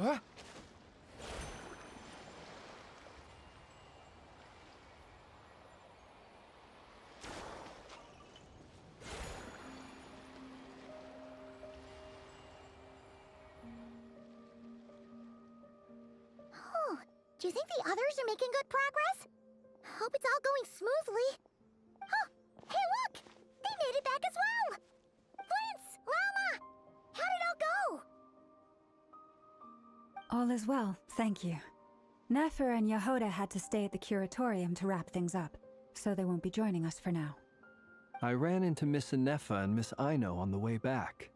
Huh? Oh, do you think the others are making good progress? Hope it's all going smoothly. Oh, hey look! They made it back as well! Prince! Llama! How did it all go? All is well, thank you. Nefer and Yehoda had to stay at the curatorium to wrap things up, so they won't be joining us for now. I ran into Miss Anefa and Miss Aino on the way back.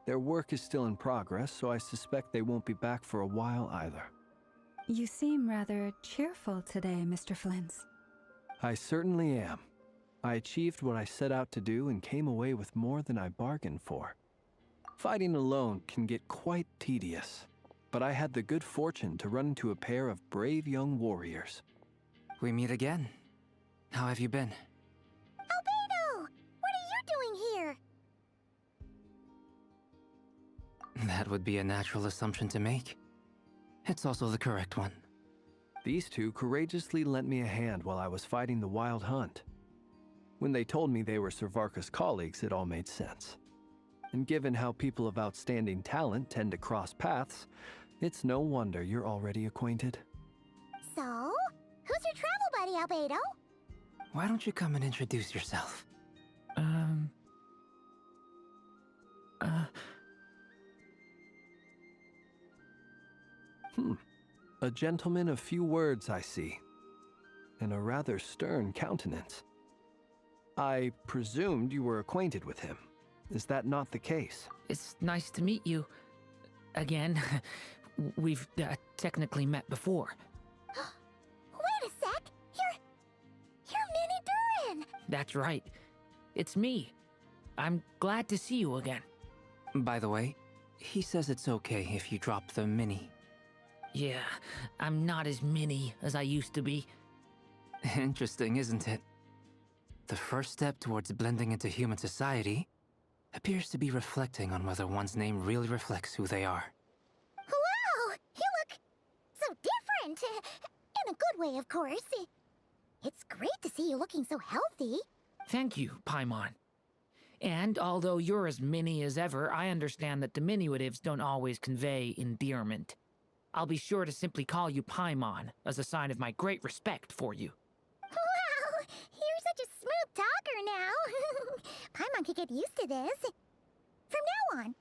Their work is still in progress, so I suspect they won't be back for a while either. You seem rather cheerful today, Mr. Flintz. I certainly am. I achieved what I set out to do and came away with more than I bargained for. Fighting alone can get quite tedious, but I had the good fortune to run into a pair of brave young warriors. We meet again. How have you been? Albedo! What are you doing here? That would be a natural assumption to make. It's also the correct one. These two courageously lent me a hand while I was fighting the wild hunt. When they told me they were Servarka's colleagues, it all made sense. And given how people of outstanding talent tend to cross paths, it's no wonder you're already acquainted. So, who's your travel buddy, Albedo? Why don't you come and introduce yourself? A gentleman of few words, I see, and a rather stern countenance. I presumed you were acquainted with him. Is that not the case? It's nice to meet you. Again. We've technically met before. Wait a sec! You're Minnie Durin! That's right. It's me. I'm glad to see you again. By the way, he says it's okay if you drop the mini. Yeah, I'm not as mini as I used to be. Interesting, isn't it? The first step towards blending into human society appears to be reflecting on whether one's name really reflects who they are. Wow! You look so different! In a good way, of course. It's great to see you looking so healthy. Thank you, Paimon. And although you're as mini as ever, I understand that diminutives don't always convey endearment. I'll be sure to simply call you Paimon, as a sign of my great respect for you. Wow! You're such a smooth talker now. Paimon could get used to this. From now on,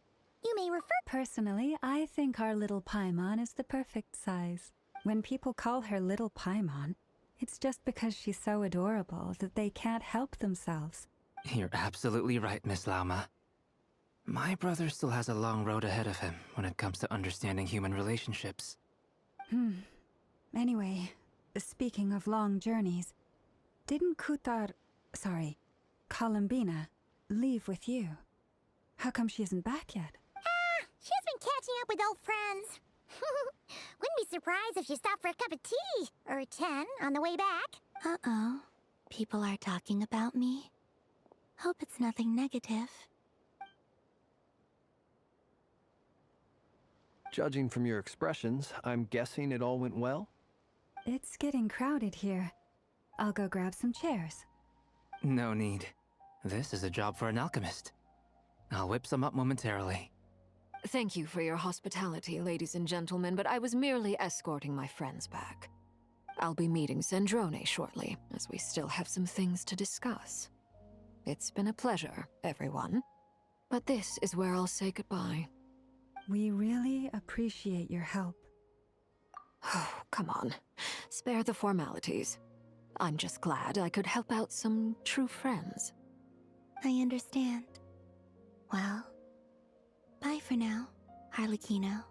you may refer... Personally, I think our little Paimon is the perfect size. When people call her Little Paimon, it's just because she's so adorable that they can't help themselves. You're absolutely right, Miss Lauma. My brother still has a long road ahead of him when it comes to understanding human relationships. Anyway, speaking of long journeys, didn't Columbina, leave with you? How come she isn't back yet? She's been catching up with old friends. Wouldn't be surprised if she stopped for a cup of tea or 10 on the way back. Uh-oh. People are talking about me. Hope it's nothing negative. Judging from your expressions, I'm guessing it all went well? It's getting crowded here. I'll go grab some chairs. No need. This is a job for an alchemist. I'll whip some up momentarily. Thank you for your hospitality, ladies and gentlemen, but I was merely escorting my friends back. I'll be meeting Sandrone shortly, as we still have some things to discuss. It's been a pleasure, everyone. But this is where I'll say goodbye. We really appreciate your help. Oh, come on. Spare the formalities. I'm just glad I could help out some true friends. I understand. Well, bye for now, Harlequino.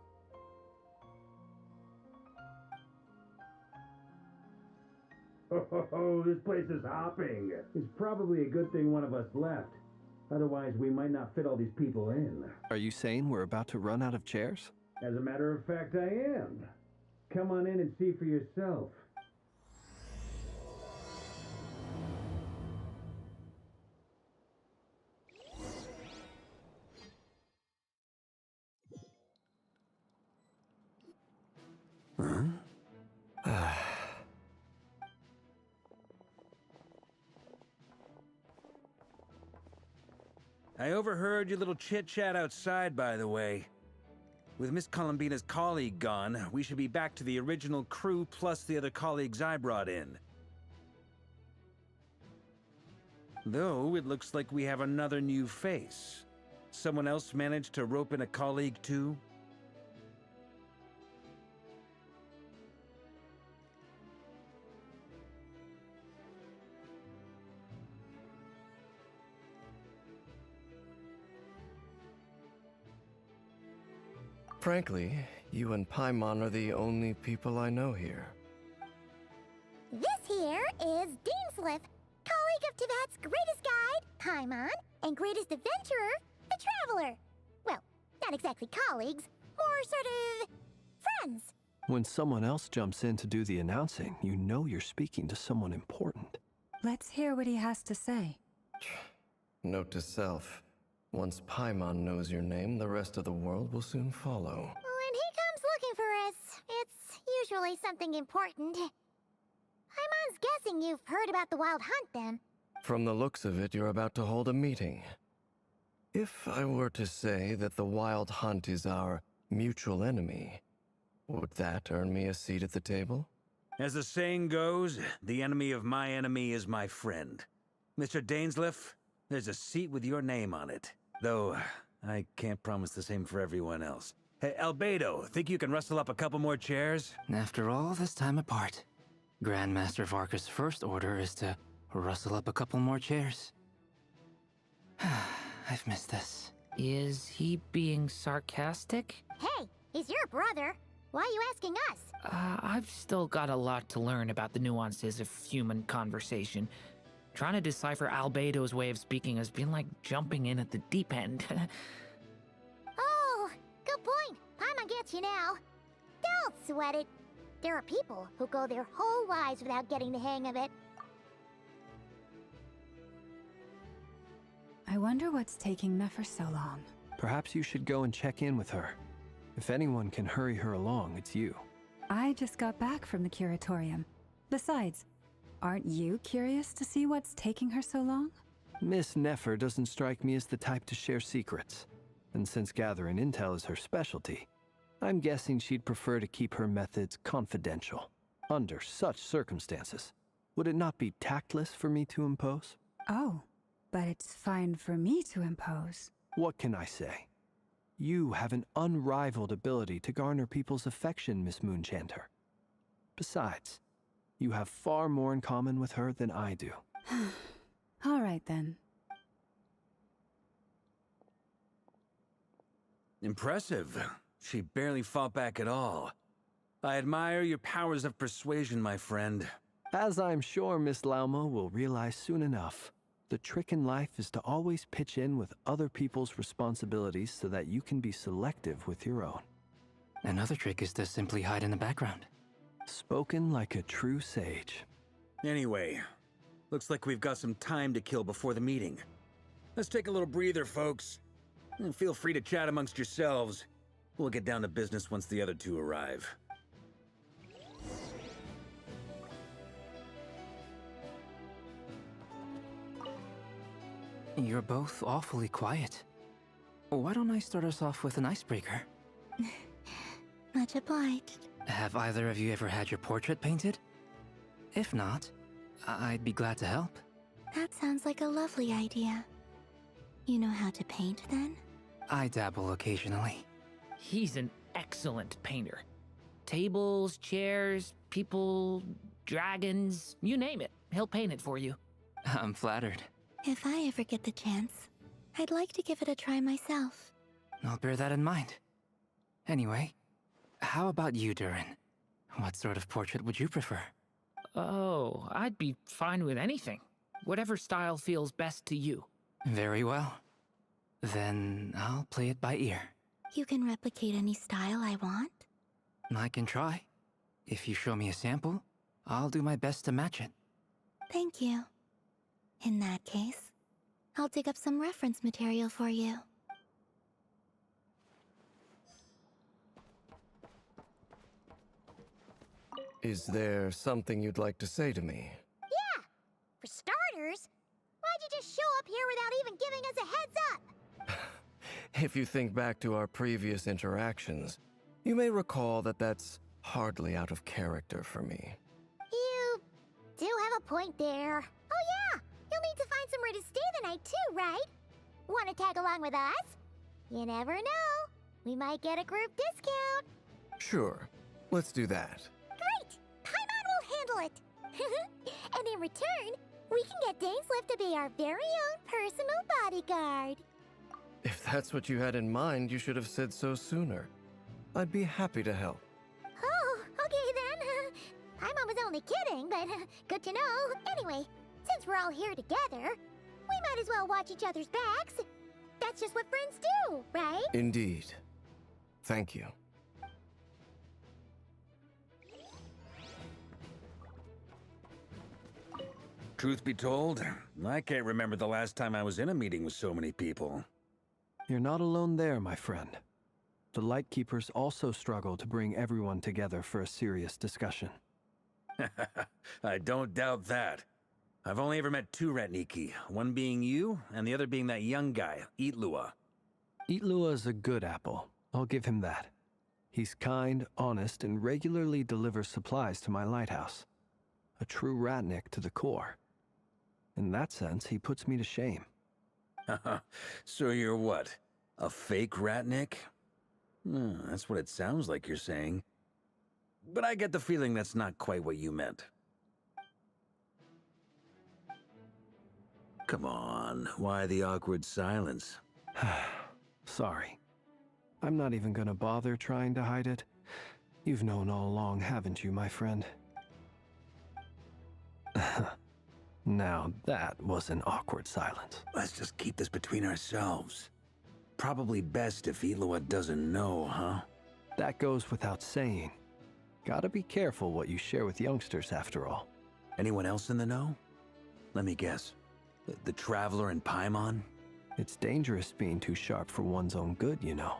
Oh, this place is hopping. It's probably a good thing one of us left. Otherwise, we might not fit all these people in. Are you saying we're about to run out of chairs? As a matter of fact, I am. Come on in and see for yourself. I overheard your little chit-chat outside, by the way. With Miss Columbina's colleague gone, we should be back to the original crew plus the other colleagues I brought in. Though, it looks like we have another new face. Someone else managed to rope in a colleague, too? Frankly, you and Paimon are the only people I know here. This here is Deansliff, colleague of Tibet's greatest guide, Paimon, and greatest adventurer, the Traveler. Well, not exactly colleagues, more sort of friends. When someone else jumps in to do the announcing, you know you're speaking to someone important. Let's hear what he has to say. Note to self. Once Paimon knows your name, the rest of the world will soon follow. When he comes looking for us, it's usually something important. Paimon's guessing you've heard about the Wild Hunt, then. From the looks of it, you're about to hold a meeting. If I were to say that the Wild Hunt is our mutual enemy, would that earn me a seat at the table? As the saying goes, the enemy of my enemy is my friend. Mr. Dainsliff, there's a seat with your name on it. Though, I can't promise the same for everyone else. Hey, Albedo, think you can rustle up a couple more chairs? After all this time apart, Grandmaster Varka's first order is to rustle up a couple more chairs. I've missed this. Is he being sarcastic? Hey, he's your brother. Why are you asking us? I've still got a lot to learn about the nuances of human conversation. Trying to decipher Albedo's way of speaking has been like jumping in at the deep end. Oh, good point. Paimon gets you now. Don't sweat it. There are people who go their whole lives without getting the hang of it. I wonder what's taking Nefer so long. Perhaps you should go and check in with her. If anyone can hurry her along, it's you. I just got back from the curatorium. Besides, aren't you curious to see what's taking her so long? Miss Nefer doesn't strike me as the type to share secrets. And since gathering intel is her specialty, I'm guessing she'd prefer to keep her methods confidential. Under such circumstances, would it not be tactless for me to impose? Oh, but it's fine for me to impose. What can I say? You have an unrivaled ability to garner people's affection, Miss Moonchanter. Besides, you have far more in common with her than I do. All right, then. Impressive. She barely fought back at all. I admire your powers of persuasion, my friend. As I'm sure Miss Lauma will realize soon enough, the trick in life is to always pitch in with other people's responsibilities so that you can be selective with your own. Another trick is to simply hide in the background. Spoken like a true sage. Anyway, looks like we've got some time to kill before the meeting. Let's take a little breather, folks. And feel free to chat amongst yourselves. We'll get down to business once the other two arrive. You're both awfully quiet. Why don't I start us off with an icebreaker? Much obliged. Have either of you ever had your portrait painted? If not, I'd be glad to help. That sounds like a lovely idea. You know how to paint, then? I dabble occasionally. He's an excellent painter. Tables, chairs, people, dragons, you name it. He'll paint it for you. I'm flattered. If I ever get the chance, I'd like to give it a try myself. I'll bear that in mind. Anyway, how about you, Durin? What sort of portrait would you prefer? Oh, I'd be fine with anything. Whatever style feels best to you. Very well. Then I'll play it by ear. You can replicate any style I want? I can try. If you show me a sample, I'll do my best to match it. Thank you. In that case, I'll dig up some reference material for you. Is there something you'd like to say to me? Yeah! For starters, why'd you just show up here without even giving us a heads up? If you think back to our previous interactions, you may recall that that's hardly out of character for me. You do have a point there. Oh yeah! You'll need to find somewhere to stay the night too, right? Wanna tag along with us? You never know. We might get a group discount. Sure, let's do that. Great! Paimon will handle it! And in return, we can get Dainslift to be our very own personal bodyguard. If that's what you had in mind, you should have said so sooner. I'd be happy to help. Oh, okay then. Paimon was only kidding, but good to know. Anyway, since we're all here together, we might as well watch each other's backs. That's just what friends do, right? Indeed. Thank you. Truth be told, I can't remember the last time I was in a meeting with so many people. You're not alone there, my friend. The Lightkeepers also struggle to bring everyone together for a serious discussion. I don't doubt that. I've only ever met two Ratniki, one being you, and the other being that young guy, Eatlua. Eatlua is a good apple. I'll give him that. He's kind, honest, and regularly delivers supplies to my lighthouse. A true Ratnik to the core. In that sense, he puts me to shame. So you're what? A fake Ratnik? That's what it sounds like you're saying. But I get the feeling that's not quite what you meant. Come on, why the awkward silence? Sorry. I'm not even gonna bother trying to hide it. You've known all along, haven't you, my friend? Now that was an awkward silence. Let's just keep this between ourselves. Probably best if Eatlua doesn't know, huh? That goes without saying. Gotta be careful what you share with youngsters, after all. Anyone else in the know? Let me guess. The Traveler and Paimon? It's dangerous being too sharp for one's own good, you know.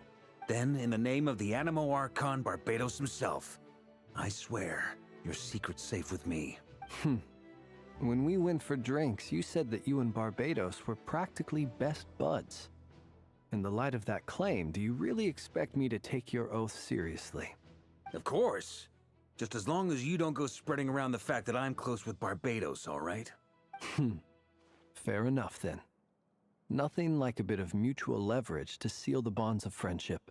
Then, in the name of the Animo Archon Barbados himself, I swear, your secret's safe with me. When we went for drinks, you said that you and Barbados were practically best buds. In the light of that claim, do you really expect me to take your oath seriously? Of course. Just as long as you don't go spreading around the fact that I'm close with Barbados, all right? Fair enough, then. Nothing like a bit of mutual leverage to seal the bonds of friendship.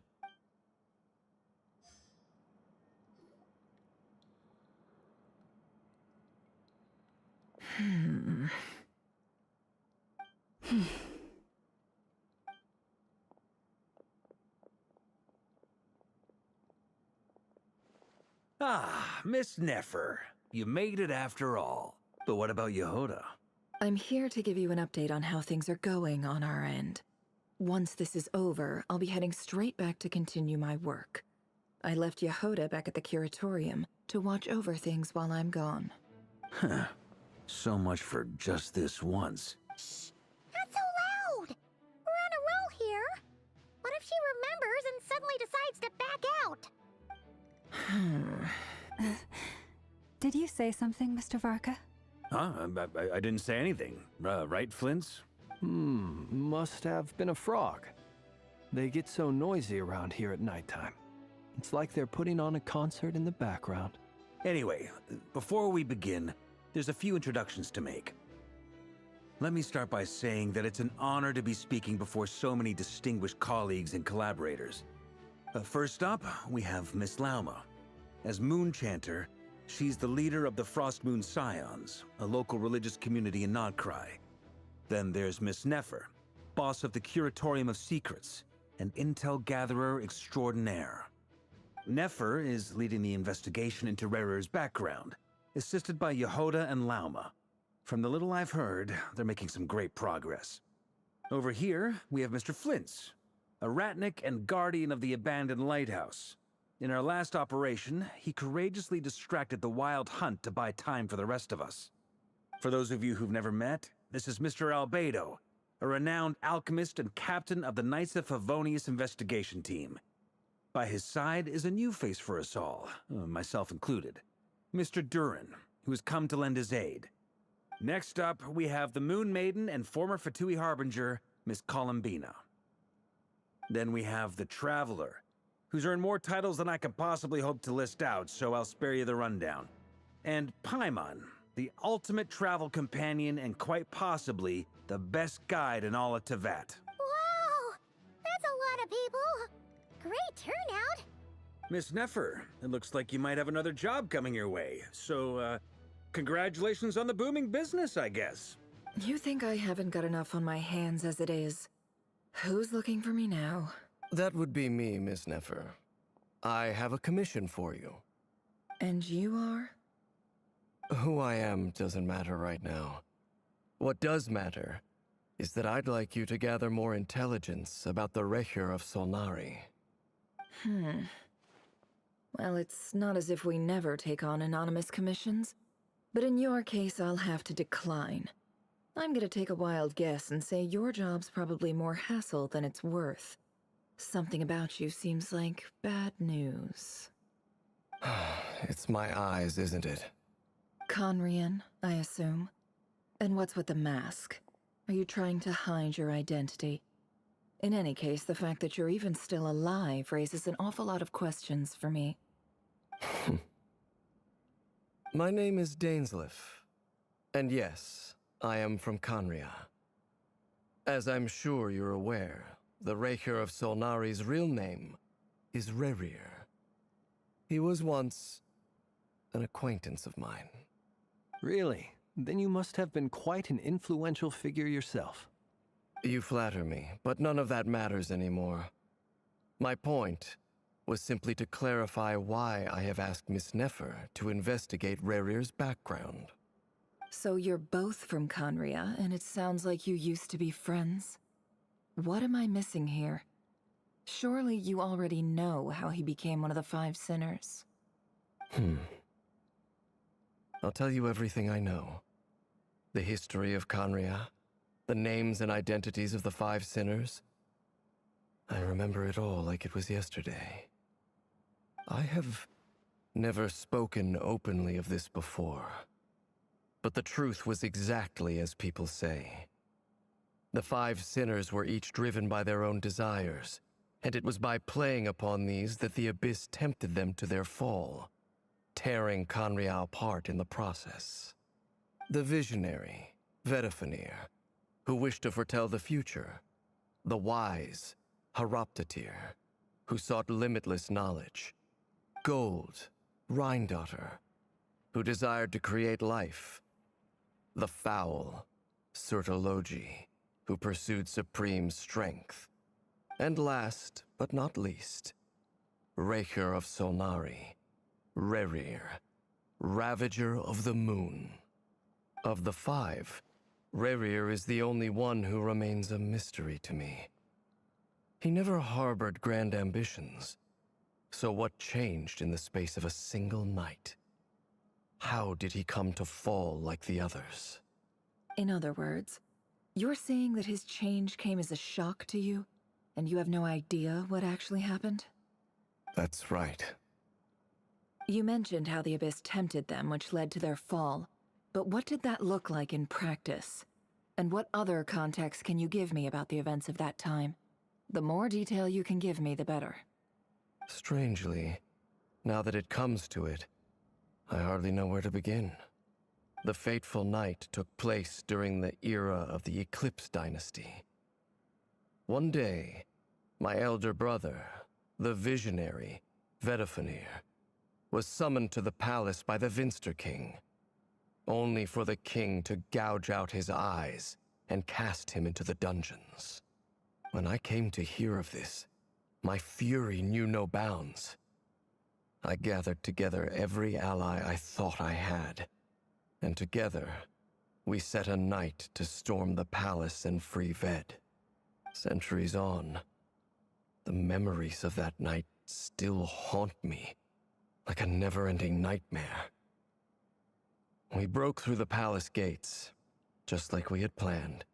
Ah, Miss Nefer. You made it after all. But what about Yehoda? I'm here to give you an update on how things are going on our end. Once this is over, I'll be heading straight back to continue my work. I left Yehoda back at the curatorium to watch over things while I'm gone. Huh. So much for just this once. Shh! Not so loud! We're on a roll here. What if she remembers and suddenly decides to back out? Did you say something, Mr. Varka? Huh? I didn't say anything. Right, Flints? Must have been a frog. They get so noisy around here at nighttime. It's like they're putting on a concert in the background. Anyway, before we begin, there's a few introductions to make. Let me start by saying that it's an honor to be speaking before so many distinguished colleagues and collaborators. First up, we have Miss Lauma. As Moon Chanter, she's the leader of the Frost Moon Scions, a local religious community in Nodcry. Then there's Miss Nefer, boss of the Curatorium of Secrets, and intel gatherer extraordinaire. Nefer is leading the investigation into Rerer's background, assisted by Yehoda and Lauma. From the little I've heard, they're making some great progress. Over here, we have Mr. Flintz, a Ratnik and guardian of the abandoned lighthouse. In our last operation, he courageously distracted the Wild Hunt to buy time for the rest of us. For those of you who've never met, this is Mr. Albedo, a renowned alchemist and captain of the Knights of Favonius investigation team. By his side is a new face for us all, myself included, Mr. Durin, who has come to lend his aid. Next up, we have the Moon Maiden and former Fatui Harbinger, Miss Columbina. Then we have the Traveler, who's earned more titles than I can possibly hope to list out, so I'll spare you the rundown. And Paimon, the ultimate travel companion and quite possibly the best guide in all of Tevat. Wow! That's a lot of people! Great turnout! Miss Nefer, it looks like you might have another job coming your way, so, congratulations on the booming business, I guess. You think I haven't got enough on my hands as it is? Who's looking for me now? That would be me, Miss Nefer. I have a commission for you. And you are? Who I am doesn't matter right now. What does matter is that I'd like you to gather more intelligence about the Recher of Solnari. Well, it's not as if we never take on anonymous commissions. But in your case, I'll have to decline. I'm gonna take a wild guess and say your job's probably more hassle than it's worth. Something about you seems like bad news. It's my eyes, isn't it? Conrian, I assume. And what's with the mask? Are you trying to hide your identity? In any case, the fact that you're even still alive raises an awful lot of questions for me. My name is Dainsleif. And yes, I am from Conria. As I'm sure you're aware, the Recher of Solnari's real name is Rerir. He was once an acquaintance of mine. Really? Then you must have been quite an influential figure yourself. You flatter me, but none of that matters anymore. My point was simply to clarify why I have asked Miss Nefer to investigate Rerir's background. So you're both from Conria, and it sounds like you used to be friends? What am I missing here? Surely you already know how he became one of the Five Sinners. I'll tell you everything I know. The history of Conria, the names and identities of the Five Sinners. I remember it all like it was yesterday. I have never spoken openly of this before. But the truth was exactly as people say. The Five Sinners were each driven by their own desires, and it was by playing upon these that the Abyss tempted them to their fall, tearing Conria apart in the process. The visionary, Vedifenir, who wished to foretell the future. The wise, Haroptatir, who sought limitless knowledge. Gold, Rhindaughter, who desired to create life. The foul, Sertologi, who pursued supreme strength. And last, but not least, Recher of Solnari, Rerir, Ravager of the Moon. Of the five, Rerir is the only one who remains a mystery to me. He never harbored grand ambitions. So what changed in the space of a single night? How did he come to fall like the others? In other words, you're saying that his change came as a shock to you, and you have no idea what actually happened? That's right. You mentioned how the Abyss tempted them, which led to their fall. But what did that look like in practice? And what other context can you give me about the events of that time? The more detail you can give me, the better. Strangely, now that it comes to it, I hardly know where to begin. The fateful night took place during the era of the Eclipse Dynasty. One day, my elder brother, the visionary, Vedifenir, was summoned to the palace by the Vinster King, only for the king to gouge out his eyes and cast him into the dungeons. When I came to hear of this, my fury knew no bounds. I gathered together every ally I thought I had, and together, we set a night to storm the palace and free Ved. Centuries on, the memories of that night still haunt me like a never-ending nightmare. We broke through the palace gates, just like we had planned,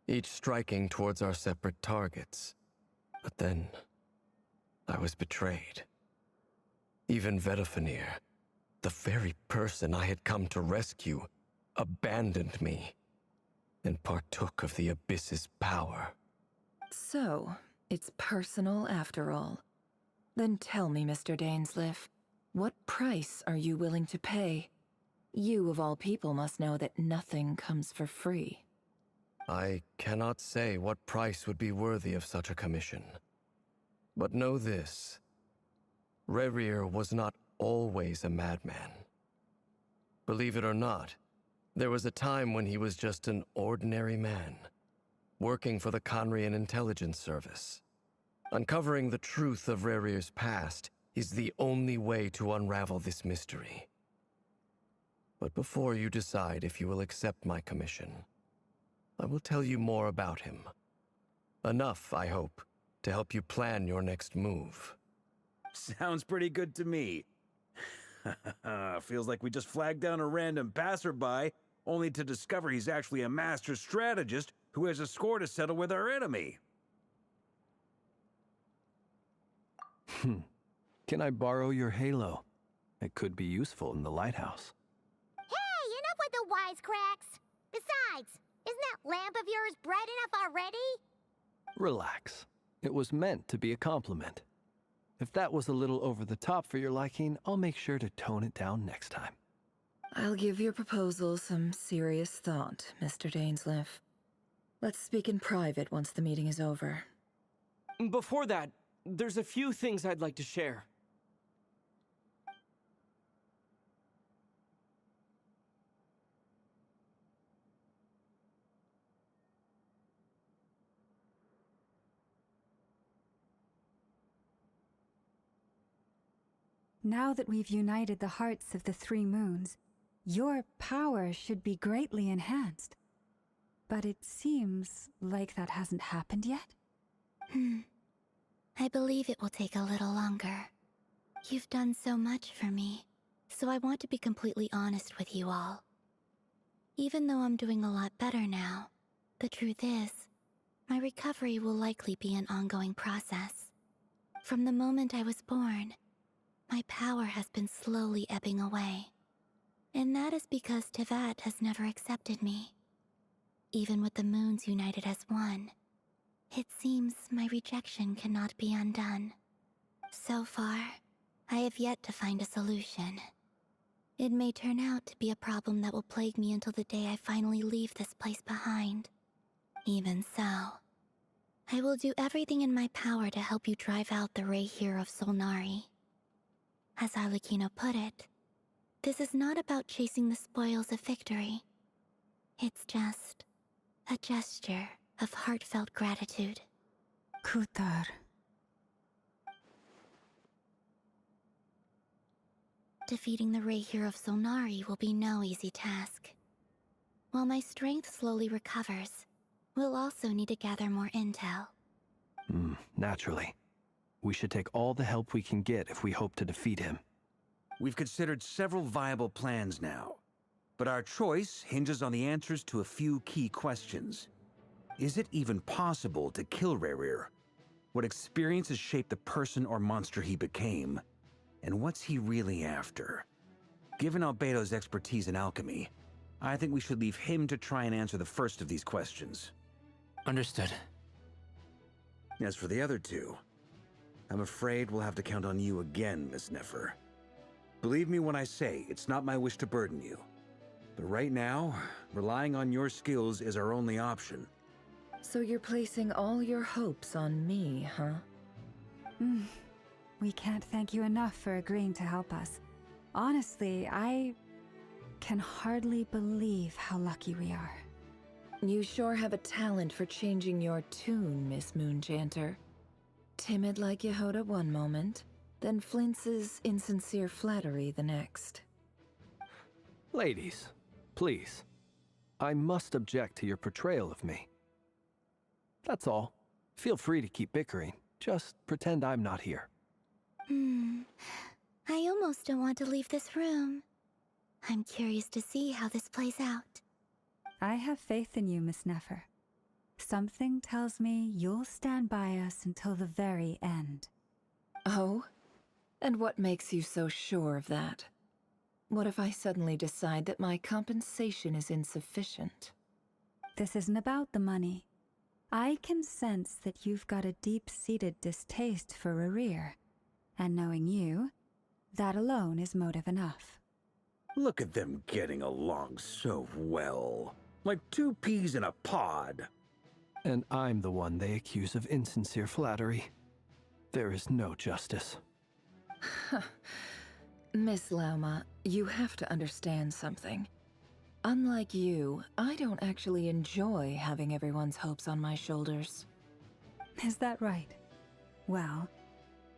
each striking towards our separate targets. But then, I was betrayed. Even Vedifenir, The very person I had come to rescue abandoned me and partook of the Abyss's power. So, it's personal after all. Then tell me, Mr. Dainsleif, what price are you willing to pay? You, of all people, must know that nothing comes for free. I cannot say what price would be worthy of such a commission. But know this. Rerir was not always a madman. Believe it or not, there was a time when he was just an ordinary man, working for the Conrian Intelligence Service. Uncovering the truth of Rerir's past is the only way to unravel this mystery. But before you decide if you will accept my commission, I will tell you more about him. Enough, I hope, to help you plan your next move. Sounds pretty good to me. Feels like we just flagged down a random passerby, only to discover he's actually a master strategist who has a score to settle with our enemy. Can I borrow your halo? It could be useful in the lighthouse. Hey, enough with the wisecracks! Besides, isn't that lamp of yours bright enough already? Relax. It was meant to be a compliment. If that was a little over the top for your liking, I'll make sure to tone it down next time. I'll give your proposal some serious thought, Mr. Dainsleif. Let's speak in private once the meeting is over. Before that, there's a few things I'd like to share. Now that we've united the hearts of the three moons, your power should be greatly enhanced. But it seems like that hasn't happened yet. I believe it will take a little longer. You've done so much for me, so I want to be completely honest with you all. Even though I'm doing a lot better now, the truth is, my recovery will likely be an ongoing process. From the moment I was born, my power has been slowly ebbing away. And that is because Tevat has never accepted me. Even with the moons united as one, it seems my rejection cannot be undone. So far, I have yet to find a solution. It may turn out to be a problem that will plague me until the day I finally leave this place behind. Even so, I will do everything in my power to help you drive out the Rayhir of Solnari. As Arlecchino put it, this is not about chasing the spoils of victory. It's just a gesture of heartfelt gratitude. Kutar. Defeating the Rayhir of Solnari will be no easy task. While my strength slowly recovers, we'll also need to gather more intel. Naturally. We should take all the help we can get if we hope to defeat him. We've considered several viable plans now, but our choice hinges on the answers to a few key questions. Is it even possible to kill Rerir? What experiences shaped the person or monster he became? And what's he really after? Given Albedo's expertise in alchemy, I think we should leave him to try and answer the first of these questions. Understood. As for the other two, I'm afraid we'll have to count on you again, Miss Nefer. Believe me when I say it's not my wish to burden you. But right now, relying on your skills is our only option. So you're placing all your hopes on me, huh? We can't thank you enough for agreeing to help us. Honestly, I can hardly believe how lucky we are. You sure have a talent for changing your tune, Miss Moonchanter. Timid like Yehoda one moment, then flinches insincere flattery the next. Ladies, please. I must object to your portrayal of me. That's all. Feel free to keep bickering. Just pretend I'm not here. I almost don't want to leave this room. I'm curious to see how this plays out. I have faith in you, Miss Nefer. Something tells me you'll stand by us until the very end. Oh? And what makes you so sure of that? What if I suddenly decide that my compensation is insufficient? This isn't about the money. I can sense that you've got a deep-seated distaste for Rerir. And knowing you, that alone is motive enough. Look at them getting along so well. Like two peas in a pod. And I'm the one they accuse of insincere flattery. There is no justice. Miss Lauma, you have to understand something. Unlike you, I don't actually enjoy having everyone's hopes on my shoulders. Is that right? Well,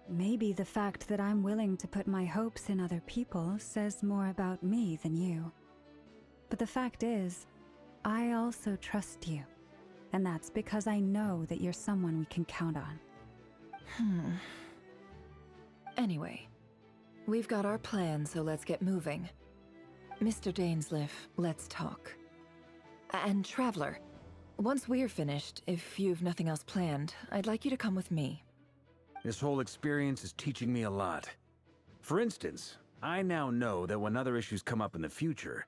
maybe the fact that I'm willing to put my hopes in other people says more about me than you. But the fact is, I also trust you. And that's because I know that you're someone we can count on. Anyway, we've got our plan, so let's get moving. Mr. Dainsleif, let's talk. And Traveler, once we're finished, if you've nothing else planned, I'd like you to come with me. This whole experience is teaching me a lot. For instance, I now know that when other issues come up in the future,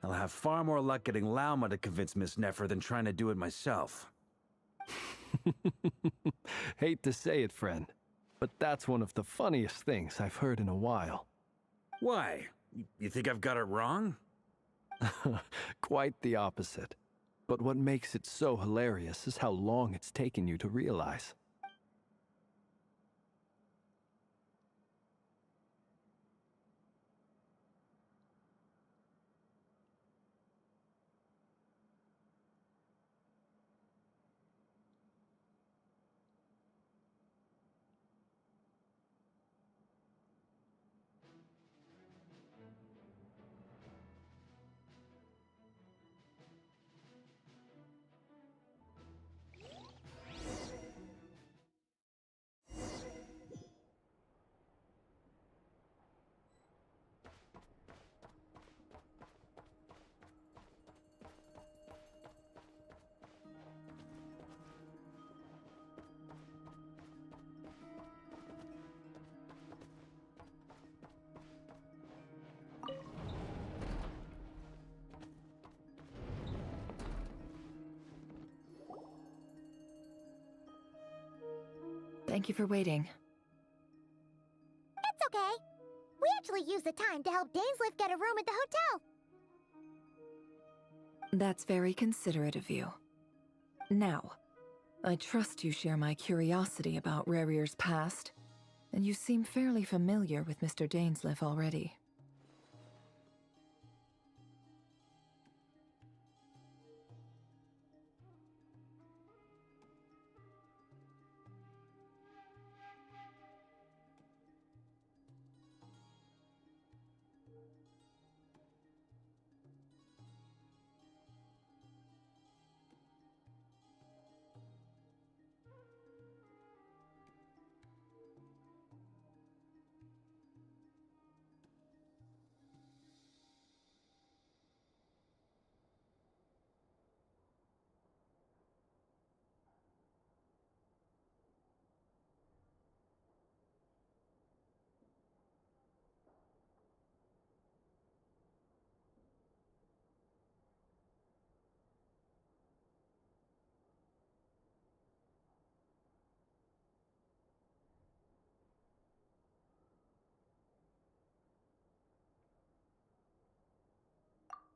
I'll have far more luck getting Lauma to convince Miss Nefer than trying to do it myself. Hate to say it, friend, but that's one of the funniest things I've heard in a while. Why? You think I've got it wrong? Quite the opposite. But what makes it so hilarious is how long it's taken you to realize. Thank you for waiting. It's okay. We actually used the time to help Dainsleif get a room at the hotel. That's very considerate of you. Now, I trust you share my curiosity about Rerir's past, and you seem fairly familiar with Mr. Dainsleif already.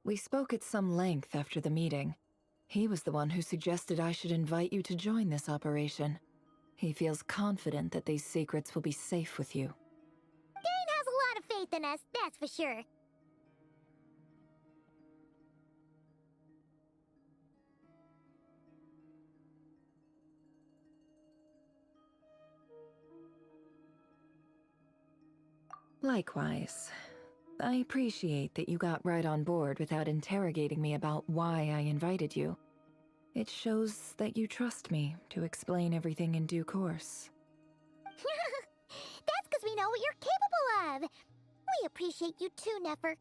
We spoke at some length after the meeting. He was the one who suggested I should invite you to join this operation. He feels confident that these secrets will be safe with you. Dane has a lot of faith in us, that's for sure. Likewise. I appreciate that you got right on board without interrogating me about why I invited you. It shows that you trust me to explain everything in due course. That's because we know what you're capable of. We appreciate you too, Nefer.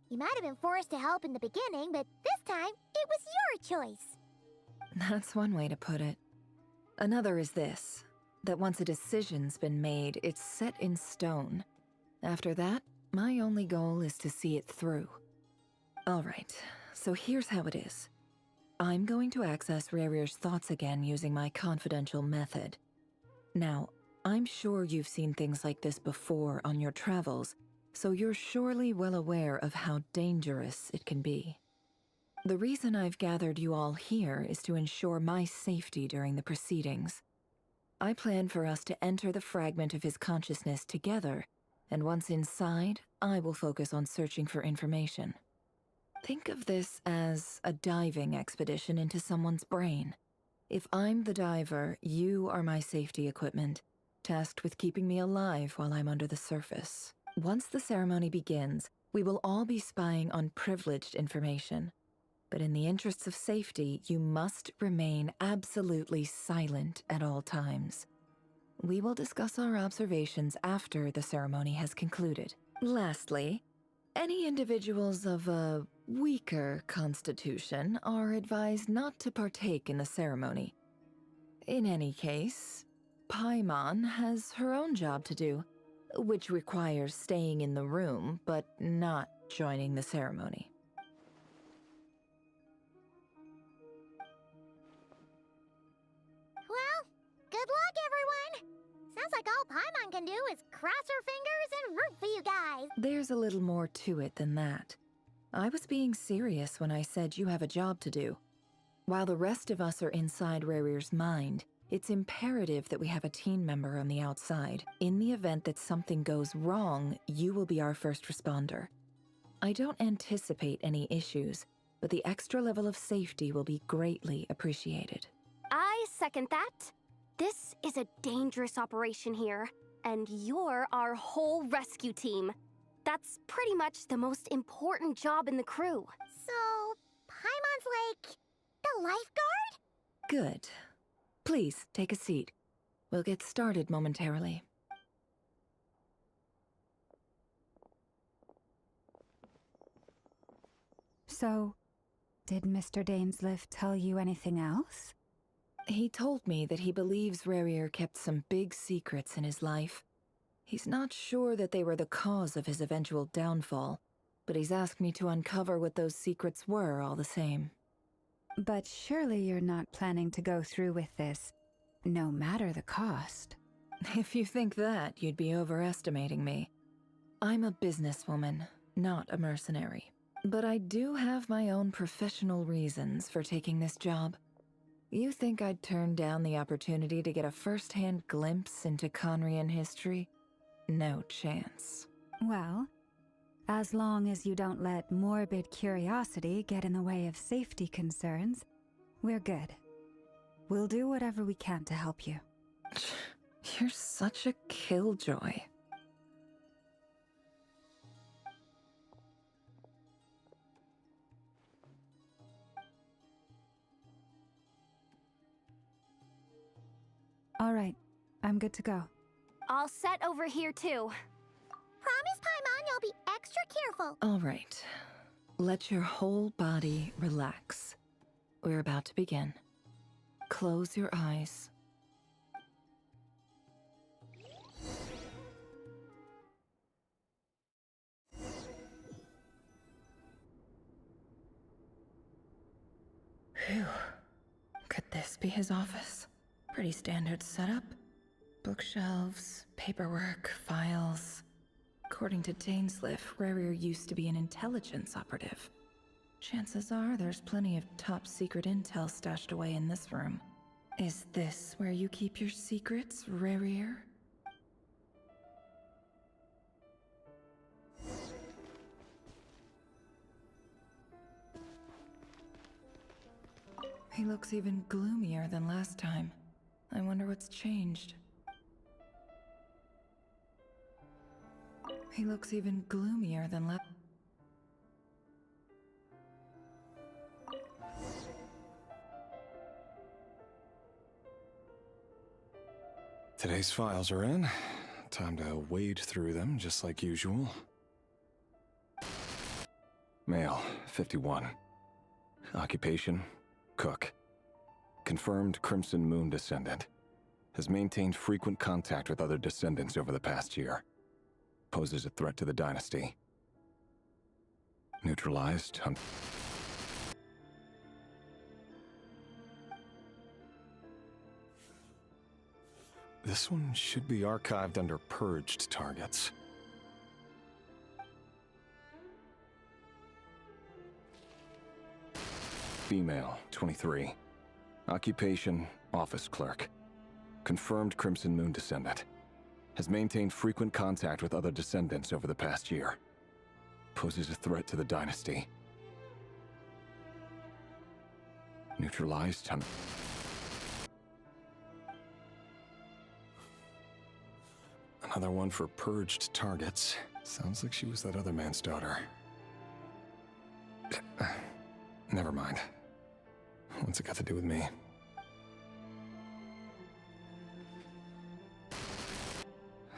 You might have been forced to help in the beginning, but this time, it was your choice. That's one way to put it. Another is this, that once a decision's been made, it's set in stone. After that, My only goal is to see it through. Alright, so here's how it is. I'm going to access Rarier's thoughts again using my confidential method. Now, I'm sure you've seen things like this before on your travels, so you're surely well aware of how dangerous it can be. The reason I've gathered you all here is to ensure my safety during the proceedings. I plan for us to enter the fragment of his consciousness together, and once inside, I will focus on searching for information. Think of this as a diving expedition into someone's brain. If I'm the diver, you are my safety equipment, tasked with keeping me alive while I'm under the surface. Once the ceremony begins, we will all be spying on privileged information. But in the interests of safety, you must remain absolutely silent at all times. We will discuss our observations after the ceremony has concluded. Lastly, any individuals of a weaker constitution are advised not to partake in the ceremony. In any case, Paimon has her own job to do, which requires staying in the room but not joining the ceremony. Well, good luck, everyone! Sounds like all Paimon can do is cross her fingers and root for you guys. There's a little more to it than that. I was being serious when I said you have a job to do. While the rest of us are inside Rarier's mind, it's imperative that we have a team member on the outside. In the event that something goes wrong, you will be our first responder. I don't anticipate any issues, but the extra level of safety will be greatly appreciated. I second that. This is a dangerous operation here, and you're our whole rescue team. That's pretty much the most important job in the crew. So, Paimon's like the lifeguard? Good. Please, take a seat. We'll get started momentarily. So, did Mr. Dainsliff tell you anything else? He told me that he believes Rarier kept some big secrets in his life. He's not sure that they were the cause of his eventual downfall, but he's asked me to uncover what those secrets were all the same. But surely you're not planning to go through with this, no matter the cost. If you think that, you'd be overestimating me. I'm a businesswoman, not a mercenary. But I do have my own professional reasons for taking this job. You think I'd turn down the opportunity to get a first-hand glimpse into Conrian history? No chance. Well, as long as you don't let morbid curiosity get in the way of safety concerns, we're good. We'll do whatever we can to help you. You're such a killjoy. All right, I'm good to go. All set over here, too. Promise, Paimon, you'll be extra careful. All right. Let your whole body relax. We're about to begin. Close your eyes. Phew. Could this be his office? Pretty standard setup. Bookshelves, paperwork, files. According to Dainsliff, Rarier used to be an intelligence operative. Chances are there's plenty of top-secret intel stashed away in this room. Is this where you keep your secrets, Rarier? He looks even gloomier than last time. I wonder what's changed. He looks even gloomier than last. Today's files are in. Time to wade through them, just like usual. Male, 51. Occupation, cook. Confirmed Crimson Moon descendant. Has maintained frequent contact with other descendants over the past year. Poses a threat to the dynasty. Neutralized on... This one should be archived under purged targets. Female, 23. Occupation, office clerk. Confirmed Crimson Moon descendant. Has maintained frequent contact with other descendants over the past year. Poses a threat to the dynasty. Neutralized on... Another one for purged targets. Sounds like she was that other man's daughter. Never mind. What's it got to do with me?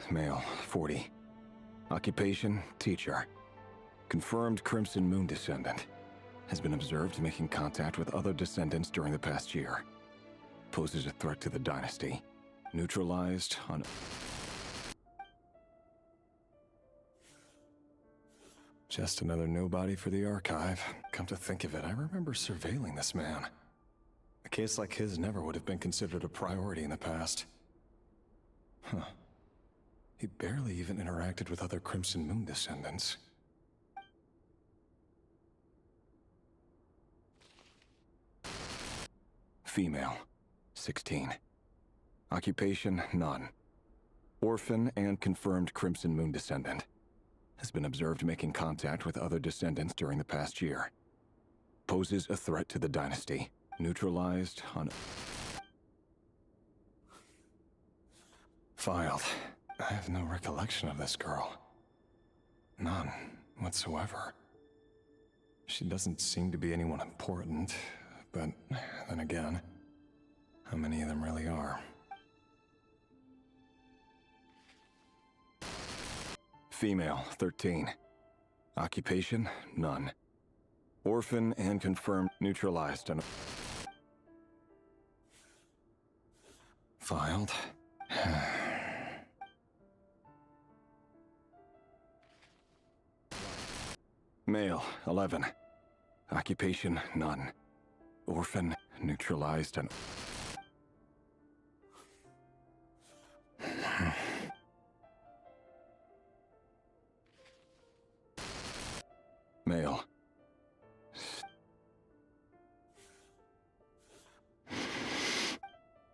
Male, 40. Occupation, teacher. Confirmed Crimson Moon descendant. Has been observed making contact with other descendants during the past year. Poses a threat to the dynasty. Neutralized on... Just another nobody for the archive. Come to think of it, I remember surveilling this man. A case like his never would have been considered a priority in the past. Huh. He barely even interacted with other Crimson Moon descendants. Female, 16. Occupation, none. Orphan and confirmed Crimson Moon descendant. Has been observed making contact with other descendants during the past year. Poses a threat to the dynasty. Neutralized on... Filed. I have no recollection of this girl. None whatsoever. She doesn't seem to be anyone important, but then again, how many of them really are? Female, 13. Occupation, none. Orphan and confirmed neutralized on... Filed. Male, 11. Occupation, none. Orphan, neutralized and... Male.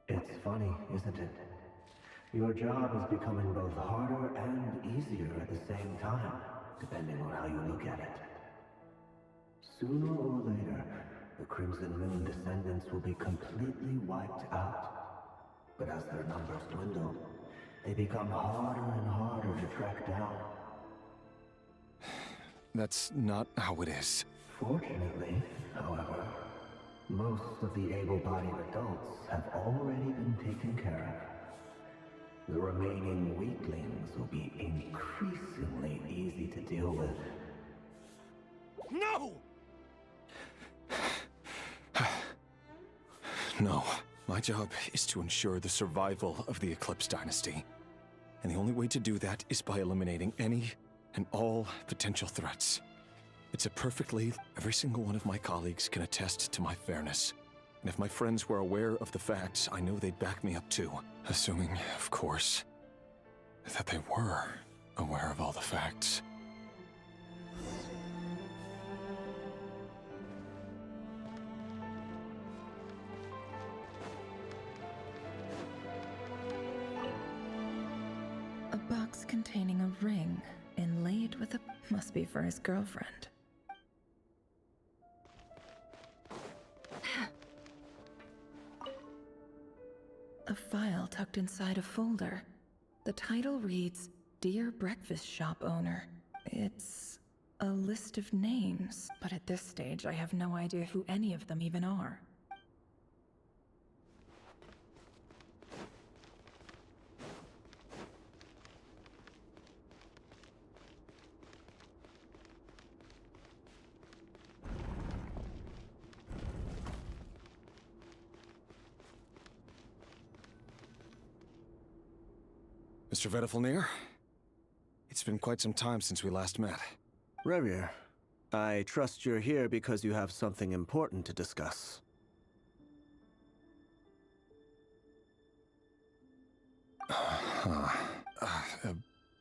It's funny, isn't it? Your job is becoming both harder and easier at the same time, depending on how you look at it. Sooner or later, the Crimson Moon descendants will be completely wiped out. But as their numbers dwindle, they become harder and harder to track down. That's not how it is. Fortunately, however, most of the able-bodied adults have already been taken care of. The remaining weaklings will be increasingly easy to deal with. No! No. My job is to ensure the survival of the Eclipse Dynasty. And the only way to do that is by eliminating any and all potential threats. It's a perfectly... Every single one of my colleagues can attest to my fairness. And if my friends were aware of the facts, I know they'd back me up too. Assuming, of course, that they were aware of all the facts. A box containing a ring inlaid with a... Must be for his girlfriend. A file tucked inside a folder. The title reads, Dear Breakfast Shop Owner. It's a list of names, but at this stage I have no idea who any of them even are. Mr. Vedifalnir? It's been quite some time since we last met. Rerir, I trust you're here because you have something important to discuss.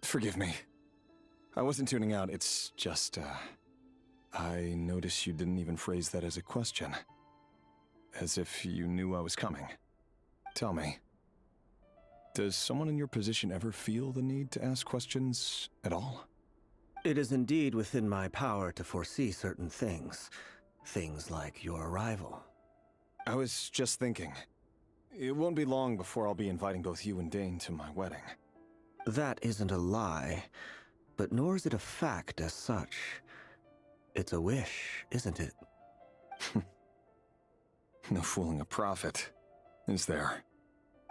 Forgive me. I wasn't tuning out, it's just, I noticed you didn't even phrase that as a question. As if you knew I was coming. Tell me, does someone in your position ever feel the need to ask questions at all? It is indeed within my power to foresee certain things. Things like your arrival. I was just thinking. It won't be long before I'll be inviting both you and Dane to my wedding. That isn't a lie, but nor is it a fact as such. It's a wish, isn't it? No fooling a prophet, is there?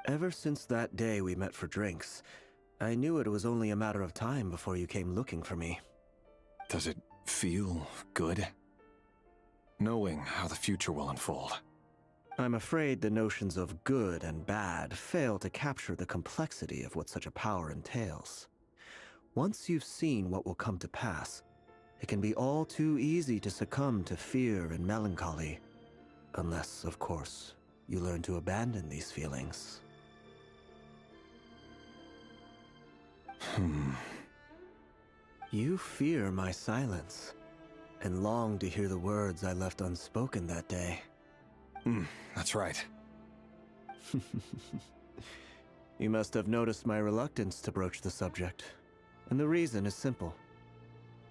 Ever since that day we met for drinks, I knew it was only a matter of time before you came looking for me. Does it feel good? Knowing how the future will unfold. I'm afraid the notions of good and bad fail to capture the complexity of what such a power entails. Once you've seen what will come to pass, it can be all too easy to succumb to fear and melancholy. Unless, of course, you learn to abandon these feelings. You fear my silence, and long to hear the words I left unspoken that day. That's right. You must have noticed my reluctance to broach the subject, and the reason is simple.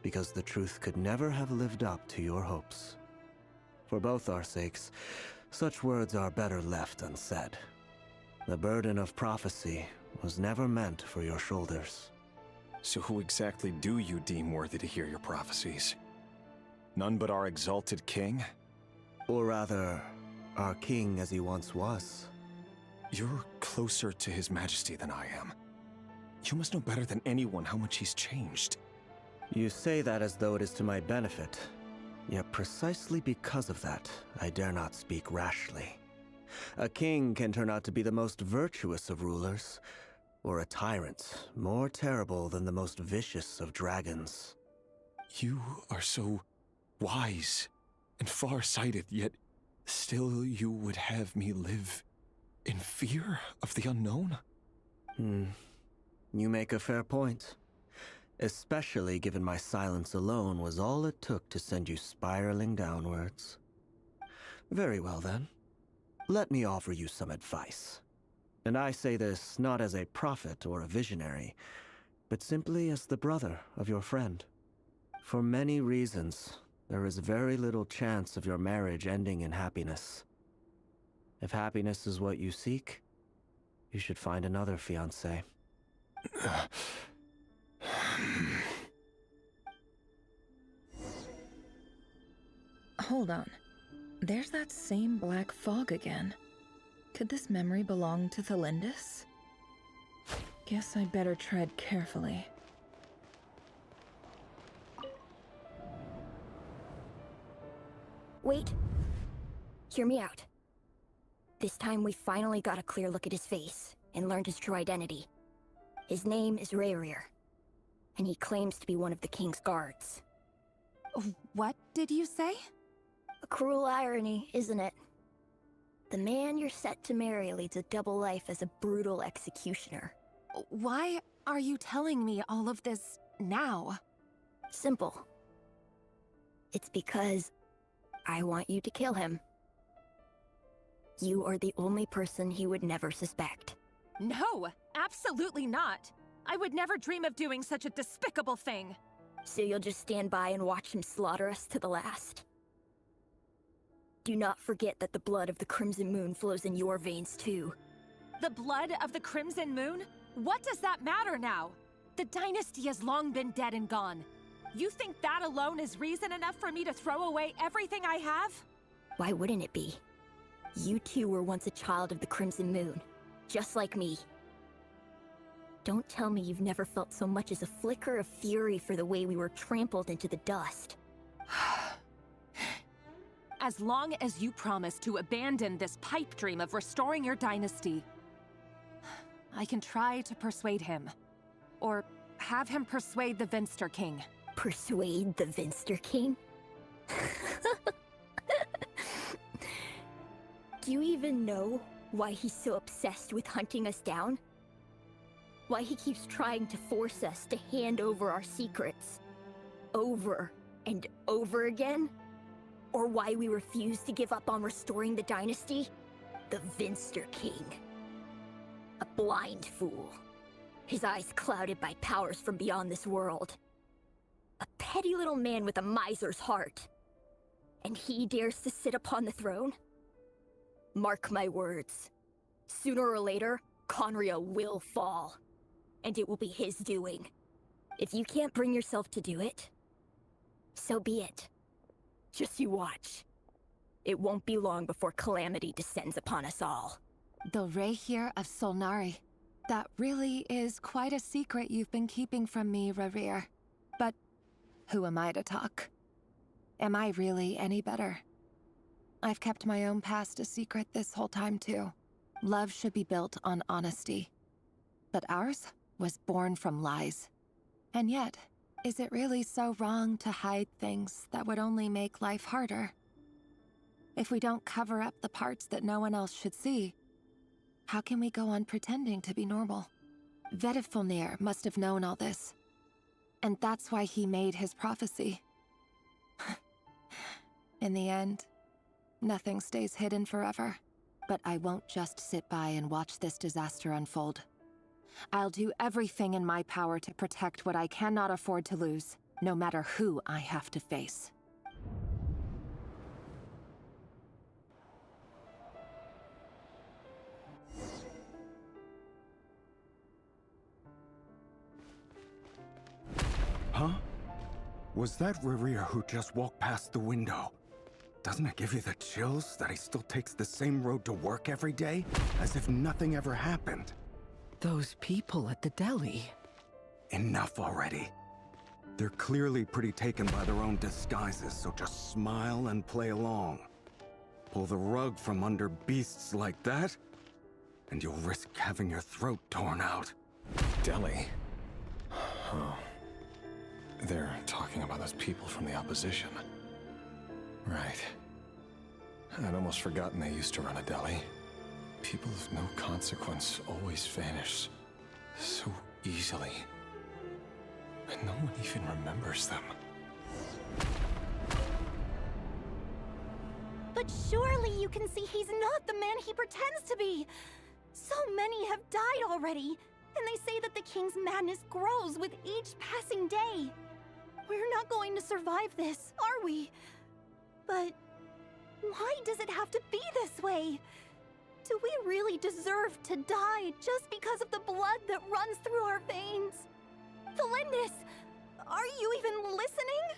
Because the truth could never have lived up to your hopes. For both our sakes, such words are better left unsaid. The burden of prophecy was never meant for your shoulders. So who exactly do you deem worthy to hear your prophecies? None but our exalted king? Or rather, our king as he once was. You're closer to his majesty than I am. You must know better than anyone how much he's changed. You say that as though it is to my benefit. Yet precisely because of that, I dare not speak rashly. A king can turn out to be the most virtuous of rulers, or a tyrant more terrible than the most vicious of dragons. You are so wise and far-sighted, yet still you would have me live in fear of the unknown? You make a fair point. Especially given my silence alone was all it took to send you spiraling downwards. Very well then. Let me offer you some advice. And I say this not as a prophet or a visionary, but simply as the brother of your friend. For many reasons, there is very little chance of your marriage ending in happiness. If happiness is what you seek, you should find another fiancé. Hold on. There's that same black fog again. Could this memory belong to Thelindis? Guess I'd better tread carefully. Wait. Hear me out. This time we finally got a clear look at his face and learned his true identity. His name is Rerir, and he claims to be one of the king's guards. What did you say? A cruel irony, isn't it? The man you're set to marry leads a double life as a brutal executioner. Why are you telling me all of this now? Simple. It's because I want you to kill him. You are the only person he would never suspect. No, absolutely not. I would never dream of doing such a despicable thing. So you'll just stand by and watch him slaughter us to the last? Do not forget that the blood of the Crimson Moon flows in your veins too. The blood of the Crimson Moon? What does that matter now? The dynasty has long been dead and gone. You think that alone is reason enough for me to throw away everything I have? Why wouldn't it be? You too were once a child of the Crimson Moon, just like me. Don't tell me you've never felt so much as a flicker of fury for the way we were trampled into the dust. As long as you promise to abandon this pipe dream of restoring your dynasty, I can try to persuade him. Or have him persuade the Vinster King. Persuade the Vinster King? Do you even know why he's so obsessed with hunting us down? Why he keeps trying to force us to hand over our secrets? Over and over again? Or why we refuse to give up on restoring the dynasty? The Vinster King. A blind fool. His eyes clouded by powers from beyond this world. A petty little man with a miser's heart. And he dares to sit upon the throne? Mark my words. Sooner or later, Conria will fall. And it will be his doing. If you can't bring yourself to do it, so be it. Just you watch. It won't be long before calamity descends upon us all. The Rehir of Solnari. That really is quite a secret you've been keeping from me, Rerir. But who am I to talk? Am I really any better? I've kept my own past a secret this whole time, too. Love should be built on honesty. But ours was born from lies. And yet, is it really so wrong to hide things that would only make life harder? If we don't cover up the parts that no one else should see, how can we go on pretending to be normal? Vedifulnir must have known all this. And that's why he made his prophecy. In the end, nothing stays hidden forever. But I won't just sit by and watch this disaster unfold. I'll do everything in my power to protect what I cannot afford to lose, no matter who I have to face. Huh? Was that Rerir who just walked past the window? Doesn't it give you the chills that he still takes the same road to work every day, as if nothing ever happened? Those people at the deli. Enough already. They're clearly pretty taken by their own disguises, so just smile and play along. Pull the rug from under beasts like that, and you'll risk having your throat torn out. Deli? Oh. They're talking about those people from the opposition. Right. I'd almost forgotten they used to run a deli. People of no consequence always vanish so easily. And no one even remembers them. But surely you can see he's not the man he pretends to be. So many have died already, and they say that the king's madness grows with each passing day. We're not going to survive this, are we? But why does it have to be this way? Do we really deserve to die just because of the blood that runs through our veins? Felindis, are you even listening?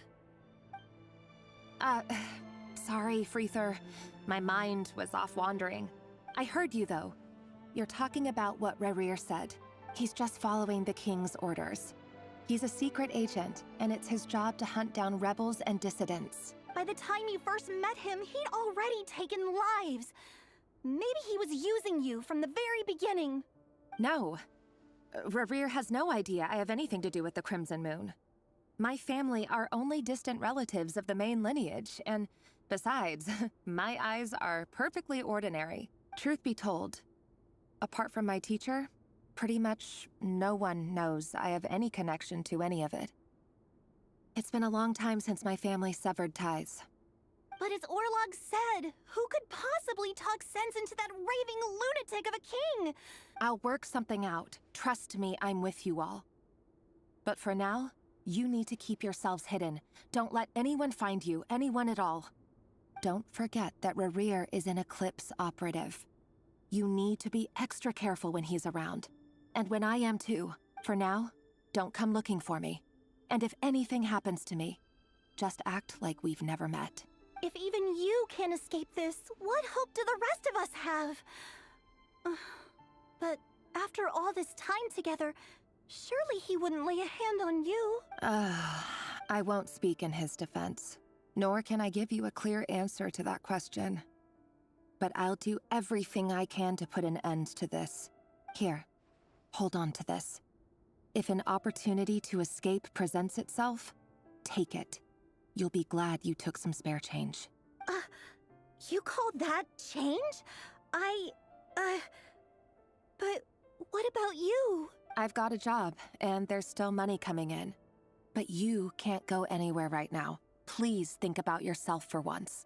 Sorry, Freether. My mind was off wandering. I heard you, though. You're talking about what Rerir said. He's just following the king's orders. He's a secret agent, and it's his job to hunt down rebels and dissidents. By the time you first met him, he'd already taken lives. Maybe he was using you from the very beginning. No. Rerir has no idea I have anything to do with the Crimson Moon. My family are only distant relatives of the main lineage, and besides, my eyes are perfectly ordinary. Truth be told, apart from my teacher, pretty much no one knows I have any connection to any of it. It's been a long time since my family severed ties. But as Orlog said, who could possibly talk sense into that raving lunatic of a king? I'll work something out. Trust me, I'm with you all. But for now, you need to keep yourselves hidden. Don't let anyone find you, anyone at all. Don't forget that Rerir is an Eclipse operative. You need to be extra careful when he's around. And when I am too. For now, don't come looking for me. And if anything happens to me, just act like we've never met. If even you can't escape this, what hope do the rest of us have? But after all this time together, surely he wouldn't lay a hand on you. I won't speak in his defense, nor can I give you a clear answer to that question. But I'll do everything I can to put an end to this. Here, hold on to this. If an opportunity to escape presents itself, take it. You'll be glad you took some spare change. You call that change? But what about you? I've got a job, and there's still money coming in. But you can't go anywhere right now. Please think about yourself for once.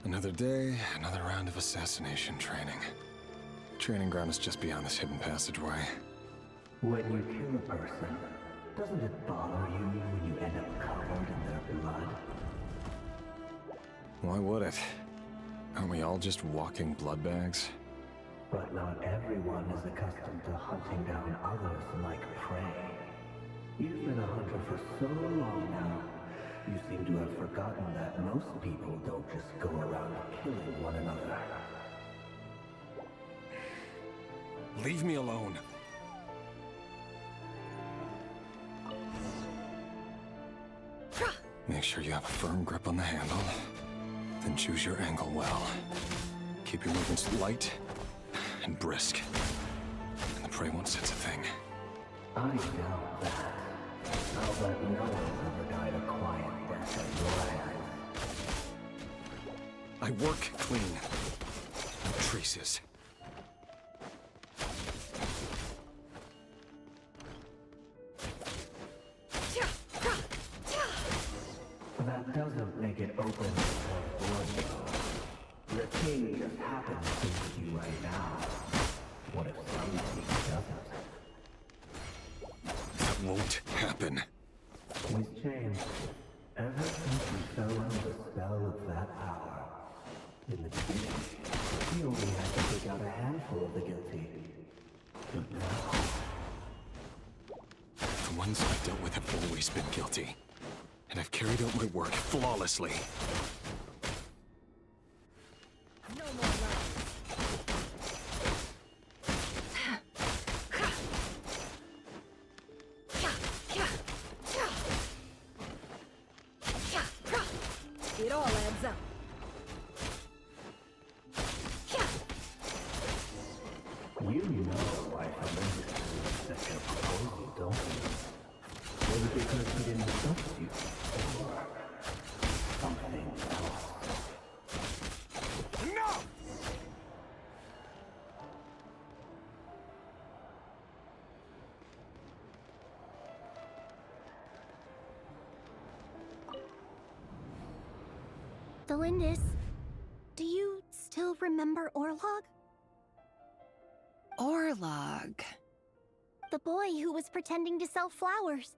Another day, another round of assassination training. Training ground is just beyond this hidden passageway. When you kill a person, doesn't it bother you when you end up covered in their blood? Why would it? Aren't we all just walking blood bags? But not everyone is accustomed to hunting down others like prey. You've been a hunter for so long now, you seem to have forgotten that most people don't just go around killing one another. Leave me alone. Make sure you have a firm grip on the handle. Then choose your angle well. Keep your movements light and brisk. And the prey won't sense a thing. I doubt that. I'll bet no one ever died a quiet death at your hands. I work clean. No traces. That doesn't make it open to blood. The king just happens to see you right now. What if somebody doesn't? That won't happen. We've changed. Ever since we fell under the spell of that power. In the beginning, we only had to take out a handful of the guilty. But now... The ones I've dealt with have always been guilty. And I've carried out my work flawlessly. No more lies. It all adds up. You know why Fernandez accepted your proposal, don't you? Was it because he didn't trust you? Or something else? No! Delindis, do you still remember Orlog? Orlog. The boy who was pretending to sell flowers.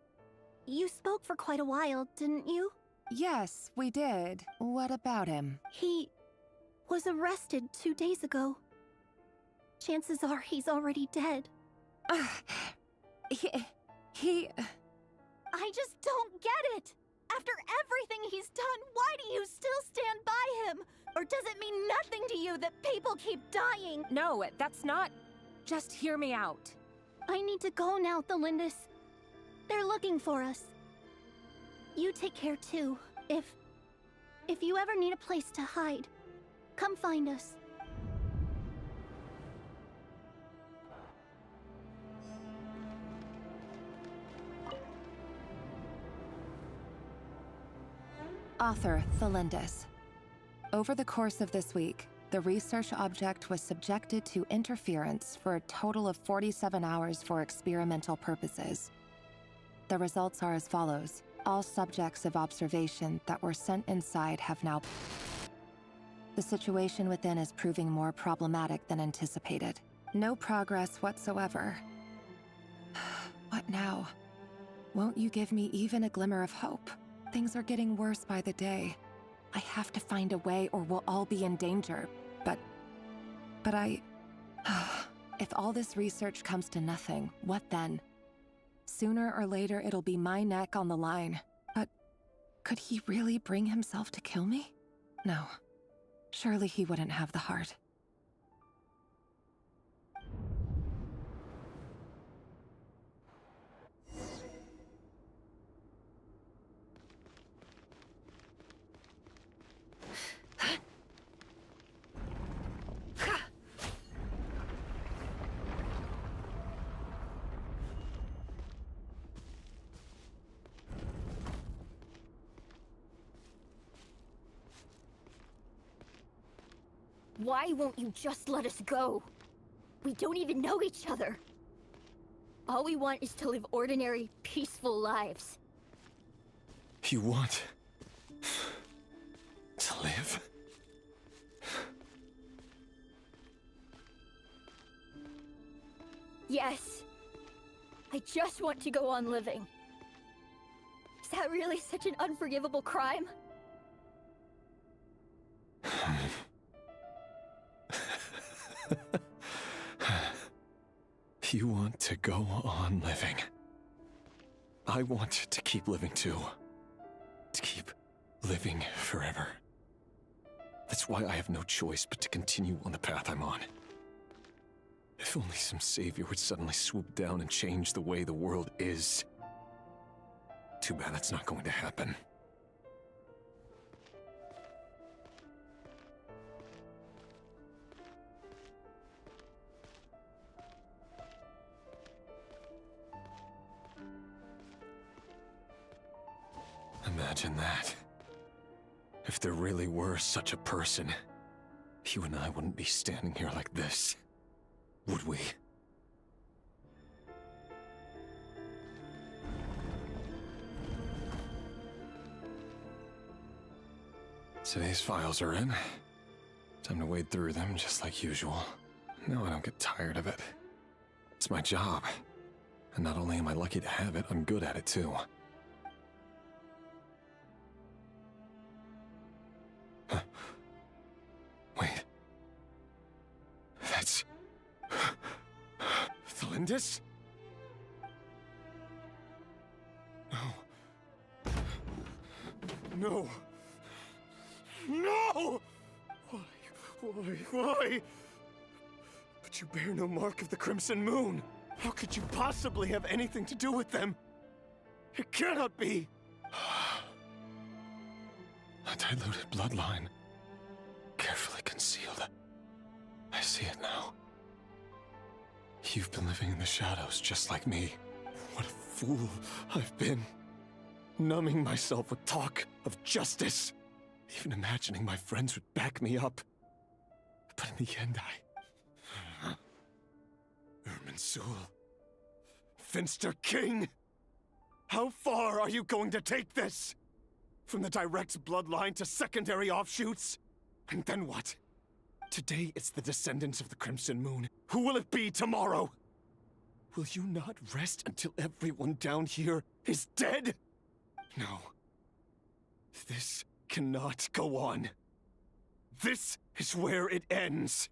You spoke for quite a while, didn't you? Yes, we did. What about him? He was arrested 2 days ago. Chances are he's already dead. He... I just don't get it! After everything he's done, why do you still stand by him? Or does it mean nothing to you that people keep dying? No, that's not... Just hear me out. I need to go now, Thelindis. They're looking for us. You take care too. If you ever need a place to hide, come find us. Author Thelindis. Over the course of this week, the research object was subjected to interference for a total of 47 hours for experimental purposes. The results are as follows. All subjects of observation that were sent inside have now... The situation within is proving more problematic than anticipated. No progress whatsoever. What now? Won't you give me even a glimmer of hope? Things are getting worse by the day. I have to find a way or we'll all be in danger. But I... If all this research comes to nothing, what then? Sooner or later it'll be my neck on the line. But could he really bring himself to kill me? No. Surely he wouldn't have the heart. Why won't you just let us go? We don't even know each other. All we want is to live ordinary, peaceful lives. You want to live? Yes. I just want to go on living. Is that really such an unforgivable crime? You want to go on living. I want to keep living too. To keep living forever. That's why I have no choice but to continue on the path I'm on. If only some savior would suddenly swoop down and change the way the world is. Too bad that's not going to happen. Imagine that. If there really were such a person, you and I wouldn't be standing here like this, would we? Today's files are in. Time to wade through them just like usual. No, I don't get tired of it. It's my job. And not only am I lucky to have it, I'm good at it too. Wait. That's... Thalindis? No. No! No! Why? But you bear no mark of the Crimson Moon. How could you possibly have anything to do with them? It cannot be! A diluted bloodline. Carefully concealed. I see it now. You've been living in the shadows just like me. What a fool I've been. Numbing myself with talk of justice. Even imagining my friends would back me up. But in the end, Irminsul. Finster King! How far are you going to take this? From the direct bloodline to secondary offshoots? And then what? Today it's the descendants of the Crimson Moon. Who will it be tomorrow? Will you not rest until everyone down here is dead? No. This cannot go on. This is where it ends.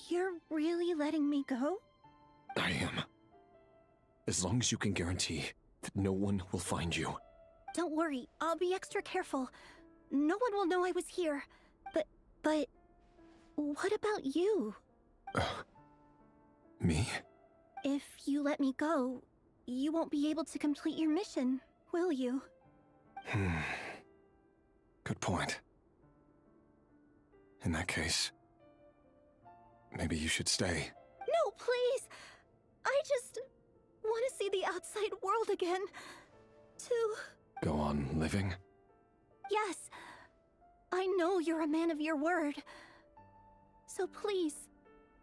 You're really letting me go? I am. As long as you can guarantee that no one will find you. Don't worry, I'll be extra careful. No one will know I was here. But... what about you? Me? If you let me go, you won't be able to complete your mission, will you? Good point. In that case, maybe you should stay. No, please! I just want to see the outside world again. To... Go on living? Yes. I know you're a man of your word. So please,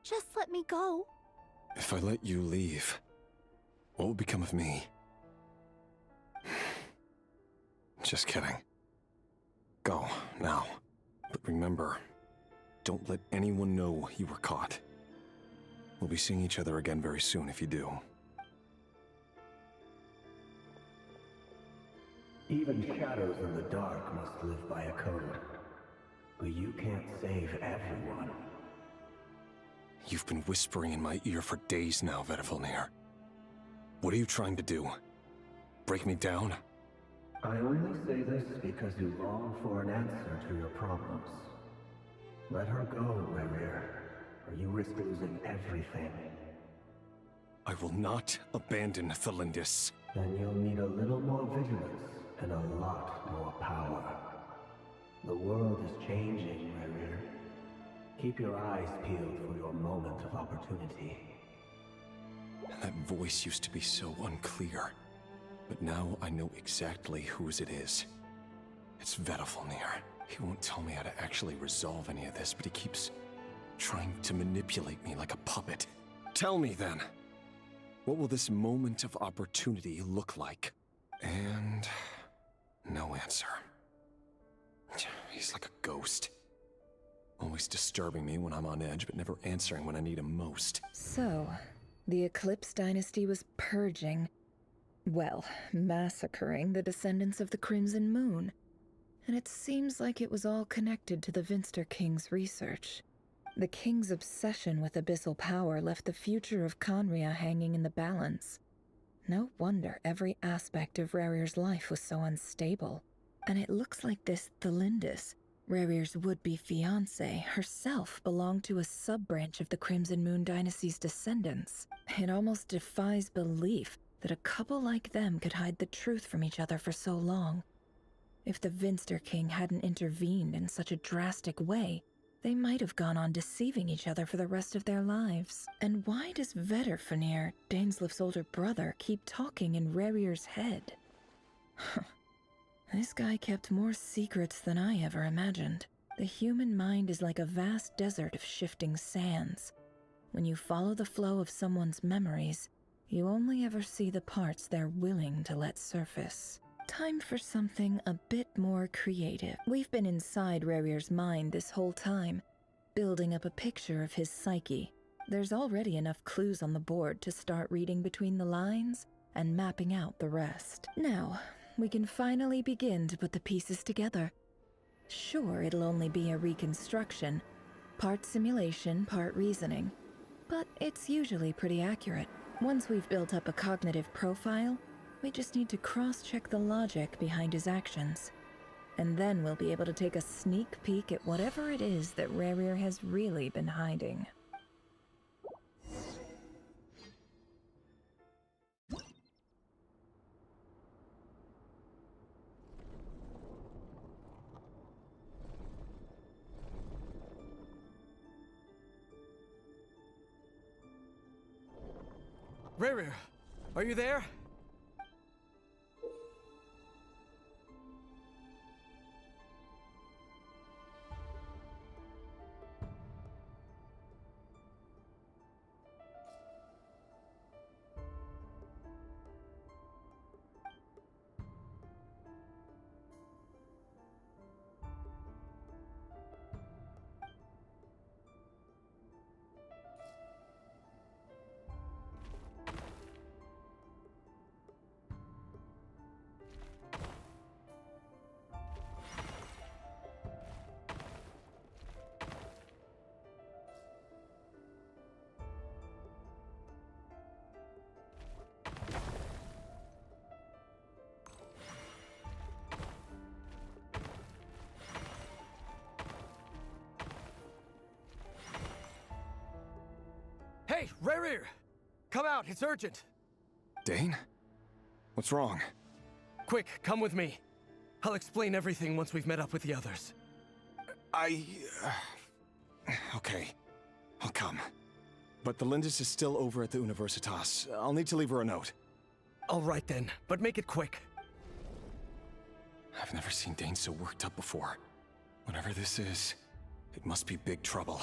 just let me go. If I let you leave, what will become of me? Just kidding. Go, now. But remember, don't let anyone know you were caught. We'll be seeing each other again very soon if you do. Even shadows in the dark must live by a code. But you can't save everyone. You've been whispering in my ear for days now, Vedivulnir. What are you trying to do? Break me down? I only say this because you long for an answer to your problems. Let her go, Rerir. or you risk losing everything. I will not abandon Thelindis. Then you'll need a little more vigilance and a lot more power. The world is changing, Rerir. Keep your eyes peeled for your moment of opportunity. That voice used to be so unclear, but now I know exactly whose it is. It's Vedalfnir. He won't tell me how to actually resolve any of this, but he keeps trying to manipulate me like a puppet. Tell me then, what will this moment of opportunity look like? And no answer. He's like a ghost. Always disturbing me when I'm on edge, but never answering when I need him most. So, the Eclipse Dynasty was purging, well, massacring the descendants of the Crimson Moon. And it seems like it was all connected to the Vinster King's research. The King's obsession with abyssal power left the future of Conria hanging in the balance. No wonder every aspect of Rerir's life was so unstable. And it looks like this Thelindis, Rerir's would-be fiancée, herself belonged to a sub-branch of the Crimson Moon Dynasty's descendants. It almost defies belief that a couple like them could hide the truth from each other for so long. If the Vinster King hadn't intervened in such a drastic way, they might have gone on deceiving each other for the rest of their lives. And why does Vedalfnir, Dainslif's older brother, keep talking in Rerir's head? This guy kept more secrets than I ever imagined. The human mind is like a vast desert of shifting sands. When you follow the flow of someone's memories, you only ever see the parts they're willing to let surface. Time for something a bit more creative. We've been inside Rerir's mind this whole time, building up a picture of his psyche. There's already enough clues on the board to start reading between the lines and mapping out the rest. Now, we can finally begin to put the pieces together. Sure, it'll only be a reconstruction, part simulation, part reasoning, but it's usually pretty accurate. Once we've built up a cognitive profile, we just need to cross-check the logic behind his actions. And then we'll be able to take a sneak peek at whatever it is that Rerir has really been hiding. Rerir, are you there? Hey, Rerir! Come out, it's urgent! Dane? What's wrong? Quick, come with me. I'll explain everything once we've met up with the others. Okay. I'll come. But the Lindis is still over at the Universitas. I'll need to leave her a note. All right then, but make it quick. I've never seen Dane so worked up before. Whatever this is, it must be big trouble.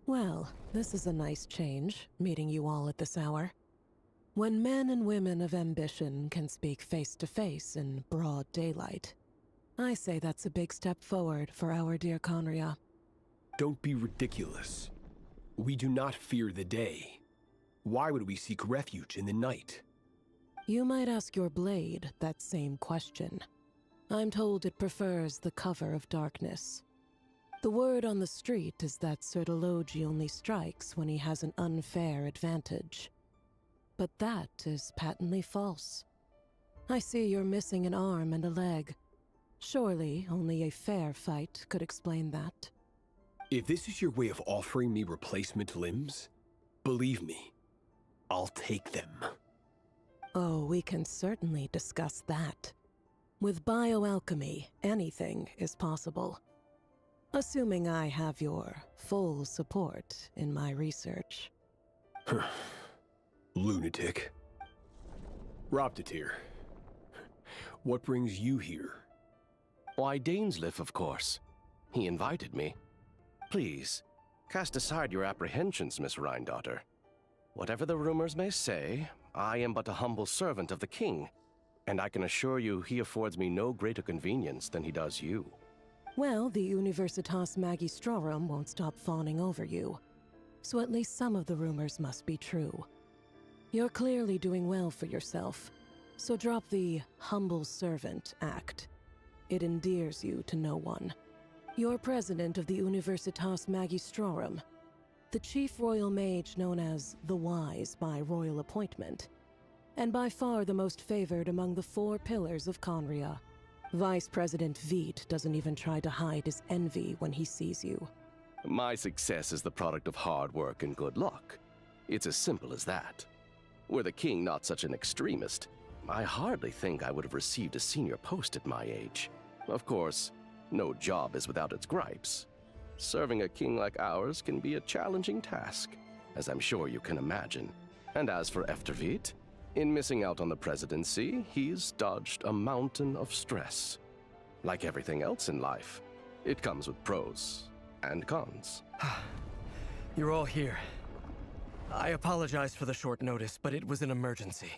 Well, this is a nice change, meeting you all at this hour. When men and women of ambition can speak face to face in broad daylight, I say that's a big step forward for our dear Conria. Don't be ridiculous. We do not fear the day. Why would we seek refuge in the night? You might ask your blade that same question. I'm told it prefers the cover of darkness. The word on the street is that Sir Elegy only strikes when he has an unfair advantage. But that is patently false. I see you're missing an arm and a leg. Surely only a fair fight could explain that. If this is your way of offering me replacement limbs, believe me, I'll take them. Oh, we can certainly discuss that. With bioalchemy, anything is possible. Assuming I have your full support in my research. Lunatic. Roptatir, what brings you here? Why, Dainsleif, of course. He invited me. Please, cast aside your apprehensions, Miss Rhindaughter. Whatever the rumors may say, I am but a humble servant of the king, and I can assure you he affords me no greater convenience than he does you. Well, the Universitas Magistrorum won't stop fawning over you, so at least some of the rumors must be true. You're clearly doing well for yourself, so drop the humble servant act. It endears you to no one. You're president of the Universitas Magistrorum, the chief royal mage known as the Wise by royal appointment, and by far the most favored among the 4 pillars of Conria. Vice President Veet doesn't even try to hide his envy when he sees you. My success is the product of hard work and good luck. It's as simple as that. Were the king not such an extremist, I hardly think I would have received a senior post at my age. Of course, no job is without its gripes. Serving a king like ours can be a challenging task, as I'm sure you can imagine. And as for Efterveet, in missing out on the presidency, he's dodged a mountain of stress. Like everything else in life, it comes with pros and cons. You're all here. I apologize for the short notice, but it was an emergency.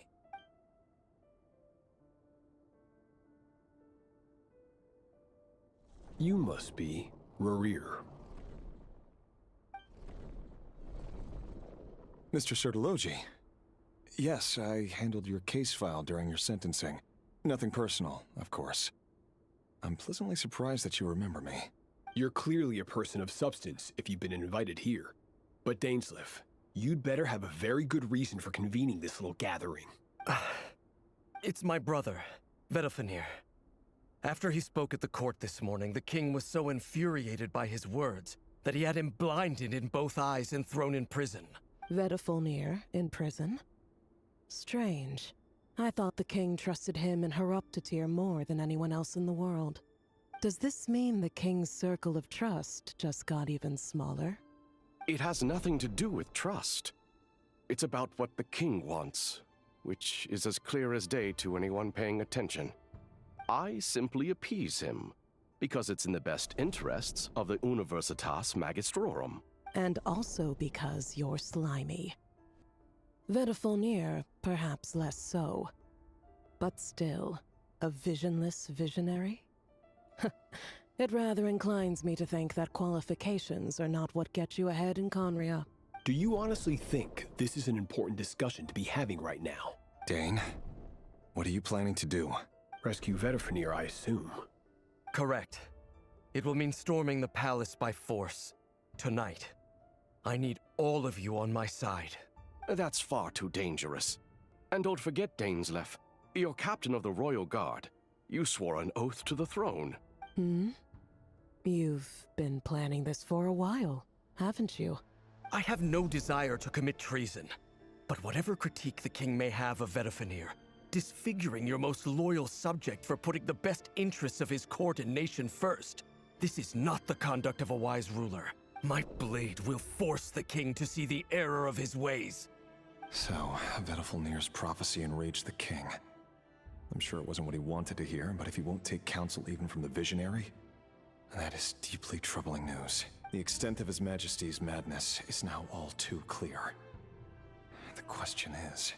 You must be Rerir. Mr. Sertologi. Yes, I handled your case file during your sentencing. Nothing personal, of course. I'm pleasantly surprised that you remember me. You're clearly a person of substance if you've been invited here. But Dainsleif, you'd better have a very good reason for convening this little gathering. It's my brother, Vedalfenir. After he spoke at the court this morning, the king was so infuriated by his words that he had him blinded in both eyes and thrown in prison. Vedalfenir in prison? Strange. I thought the king trusted him and Horoptatir more than anyone else in the world. Does this mean the king's circle of trust just got even smaller? It has nothing to do with trust. It's about what the king wants, which is as clear as day to anyone paying attention. I simply appease him, because it's in the best interests of the Universitas Magistrorum. And also because you're slimy. Vedalfenir, perhaps less so. But still, a visionless visionary? It rather inclines me to think that qualifications are not what get you ahead in Conria. Do you honestly think this is an important discussion to be having right now? Dane, what are you planning to do? Rescue Vedalfenir, I assume. Correct. It will mean storming the palace by force. Tonight. I need all of you on my side. That's far too dangerous. And don't forget, Dainsleif, you're captain of the Royal Guard. You swore an oath to the throne. You've been planning this for a while, haven't you? I have no desire to commit treason. But whatever critique the king may have of Vedalfenir, disfiguring your most loyal subject for putting the best interests of his court and nation first, this is not the conduct of a wise ruler. My blade will force the king to see the error of his ways. So, Vedalfenir's prophecy enraged the king. I'm sure it wasn't what he wanted to hear, but if he won't take counsel even from the visionary, that is deeply troubling news. The extent of His Majesty's madness is now all too clear. The question is,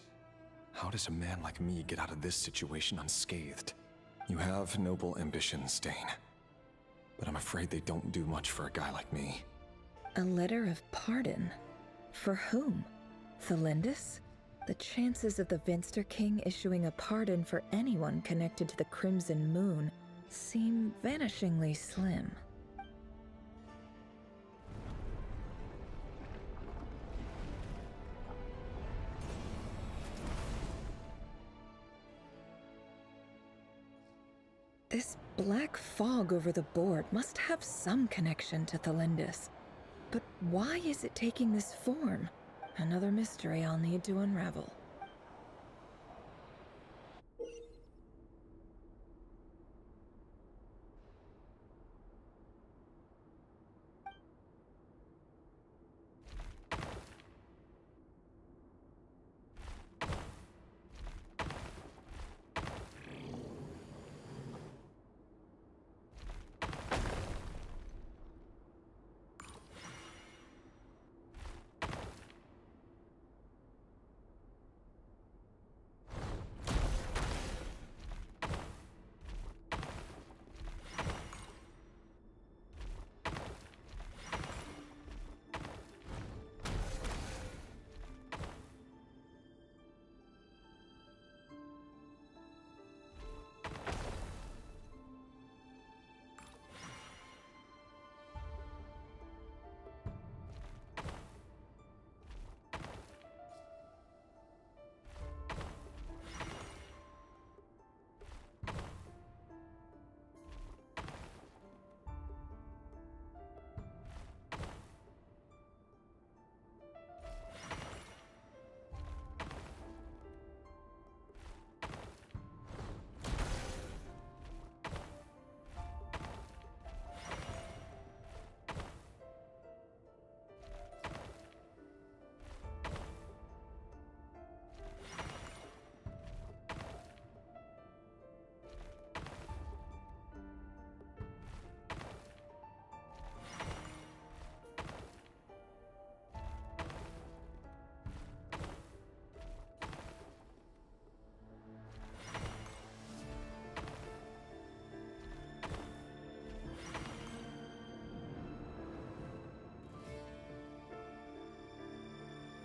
how does a man like me get out of this situation unscathed? You have noble ambitions, Dane. But I'm afraid they don't do much for a guy like me. A letter of pardon? For whom? Thelindis? The chances of the Vinster King issuing a pardon for anyone connected to the Crimson Moon seem vanishingly slim. This black fog over the board must have some connection to Thelindis. But why is it taking this form? Another mystery I'll need to unravel.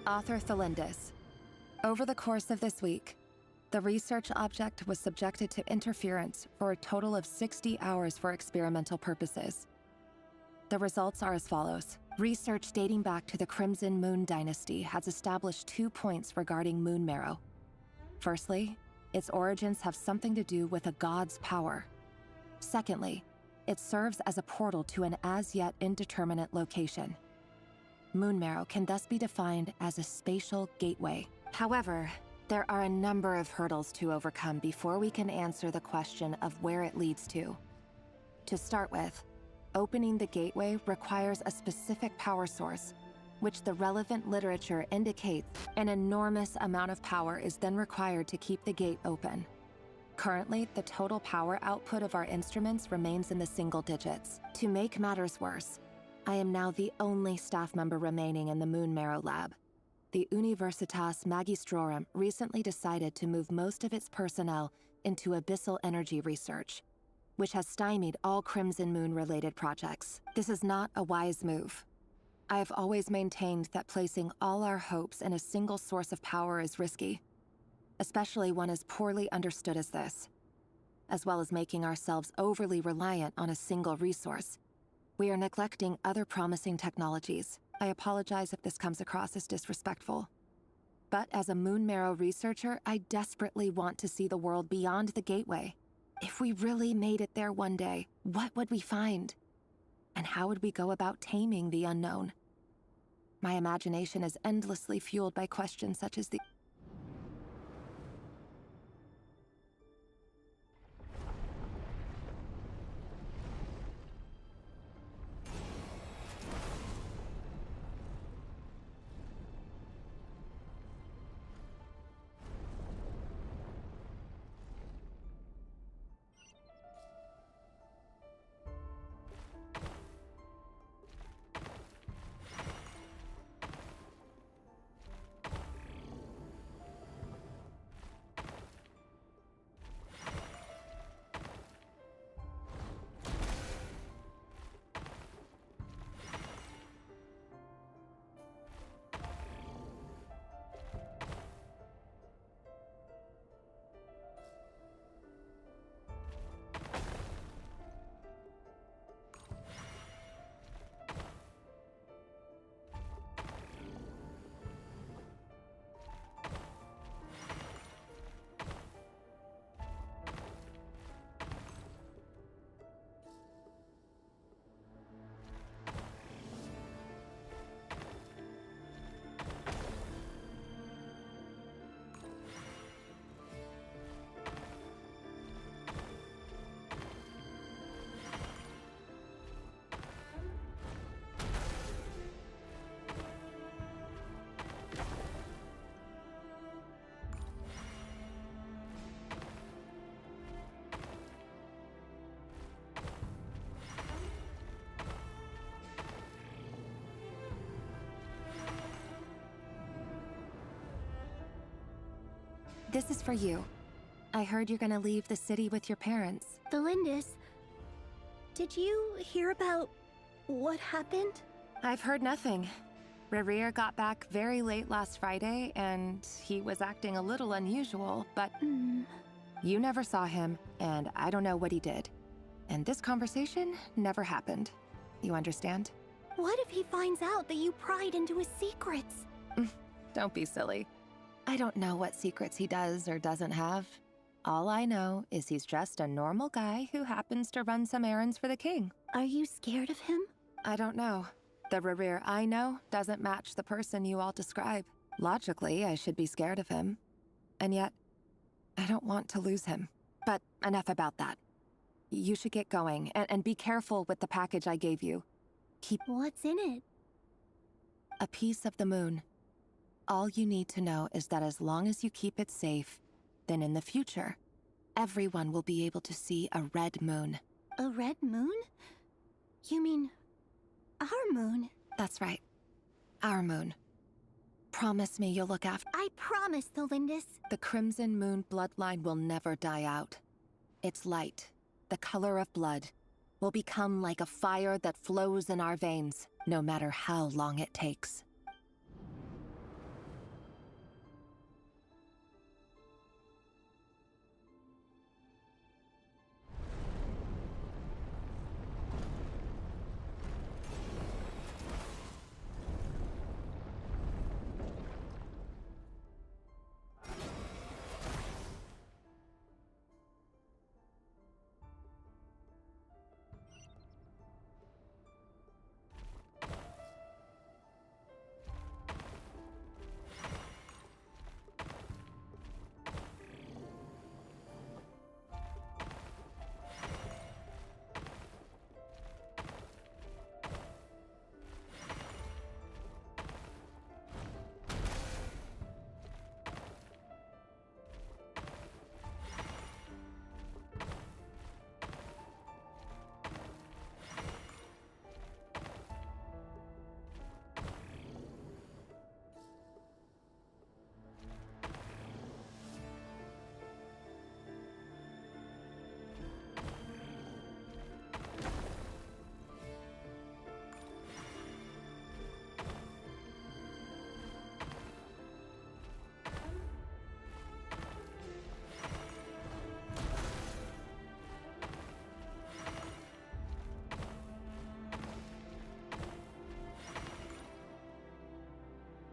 Author Thelindis. Over the course of this week, the research object was subjected to interference for a total of 60 hours for experimental purposes. The results are as follows. Research dating back to the Crimson Moon Dynasty has established 2 points regarding moon marrow. Firstly, its origins have something to do with a god's power. Secondly, it serves as a portal to an as-yet indeterminate location. Moon marrow can thus be defined as a spatial gateway. However, there are a number of hurdles to overcome before we can answer the question of where it leads to. To start with, opening the gateway requires a specific power source, which the relevant literature indicates an enormous amount of power is then required to keep the gate open. Currently, the total power output of our instruments remains in the single digits. To make matters worse, I am now the only staff member remaining in the Moon Marrow lab. The Universitas Magistrorum recently decided to move most of its personnel into abyssal energy research, which has stymied all Crimson Moon-related projects. This is not a wise move. I have always maintained that placing all our hopes in a single source of power is risky, especially one as poorly understood as this. As well as making ourselves overly reliant on a single resource, we are neglecting other promising technologies. I apologize if this comes across as disrespectful. But as a Moon Marrow researcher, I desperately want to see the world beyond the gateway. If we really made it there one day, what would we find? And how would we go about taming the unknown? My imagination is endlessly fueled by questions such as the This is for you. I heard you're gonna leave the city with your parents. The Lindis. Did you hear about what happened? I've heard nothing. Rerir got back very late last Friday, and he was acting a little unusual, but you never saw him, and I don't know what he did. And this conversation never happened. You understand? What if he finds out that you pried into his secrets? Don't be silly. I don't know what secrets he does or doesn't have. All I know is he's just a normal guy who happens to run some errands for the king. Are you scared of him? I don't know. The Rerir I know doesn't match the person you all describe. Logically, I should be scared of him. And yet, I don't want to lose him. But enough about that. You should get going, and be careful with the package I gave you. Keep... What's in it? A piece of the moon. All you need to know is that as long as you keep it safe, then in the future, everyone will be able to see a red moon. A red moon? You mean... our moon? That's right. Our moon. Promise me you'll look after... I promise, the Lindis. The Crimson Moon bloodline will never die out. Its light, the color of blood, will become like a fire that flows in our veins, no matter how long it takes.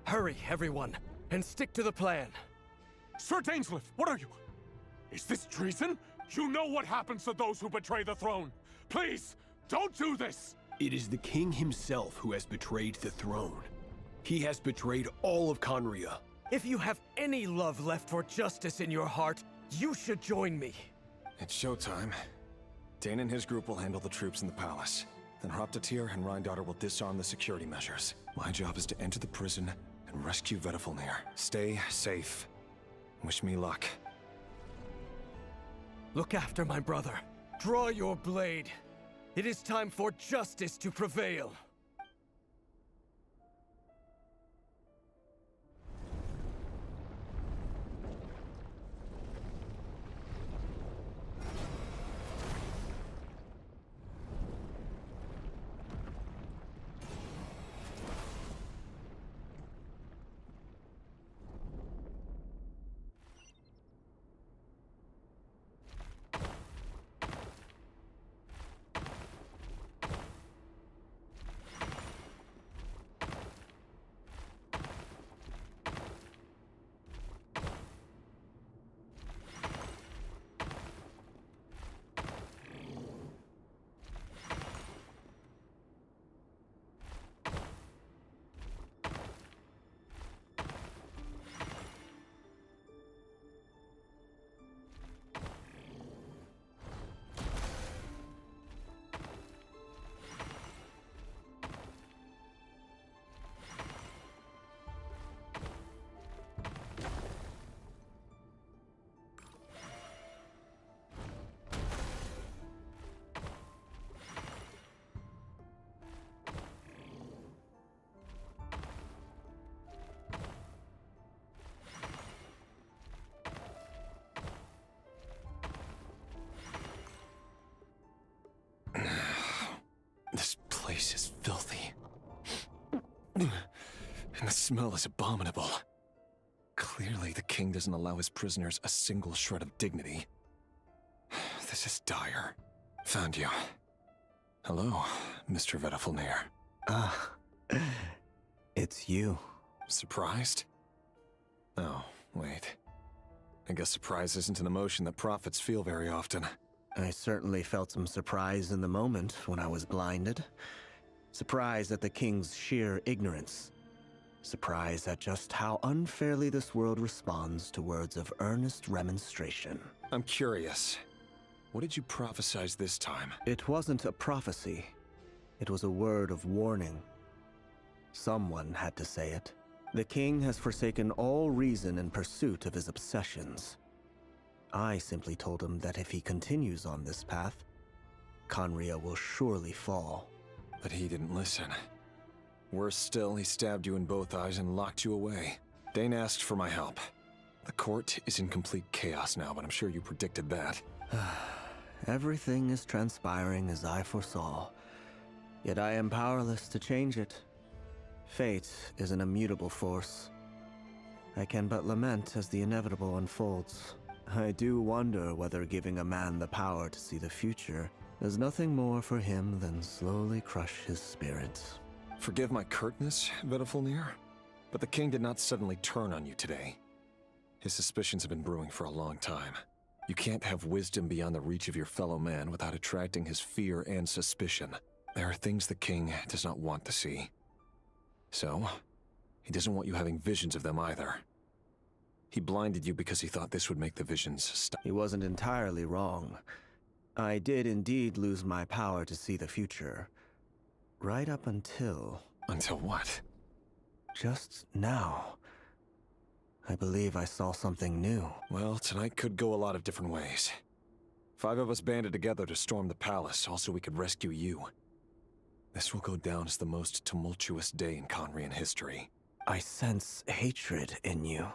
Hurry, everyone, and stick to the plan. Sir Dainsleif, what are you? Is this treason? You know what happens to those who betray the throne. Please, don't do this! It is the king himself who has betrayed the throne. He has betrayed all of Conria. If you have any love left for justice in your heart, you should join me. It's showtime. Dane and his group will handle the troops in the palace. Then Hraptatir and Rheindotter will disarm the security measures. My job is to enter the prison and rescue Vedifalnir. Stay safe. Wish me luck. Look after my brother. Draw your blade. It is time for justice to prevail. smell is abominable. Clearly, the king doesn't allow his prisoners a single shred of dignity. This is dire. Found you. Hello, Mr. Vedafilnir. Ah, it's you. Surprised? Oh, wait. I guess surprise isn't an emotion that prophets feel very often. I certainly felt some surprise in the moment when I was blinded. Surprise at the king's sheer ignorance. Surprise at just how unfairly this world responds to words of earnest remonstration. I'm curious. What did you prophesize this time? It wasn't a prophecy. It was a word of warning. Someone had to say it. The king has forsaken all reason in pursuit of his obsessions. I simply told him that if he continues on this path, Khaenri'ah will surely fall. But he didn't listen. Worse still, he stabbed you in both eyes and locked you away. Dane asked for my help. The court is in complete chaos now, but I'm sure you predicted that. Everything is transpiring as I foresaw, yet I am powerless to change it. Fate is an immutable force. I can but lament as the inevitable unfolds. I do wonder whether giving a man the power to see the future does nothing more for him than slowly crush his spirit. Forgive my curtness, Vedafilnir, but the king did not suddenly turn on you today. His suspicions have been brewing for a long time. You can't have wisdom beyond the reach of your fellow man without attracting his fear and suspicion. There are things the king does not want to see. So, he doesn't want you having visions of them either. He blinded you because he thought this would make the visions stop. He wasn't entirely wrong. I did indeed lose my power to see the future. Right up until... Until what? Just now. I believe I saw something new. Well, tonight could go a lot of different ways. 5 of us banded together to storm the palace, also we could rescue you. This will go down as the most tumultuous day in Khaenri'ah history. I sense hatred in you.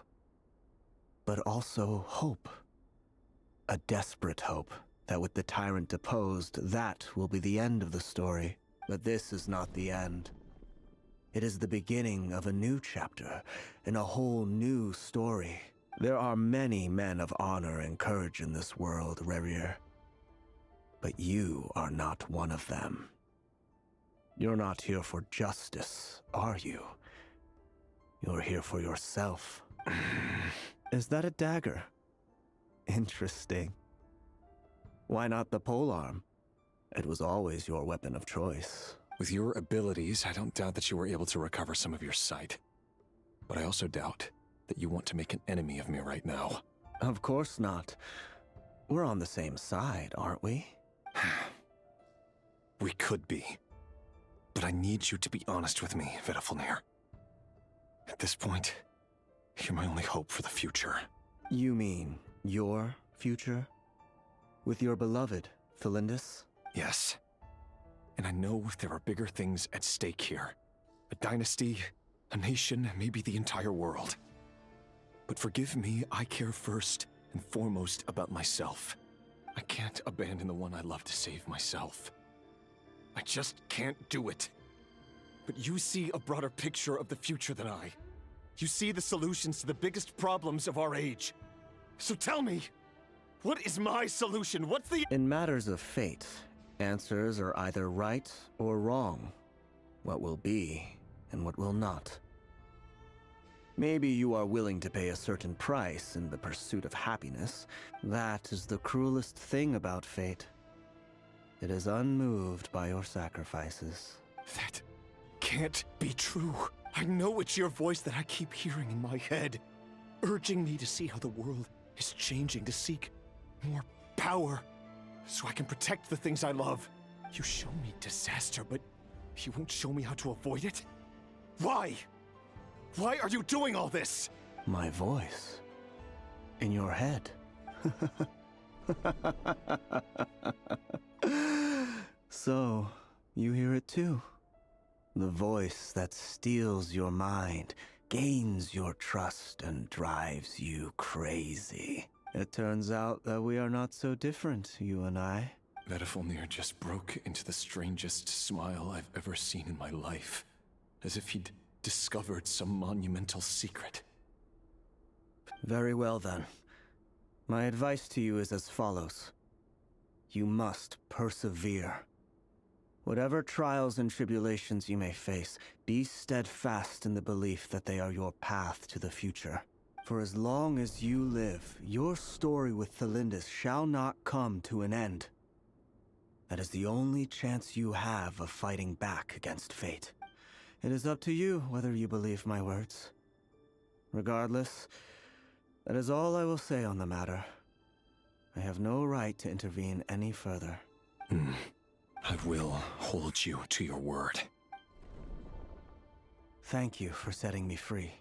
But also hope. A desperate hope that with the tyrant deposed, that will be the end of the story. But this is not the end. It is the beginning of a new chapter, and a whole new story. There are many men of honor and courage in this world, Rerir. But you are not one of them. You're not here for justice, are you? You're here for yourself. Is that a dagger? Interesting. Why not the polearm? It was always your weapon of choice. With your abilities, I don't doubt that you were able to recover some of your sight. But I also doubt that you want to make an enemy of me right now. Of course not. We're on the same side, aren't we? We could be. But I need you to be honest with me, Vedafilnir. At this point, you're my only hope for the future. You mean your future? With your beloved, Felindis? Yes. And I know there are bigger things at stake here. A dynasty, a nation, maybe the entire world. But forgive me, I care first and foremost about myself. I can't abandon the one I love to save myself. I just can't do it. But you see a broader picture of the future than I. You see the solutions to the biggest problems of our age. So tell me, what is my solution? What's the— In matters of fate, answers are either right or wrong. What will be, and what will not. Maybe you are willing to pay a certain price in the pursuit of happiness. That is the cruelest thing about fate. It is unmoved by your sacrifices. That can't be true. I know it's your voice that I keep hearing in my head, urging me to see how the world is changing, to seek more power, so I can protect the things I love. You show me disaster, but you won't show me how to avoid it? Why? Why are you doing all this? My voice. In your head. So, you hear it too? The voice that steals your mind, gains your trust, and drives you crazy. It turns out that we are not so different, you and I. Vedafilnir just broke into the strangest smile I've ever seen in my life. As if he'd discovered some monumental secret. Very well then. My advice to you is as follows. You must persevere. Whatever trials and tribulations you may face, be steadfast in the belief that they are your path to the future. For as long as you live, your story with Thelindis shall not come to an end. That is the only chance you have of fighting back against fate. It is up to you whether you believe my words. Regardless, that is all I will say on the matter. I have no right to intervene any further. I will hold you to your word. Thank you for setting me free.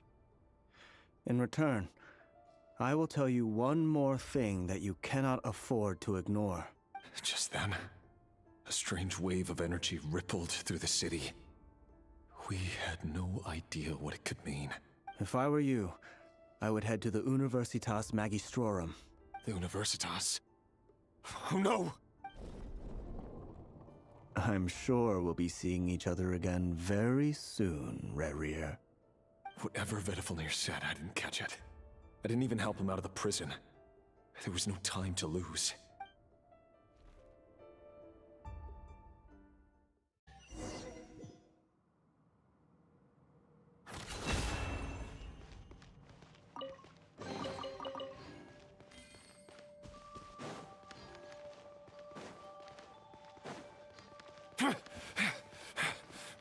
In return, I will tell you one more thing that you cannot afford to ignore. Just then, a strange wave of energy rippled through the city. We had no idea what it could mean. If I were you, I would head to the Universitas Magistrorum. The Universitas? Oh no! I'm sure we'll be seeing each other again very soon, Rerir. Whatever Vedifalnir said, I didn't catch it. I didn't even help him out of the prison. There was no time to lose.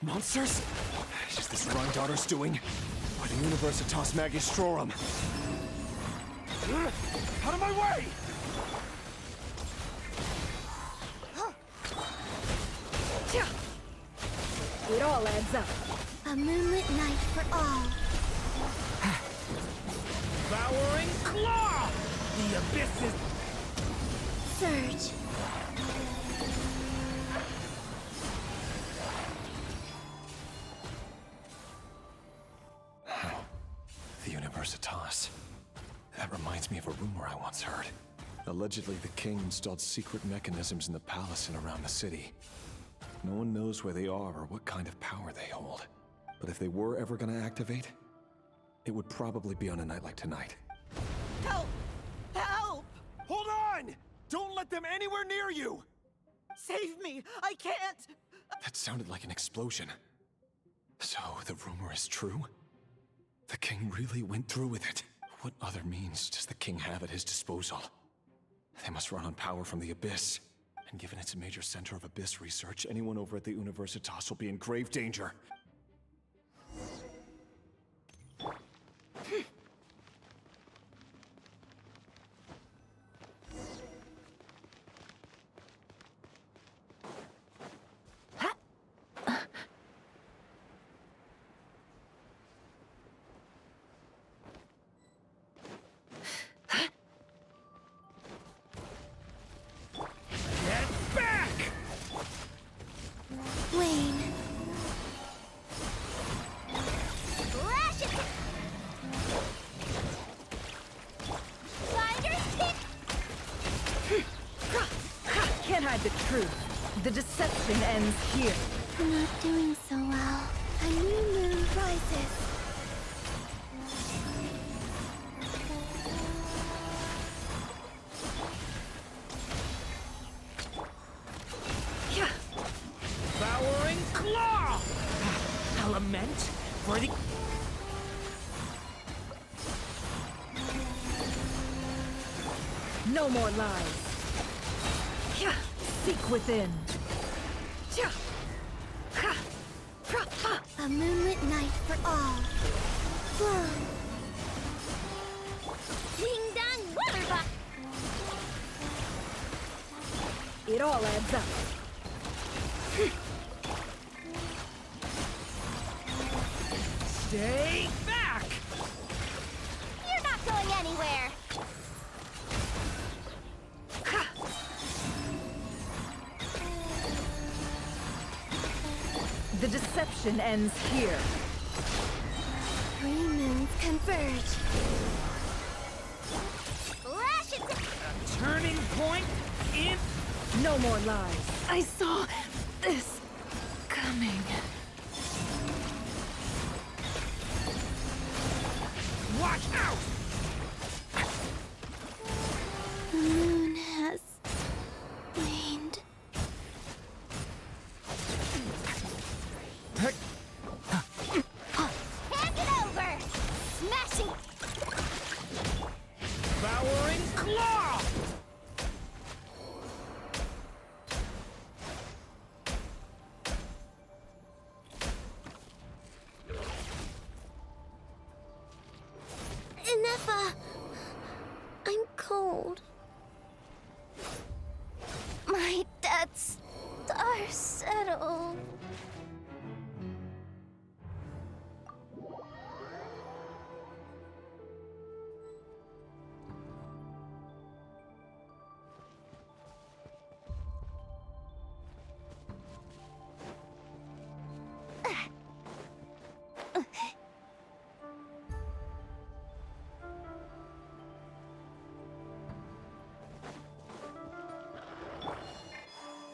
Monsters? Is this Granddaughter's doing? Or the Universitas Magistrorum? Out of my way! It all adds up. A moonlit night for all. Devouring Claw! The abyss is... Surge. The Universitas. That reminds me of a rumor I once heard. Allegedly, the king installed secret mechanisms in the palace and around the city. No one knows where they are or what kind of power they hold. But if they were ever going to activate, it would probably be on a night like tonight. Help! Help! Hold on! Don't let them anywhere near you! Save me! I can't! That sounded like an explosion. So, the rumor is true? The king really went through with it. What other means does the king have at his disposal? They must run on power from the Abyss. And given it's a major center of Abyss research, anyone over at the Universitas will be in grave danger. Wayne. Lash it! Finder's kick! Can't hide the truth. The deception ends here. Not doing so well. A new moon rises. Devouring Claw! Element for the... No more lies. Seek within. A moonlit night for all. Flow. Ding dong weatherbuck. It all adds up. Stay back! You're not going anywhere. The deception ends here. Three moons converge. Lash it! Turning point in... No more lies. I saw this coming. Watch out! The moon has waned. Hand it over! Smashing! Devouring claw! Inefa! I'm cold. My debts are settled.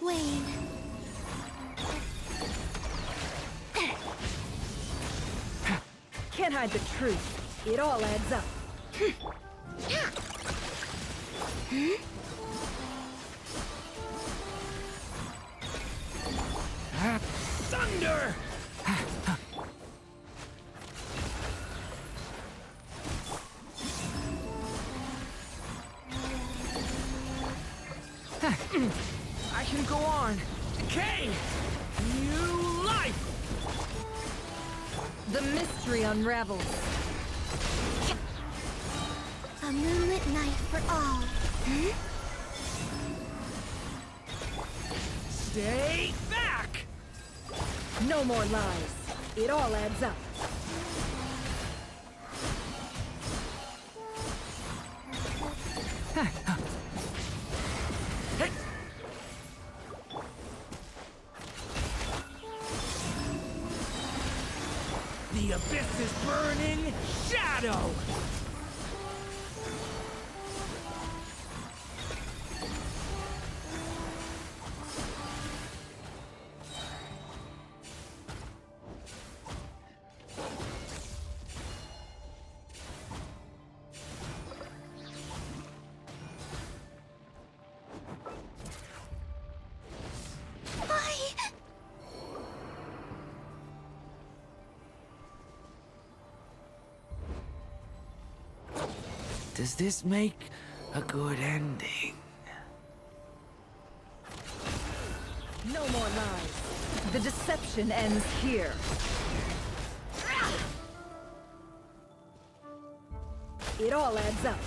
Wayne. Can't hide the truth. It all adds up. Thunder! I can go on. Decay! New life! The mystery unravels. A moonlit night for all. Stay back! No more lies. It all adds up. The abyss is burning! Shadow! Does this make a good ending? No more lies. The deception ends here. It all adds up.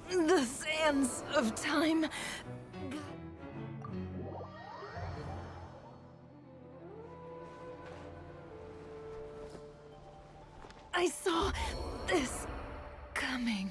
The sands of time. I saw this coming.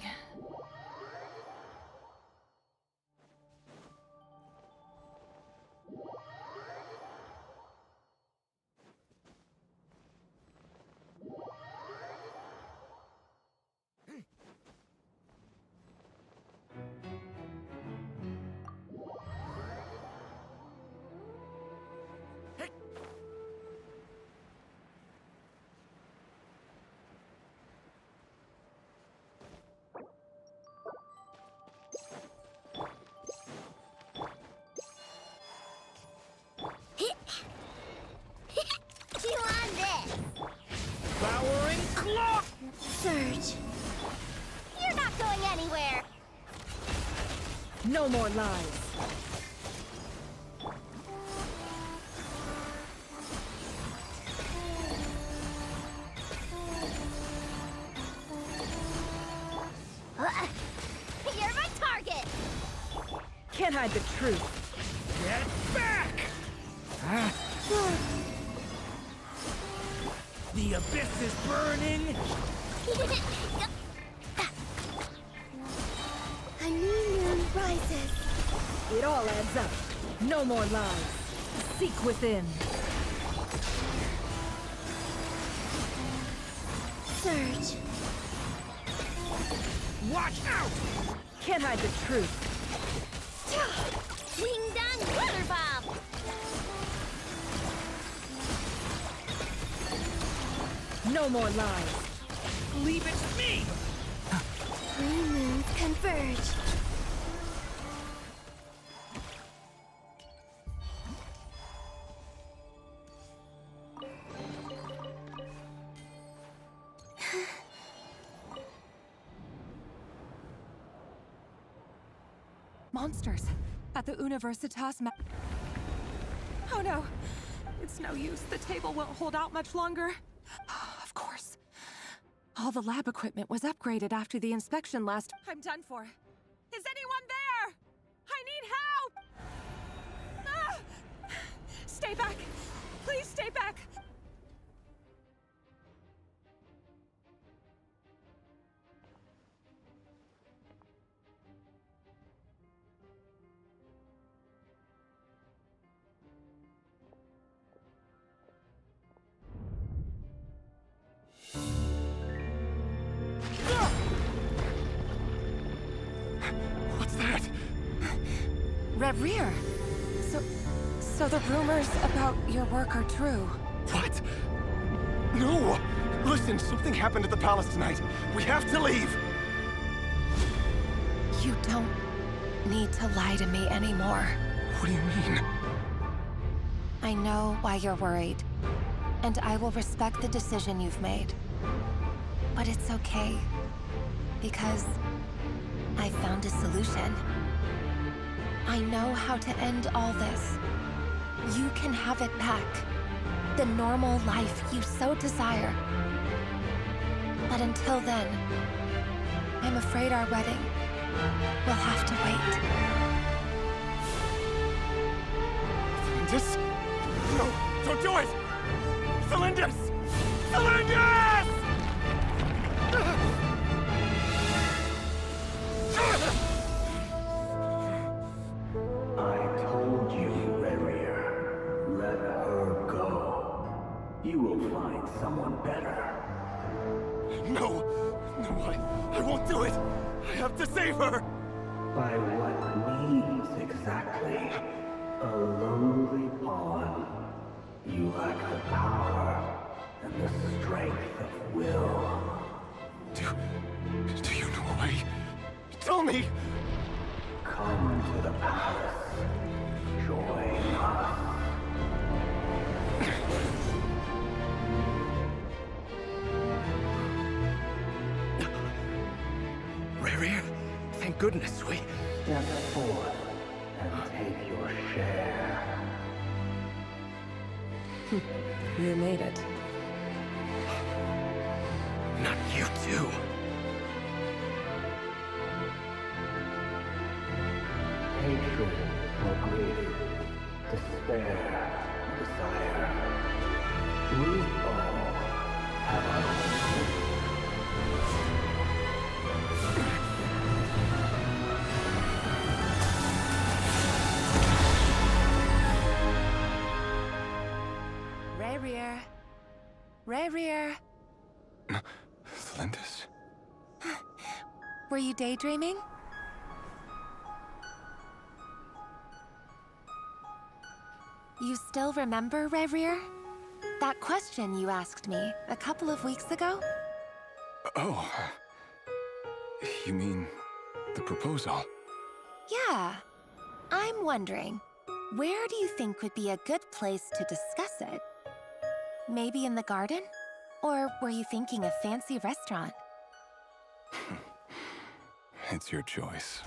Chew on this! Devouring claw! Surge. You're not going anywhere! No more lies. You're my target! Can't hide the truth. Get back! The abyss is burning! A new moon rises. It all adds up. No more lies. Seek within. Surge. Watch out! Can't hide the truth. Ding dong, water bomb! No more lies. Leave it to me! Three moons converge. Monsters at the Universitas Oh no! It's no use. The table won't hold out much longer. Of course. All the lab equipment was upgraded after the inspection last. I'm done for. Is anyone there? I need help! Ah! Stay back! Please stay back! What's that? Rear. So the rumors about your work are true. What? No! Listen, something happened at the palace tonight. We have to leave! You don't need to lie to me anymore. What do you mean? I know why you're worried, and I will respect the decision you've made. But it's okay, because I found a solution. I know how to end all this. You can have it back. The normal life you so desire. But until then, I'm afraid our wedding will have to wait. Celindus? No, don't do it! Celindus! Celindus! I told you, Rerir. Let her go. You will find someone better. No! No, I won't do it! I have to save her! By what means exactly? A lowly pawn. You lack the power and the strength of will. Do you know why? Tell me! Come to the palace. Join us. Rerir, thank goodness we... Step forth and take your share. You made it. Not you too. Hatred or grief, despair or desire. We all have our own. Rerir. Rerir. Celindus? Were you daydreaming? You still remember, Rerir? That question you asked me a couple of weeks ago? Oh. You mean the proposal? Yeah. I'm wondering, where do you think would be a good place to discuss it? Maybe in the garden? Or were you thinking a fancy restaurant? It's your choice.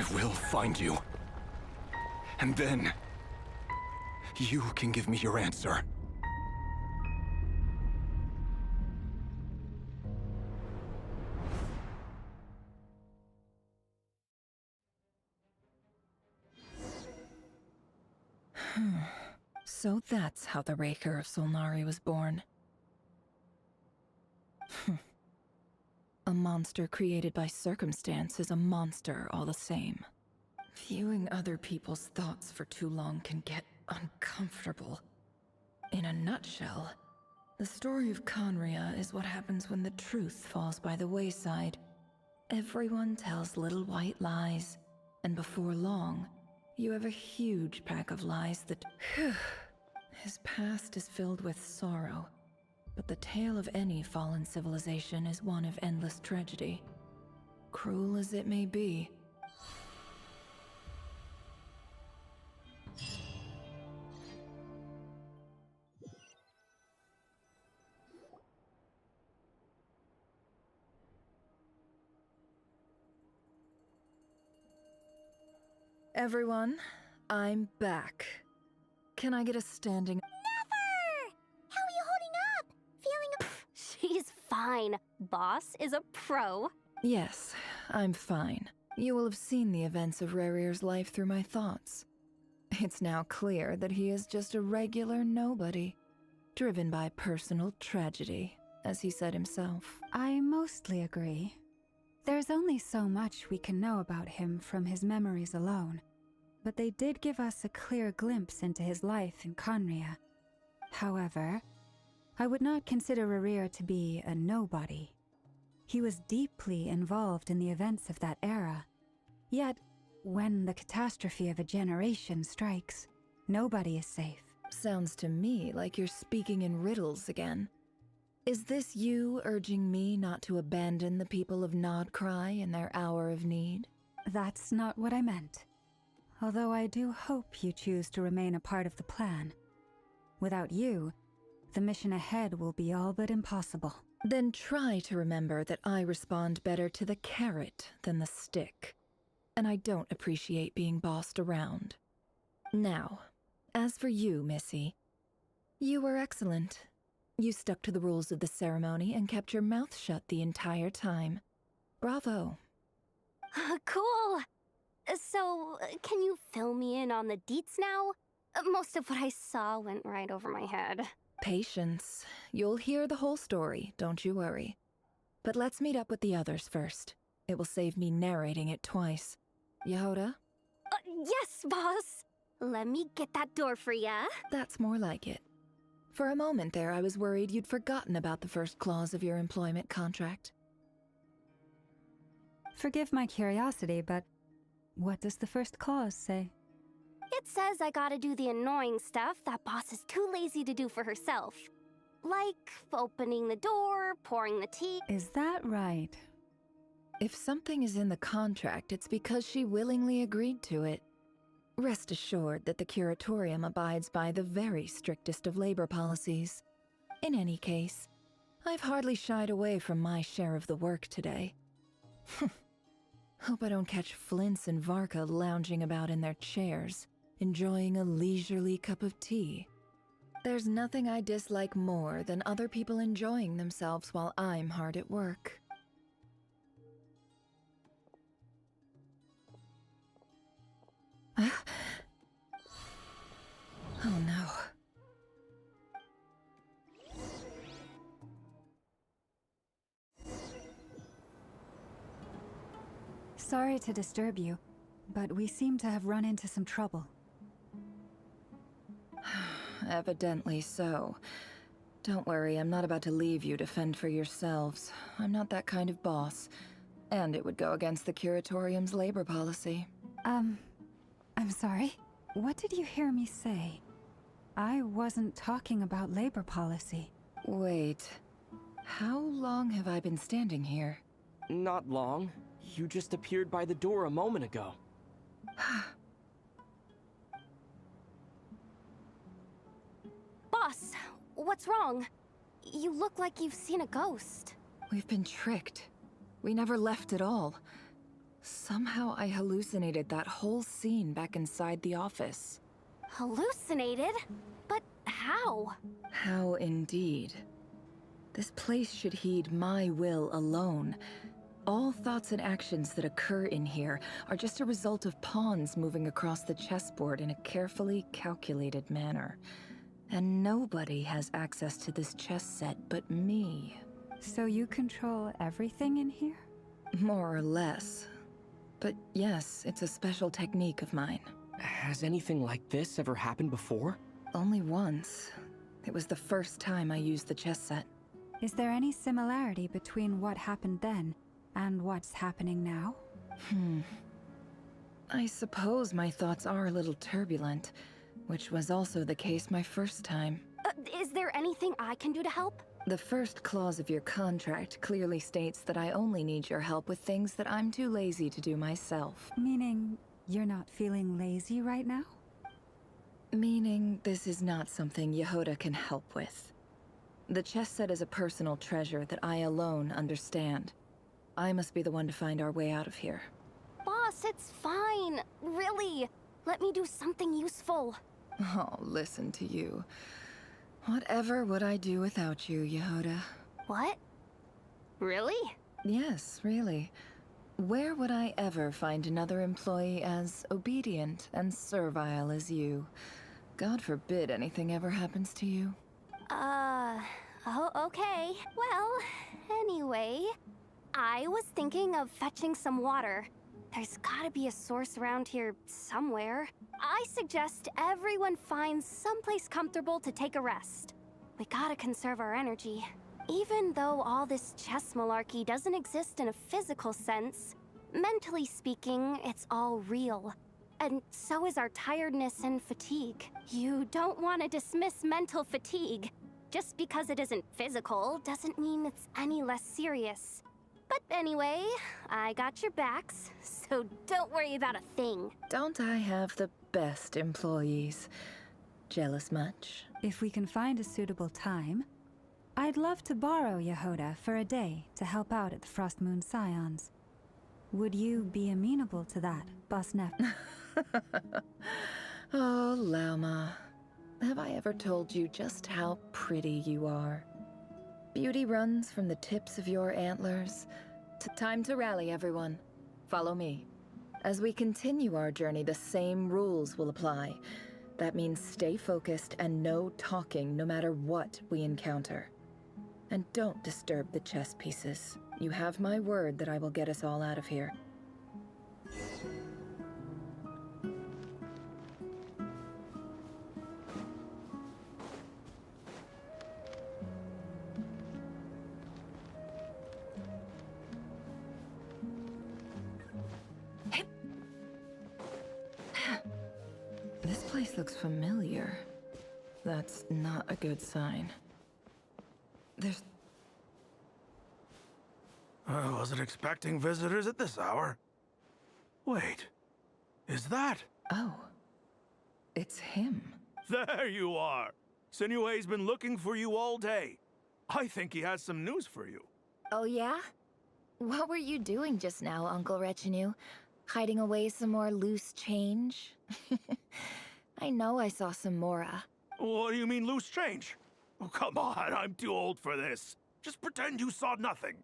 I will find you. And then, you can give me your answer. So that's how the Raker of Solnari was born. A monster created by circumstance is a monster all the same. Viewing other people's thoughts for too long can get uncomfortable. In a nutshell, the story of Conria is what happens when the truth falls by the wayside. Everyone tells little white lies, and before long, you have a huge pack of lies that... His past is filled with sorrow, but the tale of any fallen civilization is one of endless tragedy. Cruel as it may be. Everyone, I'm back. Can I get a standing... Never! How are you holding up? Feeling... She's fine. Boss is a pro. Yes, I'm fine. You will have seen the events of Rerir's life through my thoughts. It's now clear that he is just a regular nobody, driven by personal tragedy, as he said himself. I mostly agree. There's only so much we can know about him from his memories alone, but they did give us a clear glimpse into his life in Conria. However, I would not consider Rerir to be a nobody. He was deeply involved in the events of that era. Yet, when the catastrophe of a generation strikes, nobody is safe. Sounds to me like you're speaking in riddles again. Is this you urging me not to abandon the people of Nodcry in their hour of need? That's not what I meant. Although I do hope you choose to remain a part of the plan. Without you, the mission ahead will be all but impossible. Then try to remember that I respond better to the carrot than the stick. And I don't appreciate being bossed around. Now, as for you, Missy, you were excellent. You stuck to the rules of the ceremony and kept your mouth shut the entire time. Bravo. Cool. So, can you fill me in on the deets now? Most of what I saw went right over my head. Patience. You'll hear the whole story, don't you worry. But let's meet up with the others first. It will save me narrating it twice. Yehoda? Yes, boss. Let me get that door for ya. That's more like it. For a moment there, I was worried you'd forgotten about the first clause of your employment contract. Forgive my curiosity, but what does the first clause say? It says I gotta do the annoying stuff that boss is too lazy to do for herself. Like opening the door, pouring the tea. Is that right? If something is in the contract, it's because she willingly agreed to it. Rest assured that the Curatorium abides by the very strictest of labor policies. In any case, I've hardly shied away from my share of the work today. Hope I don't catch Flintz and Varka lounging about in their chairs, enjoying a leisurely cup of tea. There's nothing I dislike more than other people enjoying themselves while I'm hard at work. Oh no. Sorry to disturb you, but we seem to have run into some trouble. Evidently so. Don't worry, I'm not about to leave you to fend for yourselves. I'm not that kind of boss. And it would go against the Curatorium's labor policy. I'm sorry? What did you hear me say? I wasn't talking about labor policy. Wait. How long have I been standing here? Not long. You just appeared by the door a moment ago. Boss, what's wrong? You look like you've seen a ghost. We've been tricked. We never left at all. Somehow I hallucinated that whole scene back inside the office. Hallucinated? But how? How indeed. This place should heed my will alone. All thoughts and actions that occur in here are just a result of pawns moving across the chessboard in a carefully calculated manner. And nobody has access to this chess set but me. So you control everything in here? More or less. But yes, it's a special technique of mine. Has anything like this ever happened before? Only once. It was the first time I used the chess set. Is there any similarity between what happened then and what's happening now? I suppose my thoughts are a little turbulent, which was also the case my first time. Is there anything I can do to help? The first clause of your contract clearly states that I only need your help with things that I'm too lazy to do myself. Meaning, you're not feeling lazy right now? Meaning, this is not something Yehoda can help with. The chess set is a personal treasure that I alone understand. I must be the one to find our way out of here. Boss, it's fine. Really. Let me do something useful. Oh, listen to you. Whatever would I do without you, Yehoda? What? Really? Yes, really. Where would I ever find another employee as obedient and servile as you? God forbid anything ever happens to you. Oh, okay. Well, anyway, I was thinking of fetching some water. There's gotta be a source around here somewhere. I suggest everyone finds someplace comfortable to take a rest. We gotta conserve our energy. Even though all this chess malarkey doesn't exist in a physical sense, mentally speaking, it's all real. And so is our tiredness and fatigue. You don't want to dismiss mental fatigue. Just because it isn't physical doesn't mean it's any less serious. But anyway, I got your backs, so don't worry about a thing. Don't I have the best employees? Jealous much? If we can find a suitable time, I'd love to borrow Yehoda for a day to help out at the Frost Moon Scions. Would you be amenable to that, Boss Neff? Oh, Lauma. Have I ever told you just how pretty you are? Beauty runs from the tips of your antlers. Time to rally, everyone. Follow me. As we continue our journey, the same rules will apply. That means stay focused and no talking no matter what we encounter. And don't disturb the chess pieces. You have my word that I will get us all out of here. This place looks familiar. That's not a good sign. There's... I wasn't expecting visitors at this hour. Wait, is that? Oh, it's him. There you are. Sinue's been looking for you all day. I think he has some news for you. Oh yeah? What were you doing just now, Uncle Retinue? Hiding away some more loose change? I know I saw some Mora. What do you mean, loose change? Oh, come on, I'm too old for this. Just pretend you saw nothing.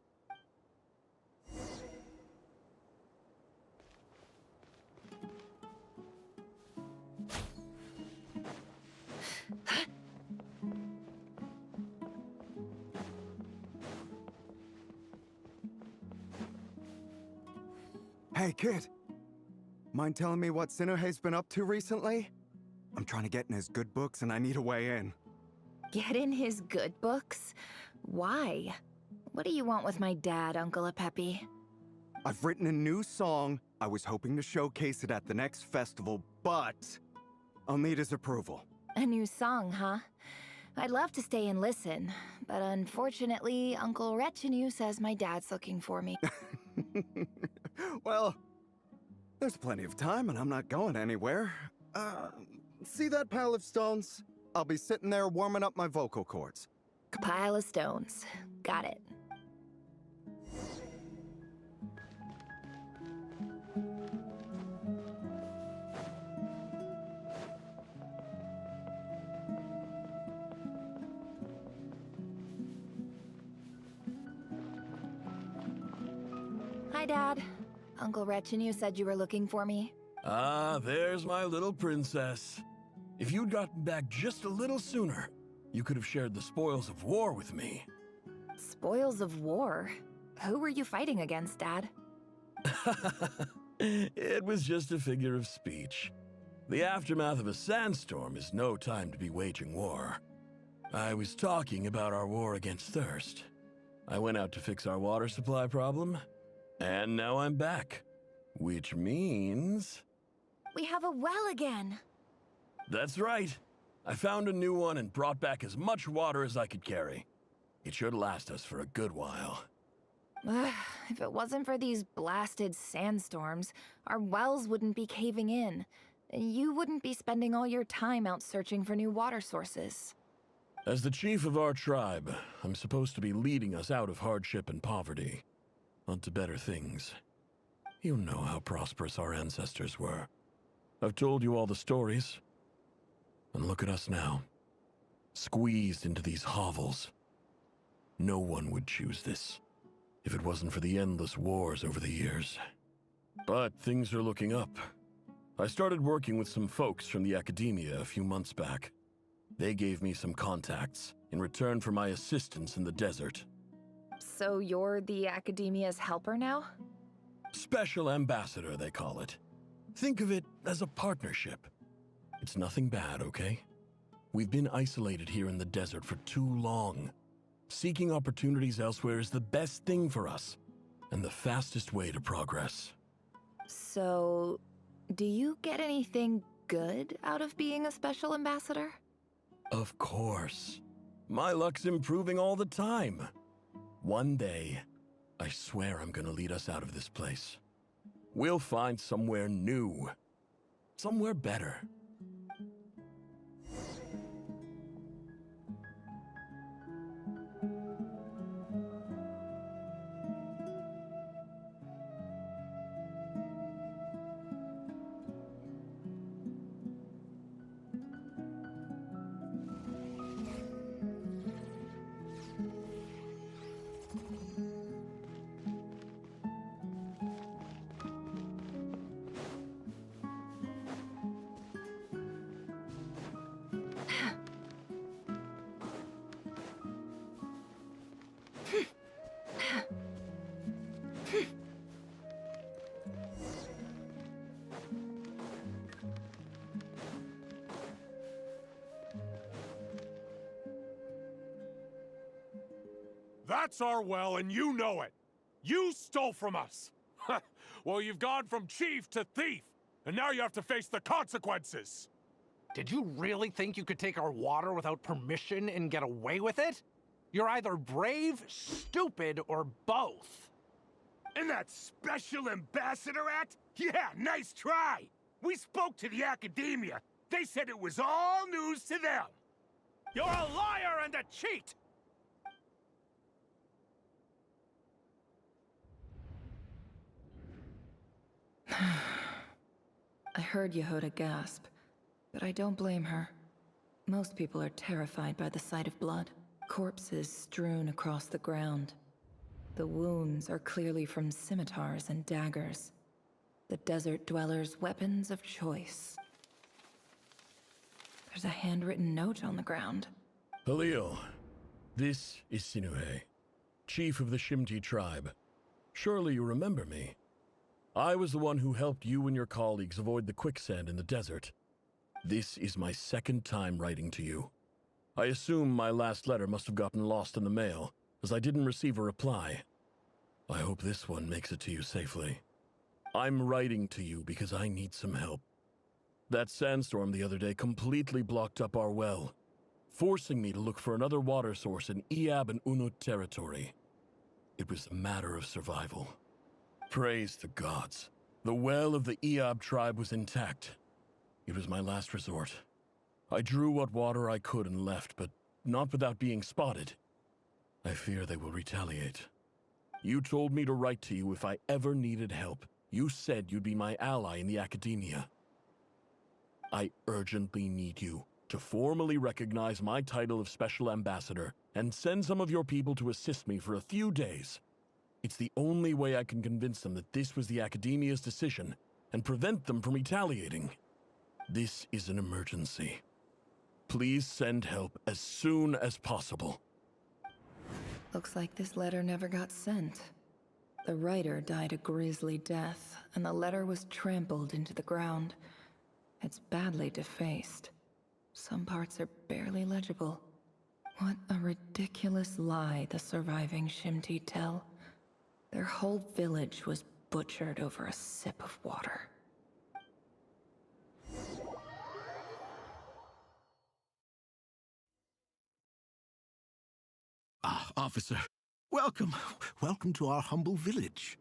Hey, kid. Mind telling me what Sinuhe's been up to recently? I'm trying to get in his good books and I need a way in. Get in his good books? Why? What do you want with my dad, Uncle Apepi? I've written a new song. I was hoping to showcase it at the next festival, but I'll need his approval. A new song, huh? I'd love to stay and listen, but unfortunately, Uncle Retinue says my dad's looking for me. Well, there's plenty of time and I'm not going anywhere. See that pile of stones? I'll be sitting there warming up my vocal cords. Pile of stones. Got it. Hi, Dad. Uncle Retinue said you were looking for me. Ah, there's my little princess. If you'd gotten back just a little sooner, you could have shared the spoils of war with me. Spoils of war? Who were you fighting against, Dad? It was just a figure of speech. The aftermath of a sandstorm is no time to be waging war. I was talking about our war against thirst. I went out to fix our water supply problem, and now I'm back. Which means... We have a well again! That's right. I found a new one and brought back as much water as I could carry. It should last us for a good while. If it wasn't for these blasted sandstorms, our wells wouldn't be caving in. You wouldn't be spending all your time out searching for new water sources. As the chief of our tribe, I'm supposed to be leading us out of hardship and poverty, onto better things. You know how prosperous our ancestors were. I've told you all the stories. And look at us now, squeezed into these hovels. No one would choose this, if it wasn't for the endless wars over the years. But things are looking up. I started working with some folks from the academia a few months back. They gave me some contacts in return for my assistance in the desert. So you're the academia's helper now? Special ambassador, they call it. Think of it as a partnership. It's nothing bad, okay? We've been isolated here in the desert for too long. Seeking opportunities elsewhere is the best thing for us, and the fastest way to progress. So, do you get anything good out of being a special ambassador? Of course. My luck's improving all the time. One day, I swear I'm gonna lead us out of this place. We'll find somewhere new. Somewhere better. That's our well, and you know it. You stole from us. Well, you've gone from chief to thief, and now you have to face the consequences. Did you really think you could take our water without permission and get away with it? You're either brave, stupid, or both. And that special ambassador act? Yeah, nice try. We spoke to the academia. They said it was all news to them. You're a liar and a cheat! I heard Yehoda gasp, but I don't blame her. Most people are terrified by the sight of blood. Corpses strewn across the ground. The wounds are clearly from scimitars and daggers. The desert dwellers' weapons of choice. There's a handwritten note on the ground. Halil, this is Sinuhe, chief of the Shimti tribe. Surely you remember me. I was the one who helped you and your colleagues avoid the quicksand in the desert. This is my second time writing to you. I assume my last letter must have gotten lost in the mail, as I didn't receive a reply. I hope this one makes it to you safely. I'm writing to you because I need some help. That sandstorm the other day completely blocked up our well, forcing me to look for another water source in Iab and Unut territory. It was a matter of survival. Praise the gods. The well of the Iab tribe was intact. It was my last resort. I drew what water I could and left, but not without being spotted. I fear they will retaliate. You told me to write to you if I ever needed help. You said you'd be my ally in the academia. I urgently need you to formally recognize my title of Special Ambassador and send some of your people to assist me for a few days. It's the only way I can convince them that this was the Academia's decision and prevent them from retaliating. This is an emergency. Please send help as soon as possible. Looks like this letter never got sent. The writer died a grisly death, and the letter was trampled into the ground. It's badly defaced. Some parts are barely legible. What a ridiculous lie the surviving Shimti tell. Their whole village was butchered over a sip of water. Ah, officer. Welcome. Welcome to our humble village.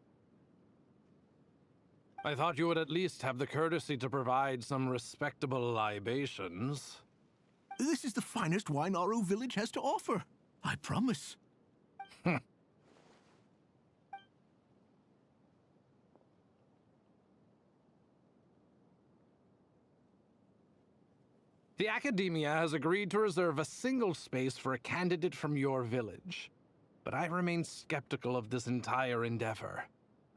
I thought you would at least have the courtesy to provide some respectable libations. This is the finest wine Aru village has to offer. I promise. The Academia has agreed to reserve a single space for a candidate from your village. But I remain skeptical of this entire endeavor.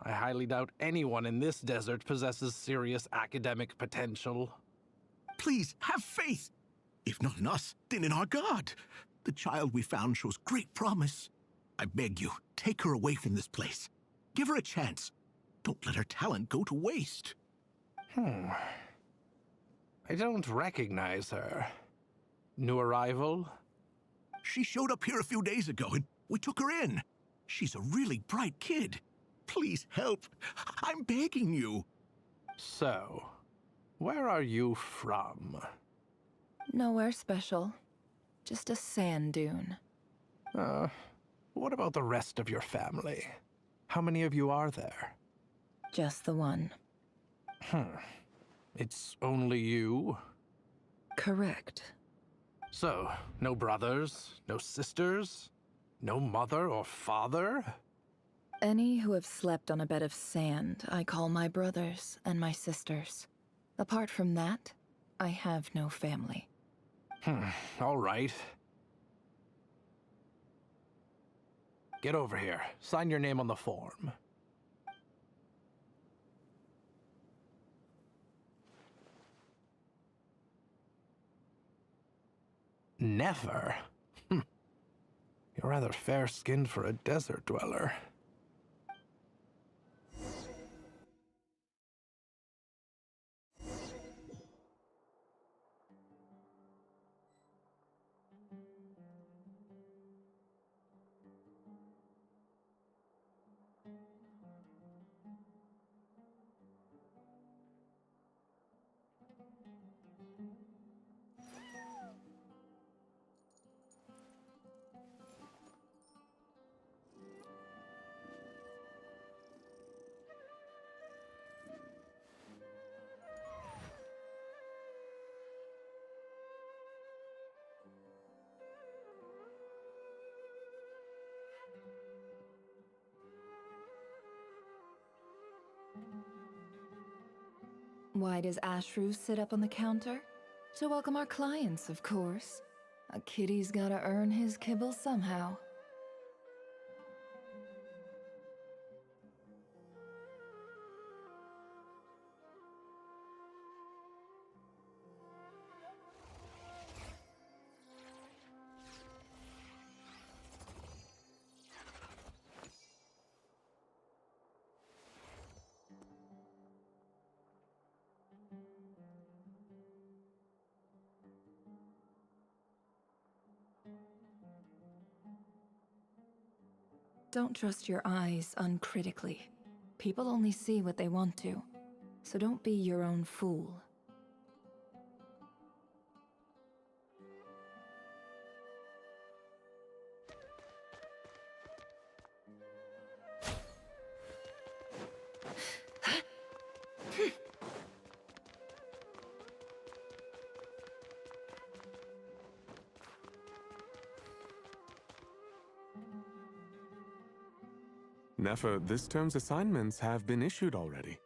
I highly doubt anyone in this desert possesses serious academic potential. Please, have faith. If not in us, then in our god. The child we found shows great promise. I beg you, take her away from this place. Give her a chance. Don't let her talent go to waste. I don't recognize her. New arrival? She showed up here a few days ago and we took her in. She's a really bright kid. Please help. I'm begging you. So, where are you from? Nowhere special. Just a sand dune. What about the rest of your family? How many of you are there? Just the one. It's only you? Correct. So, no brothers, no sisters, no mother or father? Any who have slept on a bed of sand, I call my brothers and my sisters. Apart from that, I have no family. All right. Get over here. Sign your name on the form. Never? You're rather fair-skinned for a desert dweller. Why does Ashru sit up on the counter? To welcome our clients, of course. A kitty's gotta earn his kibble somehow. Don't trust your eyes uncritically. People only see what they want to, so don't be your own fool. Nefer, this term's assignments have been issued already.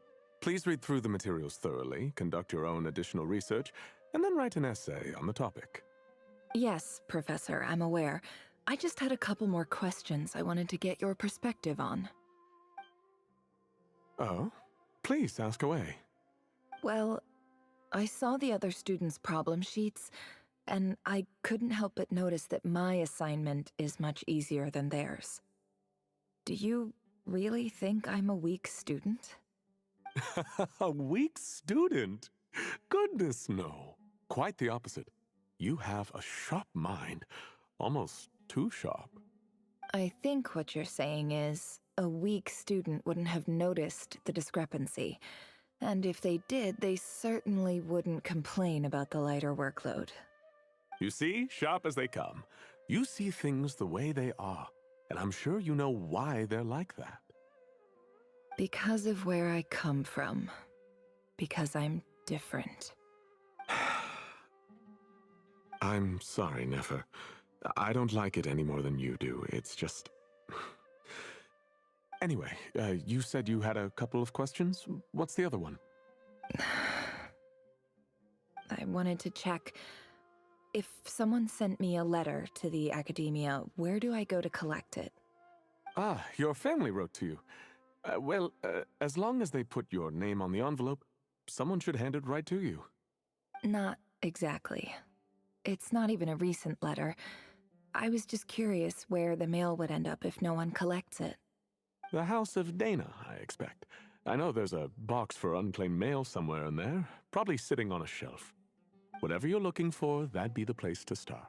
Please read through the materials thoroughly, conduct your own additional research, and then write an essay on the topic. Yes, Professor, I'm aware. I just had a couple more questions I wanted to get your perspective on. Oh? Please, ask away. Well, I saw the other students' problem sheets, and I couldn't help but notice that my assignment is much easier than theirs. Do you really think I'm a weak student? A weak student? Goodness, no. Quite the opposite. You have a sharp mind. Almost too sharp. I think what you're saying is, a weak student wouldn't have noticed the discrepancy. And if they did, they certainly wouldn't complain about the lighter workload. You see, sharp as they come. You see things the way they are, and I'm sure you know why they're like that. Because of where I come from. Because I'm different. I'm sorry, Nefer. I don't like it any more than you do. It's just... Anyway, you said you had a couple of questions. What's the other one? I wanted to check. If someone sent me a letter to the academia, where do I go to collect it? Ah, your family wrote to you. Well, as long as they put your name on the envelope, someone should hand it right to you. Not exactly. It's not even a recent letter. I was just curious where the mail would end up if no one collects it. The House of Dana, I expect. I know there's a box for unclaimed mail somewhere in there, probably sitting on a shelf. Whatever you're looking for, that'd be the place to start.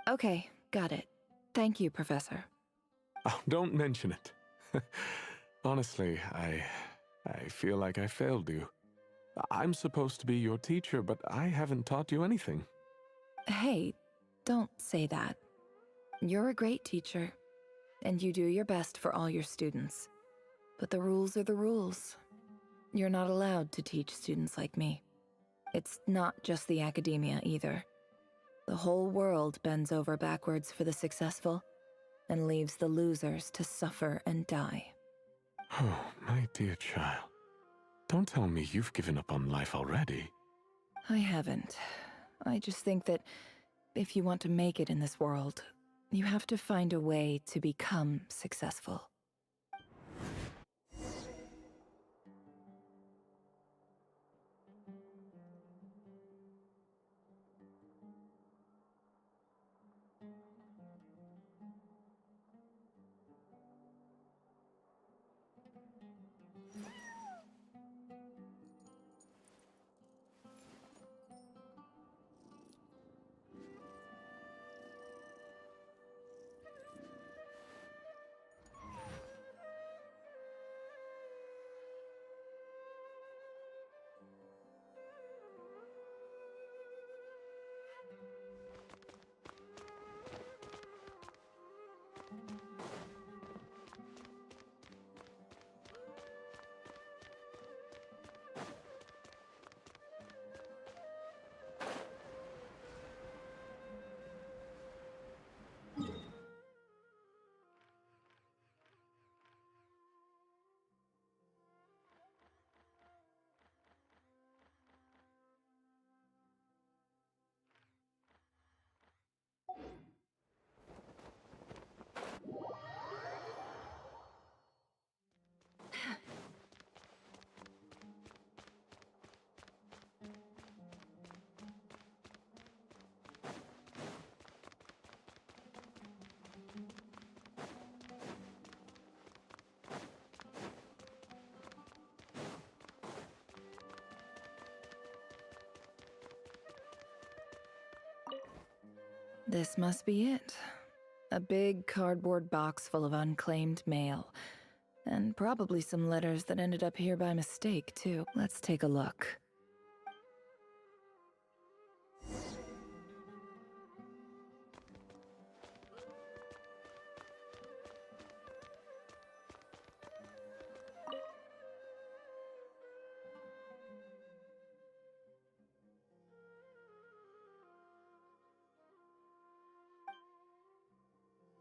Okay, got it. Thank you, Professor. Oh, don't mention it. Honestly, I feel like I failed you. I'm supposed to be your teacher, but I haven't taught you anything. Hey, don't say that. You're a great teacher, and you do your best for all your students. But the rules are the rules. You're not allowed to teach students like me. It's not just the academia either. The whole world bends over backwards for the successful, and leaves the losers to suffer and die. Oh, my dear child. Don't tell me you've given up on life already. I haven't. I just think that if you want to make it in this world, you have to find a way to become successful. This must be it. A big cardboard box full of unclaimed mail. And probably some letters that ended up here by mistake, too. Let's take a look.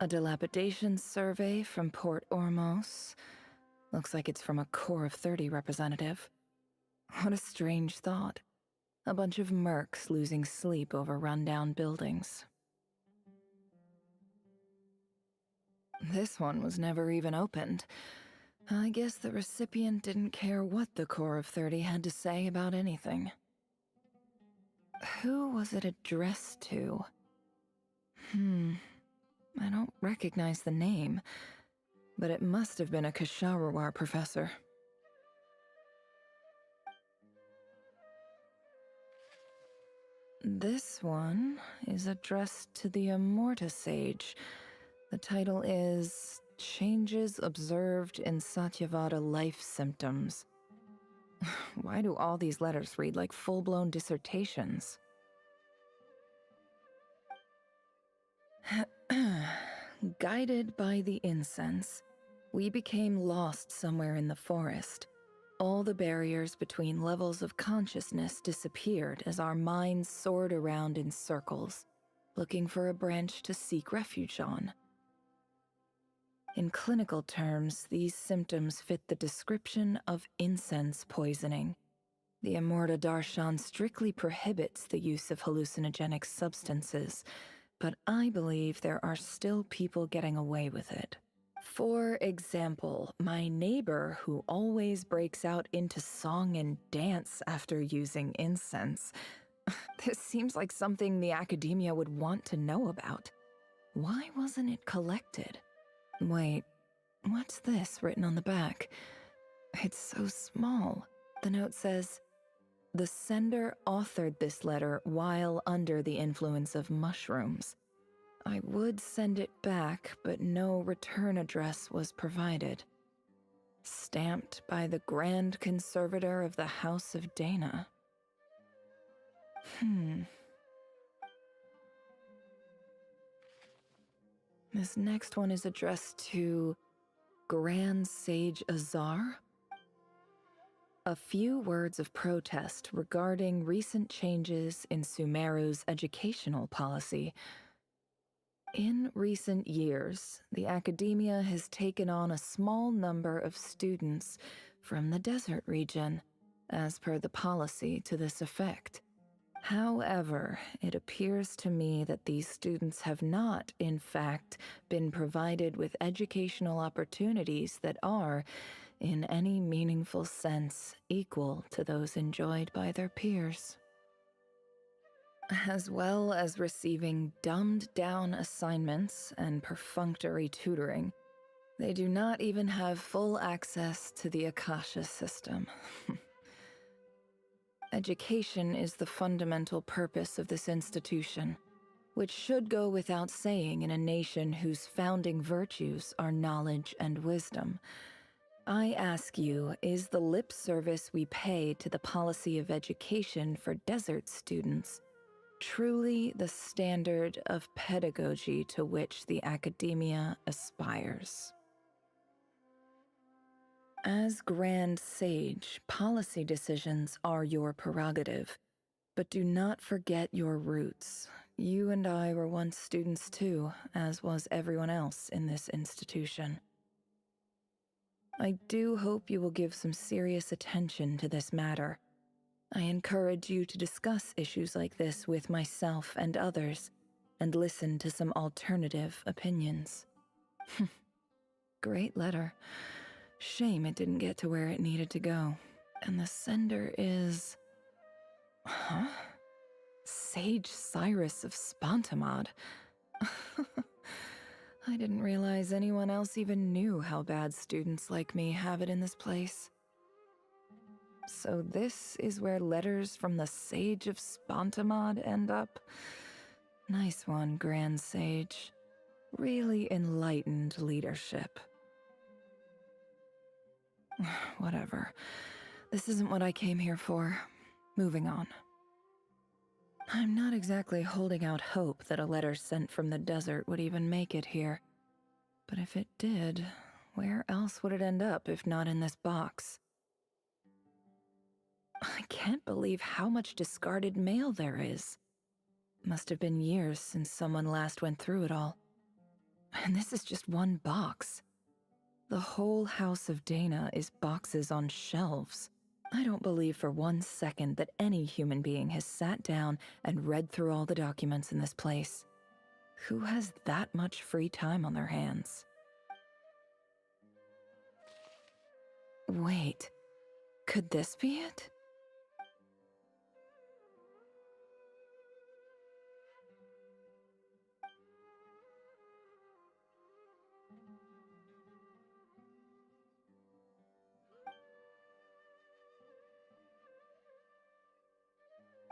A dilapidation survey from Port Ormos. Looks like it's from a Core of 30 representative. What a strange thought. A bunch of mercs losing sleep over rundown buildings. This one was never even opened. I guess the recipient didn't care what the Core of 30 had to say about anything. Who was it addressed to? I don't recognize the name, but it must have been a Kasharawar professor. This one is addressed to the Immorta Sage. The title is Changes Observed in Satyavada Life Symptoms. Why do all these letters read like full-blown dissertations? Guided by the incense, we became lost somewhere in the forest. All the barriers between levels of consciousness disappeared as our minds soared around in circles, looking for a branch to seek refuge on. In clinical terms, these symptoms fit the description of incense poisoning. The Immorta Darshan strictly prohibits the use of hallucinogenic substances, but I believe there are still people getting away with it. For example, my neighbor who always breaks out into song and dance after using incense. This seems like something the academia would want to know about. Why wasn't it collected? Wait, what's this written on the back? It's so small. The note says, "The sender authored this letter while under the influence of mushrooms. I would send it back, but no return address was provided. Stamped by the Grand Conservator of the House of Dana." This next one is addressed to Grand Sage Azar. A few words of protest regarding recent changes in Sumeru's educational policy. In recent years, the academia has taken on a small number of students from the desert region, as per the policy to this effect. However, it appears to me that these students have not, in fact, been provided with educational opportunities that are, in any meaningful sense, equal to those enjoyed by their peers. As well as receiving dumbed-down assignments and perfunctory tutoring, they do not even have full access to the Akasha system. Education is the fundamental purpose of this institution, which should go without saying in a nation whose founding virtues are knowledge and wisdom. I ask you, is the lip service we pay to the policy of education for desert students truly the standard of pedagogy to which the academia aspires? As Grand Sage, policy decisions are your prerogative, but do not forget your roots. You and I were once students too, as was everyone else in this institution. I do hope you will give some serious attention to this matter. I encourage you to discuss issues like this with myself and others, and listen to some alternative opinions. Great letter. Shame it didn't get to where it needed to go. And the sender is... Huh? Sage Cyrus of Spontamod. I didn't realize anyone else even knew how bad students like me have it in this place. So this is where letters from the Sage of Spontamod end up? Nice one, Grand Sage. Really enlightened leadership. Whatever. This isn't what I came here for. Moving on. I'm not exactly holding out hope that a letter sent from the desert would even make it here. But if it did, where else would it end up if not in this box? I can't believe how much discarded mail there is. Must have been years since someone last went through it all. And this is just one box. The whole House of Dana is boxes on shelves. I don't believe for 1 second that any human being has sat down and read through all the documents in this place. Who has that much free time on their hands? Wait, could this be it?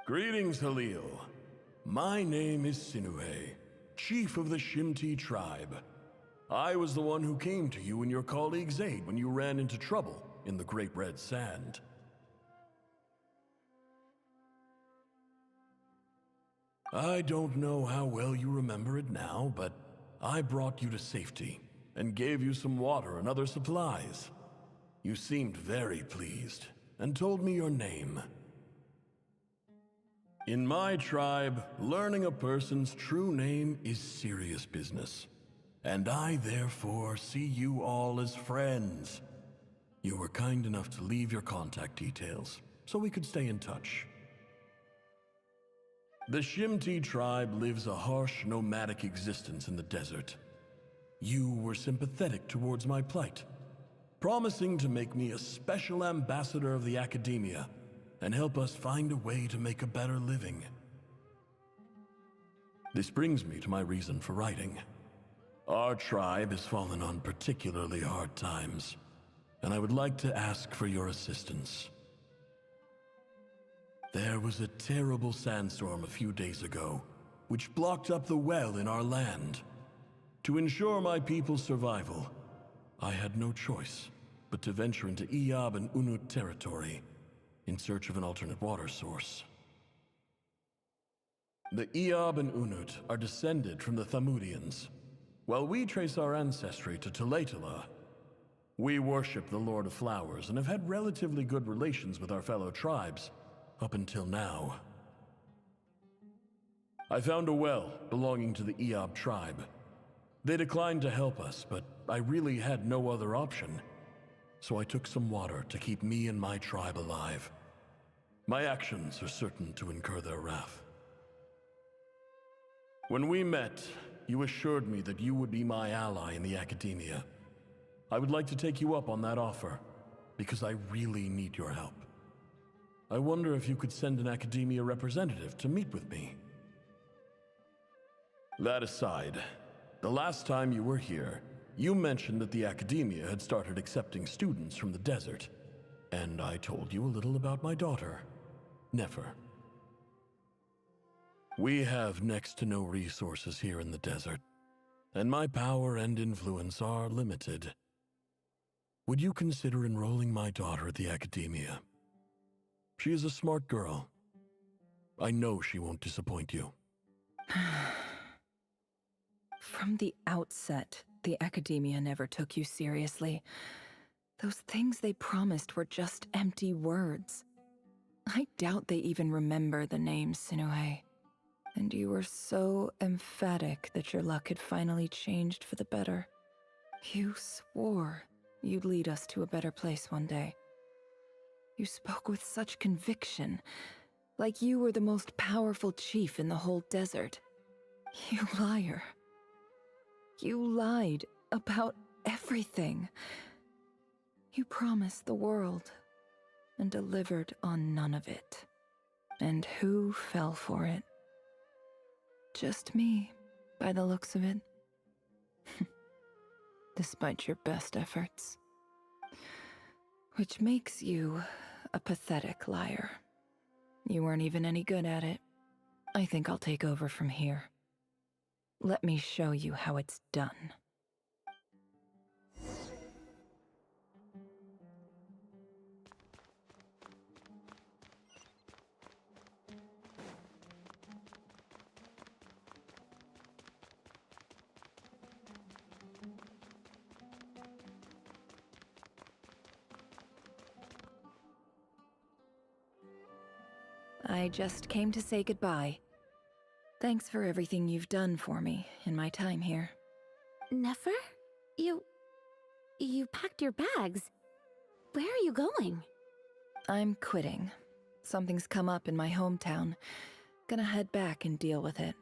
Greetings, Halil. My name is Sinuhe, chief of the Shimti tribe. I was the one who came to you and your colleague's aid when you ran into trouble in the Great Red Sand. I don't know how well you remember it now, but I brought you to safety and gave you some water and other supplies. You seemed very pleased and told me your name. In my tribe, learning a person's true name is serious business, and I therefore see you all as friends. You were kind enough to leave your contact details, so we could stay in touch. The Shimti tribe lives a harsh, nomadic existence in the desert. You were sympathetic towards my plight, promising to make me a special ambassador of the Academia and help us find a way to make a better living. This brings me to my reason for writing. Our tribe has fallen on particularly hard times, and I would like to ask for your assistance. There was a terrible sandstorm a few days ago, which blocked up the well in our land. To ensure my people's survival, I had no choice but to venture into Iyab and Unut territory in search of an alternate water source. The Iyab and Unut are descended from the Thamudians, while we trace our ancestry to Tulatala. We worship the Lord of Flowers and have had relatively good relations with our fellow tribes up until now. I found a well belonging to the Iyab tribe. They declined to help us, but I really had no other option. So I took some water to keep me and my tribe alive. My actions are certain to incur their wrath. When we met, you assured me that you would be my ally in the Academia. I would like to take you up on that offer, because I really need your help. I wonder if you could send an Academia representative to meet with me. That aside, the last time you were here, you mentioned that the Academia had started accepting students from the desert, and I told you a little about my daughter, Nefer. We have next to no resources here in the desert, and my power and influence are limited. Would you consider enrolling my daughter at the Academia? She is a smart girl. I know she won't disappoint you. From the outset, the Academia never took you seriously. Those things they promised were just empty words. I doubt they even remember the name Sinuhe. And you were so emphatic that your luck had finally changed for the better. You swore you'd lead us to a better place one day. You spoke with such conviction, like you were the most powerful chief in the whole desert. You liar. You lied about everything. You promised the world and delivered on none of it. And who fell for it? Just me, by the looks of it. Despite your best efforts. Which makes you a pathetic liar. You weren't even any good at it. I think I'll take over from here. Let me show you how it's done. I just came to say goodbye. Thanks for everything you've done for me in my time here. Nefer? You packed your bags. Where are you going? I'm quitting. Something's come up in my hometown. Gonna head back and deal with it.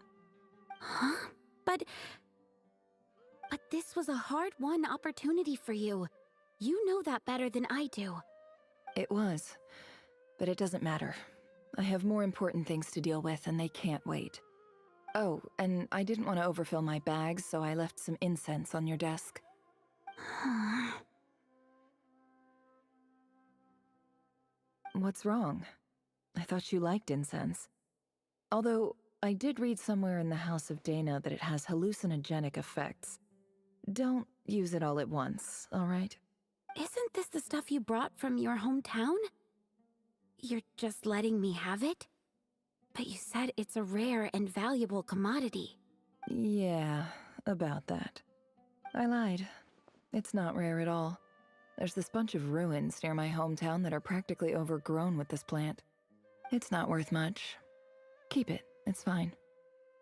Huh? But this was a hard-won opportunity for you. You know that better than I do. It was. But it doesn't matter. I have more important things to deal with, and they can't wait. Oh, and I didn't want to overfill my bags, so I left some incense on your desk. What's wrong? I thought you liked incense. Although, I did read somewhere in the House of Dana that it has hallucinogenic effects. Don't use it all at once, alright? Isn't this the stuff you brought from your hometown? You're just letting me have it? But you said it's a rare and valuable commodity. Yeah, about that. I lied. It's not rare at all. There's this bunch of ruins near my hometown that are practically overgrown with this plant. It's not worth much. Keep it, it's fine.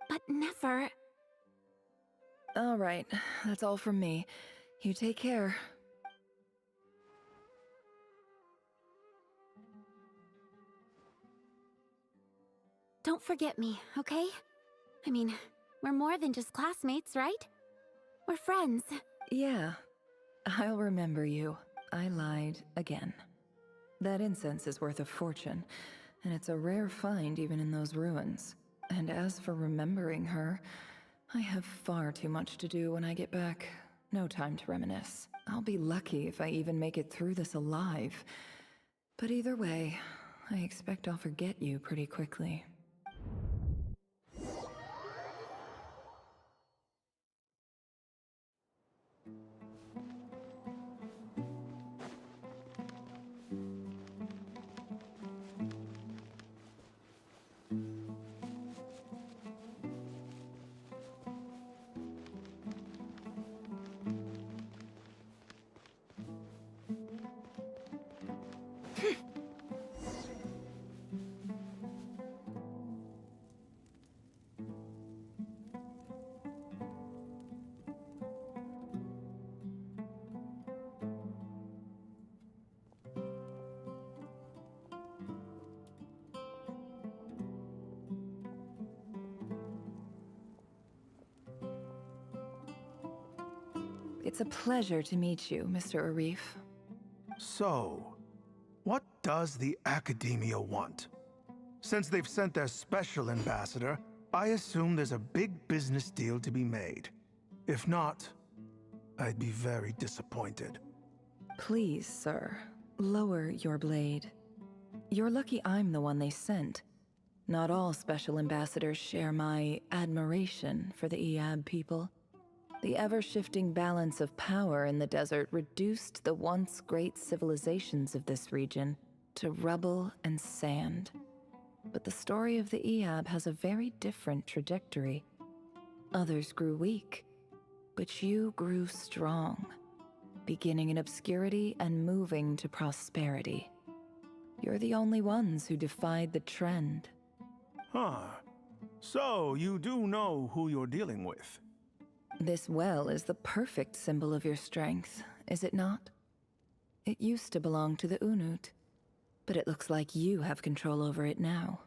But never... Alright, that's all from me. You take care. Don't forget me, okay? I mean, we're more than just classmates, right? We're friends. Yeah, I'll remember you. I lied again. That incense is worth a fortune, and it's a rare find even in those ruins. And as for remembering her, I have far too much to do when I get back. No time to reminisce. I'll be lucky if I even make it through this alive. But either way, I expect I'll forget you pretty quickly. It's a pleasure to meet you, Mr. Arif. So, what does the Academia want? Since they've sent their special ambassador, I assume there's a big business deal to be made. If not, I'd be very disappointed. Please, sir, lower your blade. You're lucky I'm the one they sent. Not all special ambassadors share my admiration for the Eab people. The ever-shifting balance of power in the desert reduced the once great civilizations of this region to rubble and sand. But the story of the Eab has a very different trajectory. Others grew weak, but you grew strong, beginning in obscurity and moving to prosperity. You're the only ones who defied the trend. Huh. So, you do know who you're dealing with? This well is the perfect symbol of your strength, is it not? It used to belong to the Unut, but it looks like you have control over it now.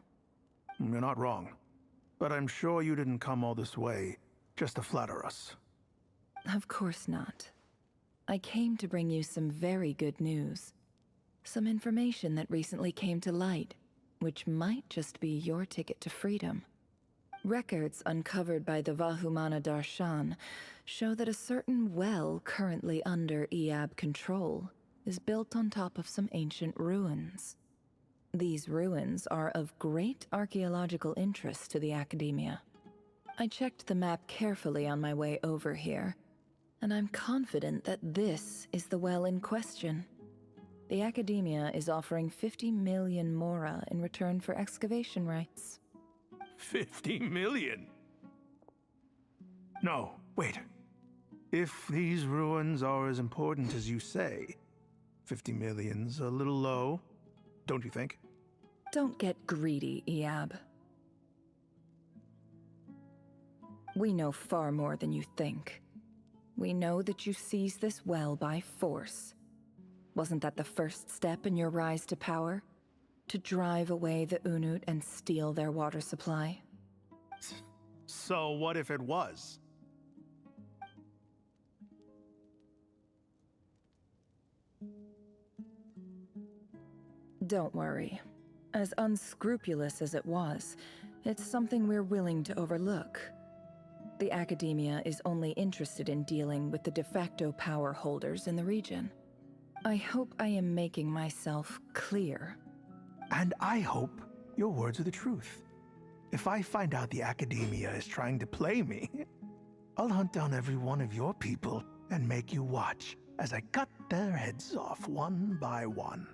You're not wrong. But I'm sure you didn't come all this way just to flatter us. Of course not. I came to bring you some very good news. Some information that recently came to light, which might just be your ticket to freedom. Records uncovered by the Vahumana Darshan show that a certain well currently under Eab control is built on top of some ancient ruins. These ruins are of great archaeological interest to the Academia. I checked the map carefully on my way over here, and I'm confident that this is the well in question. The Academia is offering 50 million mora in return for excavation rights. 50 million? No, wait. If these ruins are as important as you say, 50 million's a little low, don't you think? Don't get greedy, Eab. We know far more than you think. We know that you seized this well by force. Wasn't that the first step in your rise to power? To drive away the Unut and steal their water supply? So what if it was? Don't worry. As unscrupulous as it was, it's something we're willing to overlook. The Academia is only interested in dealing with the de facto power holders in the region. I hope I am making myself clear. And I hope your words are the truth. If I find out the Academia is trying to play me, I'll hunt down every one of your people and make you watch as I cut their heads off one by one.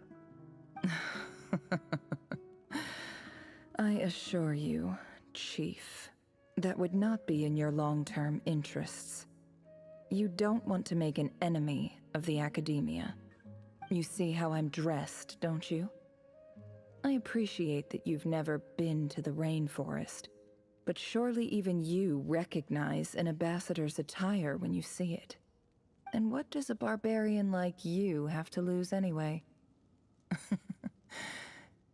I assure you, Chief, that would not be in your long-term interests. You don't want to make an enemy of the Academia. You see how I'm dressed, don't you? I appreciate that you've never been to the rainforest, but surely even you recognize an ambassador's attire when you see it. And what does a barbarian like you have to lose anyway?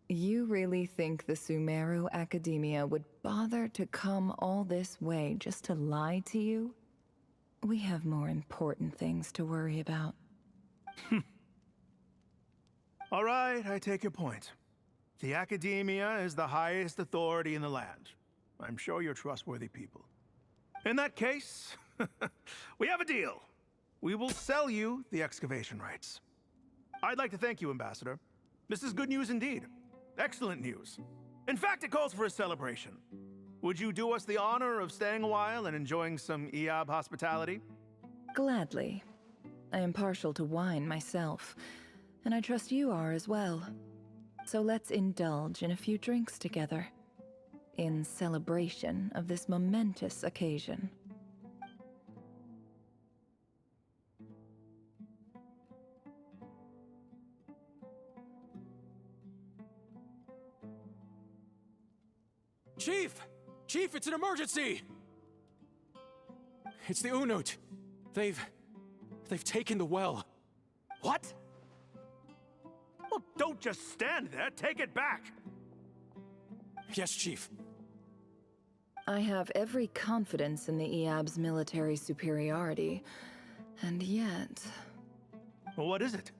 You really think the Sumeru Academia would bother to come all this way just to lie to you? We have more important things to worry about. All right, I take your point. The Academia is the highest authority in the land. I'm sure you're trustworthy people. In that case, we have a deal. We will sell you the excavation rights. I'd like to thank you, Ambassador. This is good news indeed. Excellent news. In fact, it calls for a celebration. Would you do us the honor of staying a while and enjoying some EAB hospitality? Gladly. I am partial to wine myself, and I trust you are as well. So let's indulge in a few drinks together, in celebration of this momentous occasion. Chief! Chief, it's an emergency! It's the Unut. They've taken the well. What? Well, don't just stand there. Take it back. Yes, Chief. I have every confidence in the EAB's military superiority, and yet... Well, what is it?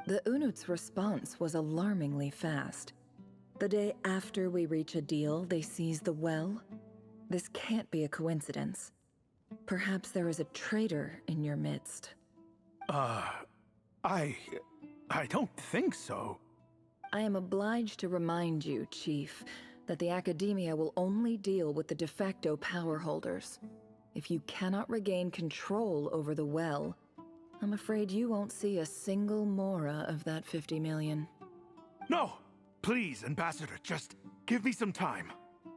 The Unut's response was alarmingly fast. The day after we reach a deal, they seize the well. This can't be a coincidence. Perhaps there is a traitor in your midst. I don't think so. I am obliged to remind you, Chief, that the Academia will only deal with the de facto power holders. If you cannot regain control over the well, I'm afraid you won't see a single mora of that 50 million. No! Please, Ambassador, just give me some time.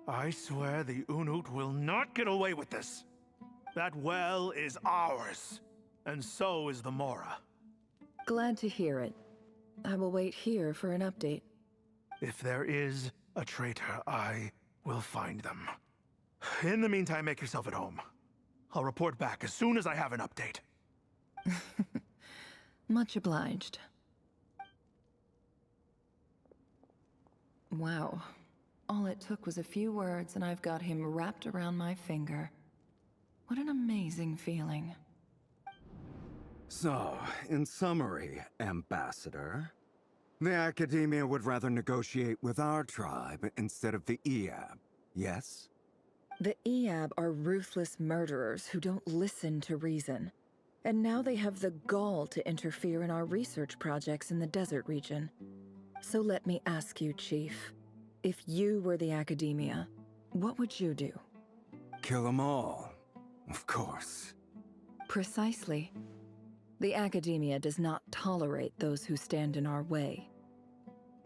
I swear the Unut will not get away with this. That well is ours, and so is the Mora. Glad to hear it. I will wait here for an update. If there is a traitor, I will find them. In the meantime, make yourself at home. I'll report back as soon as I have an update. Much obliged. Wow. All it took was a few words and I've got him wrapped around my finger. What an amazing feeling. So, in summary, Ambassador, the Academia would rather negotiate with our tribe instead of the EAB, yes? The EAB are ruthless murderers who don't listen to reason. And now they have the gall to interfere in our research projects in the desert region. So let me ask you, Chief. If you were the Academia, what would you do? Kill them all, of course. Precisely. The Academia does not tolerate those who stand in our way.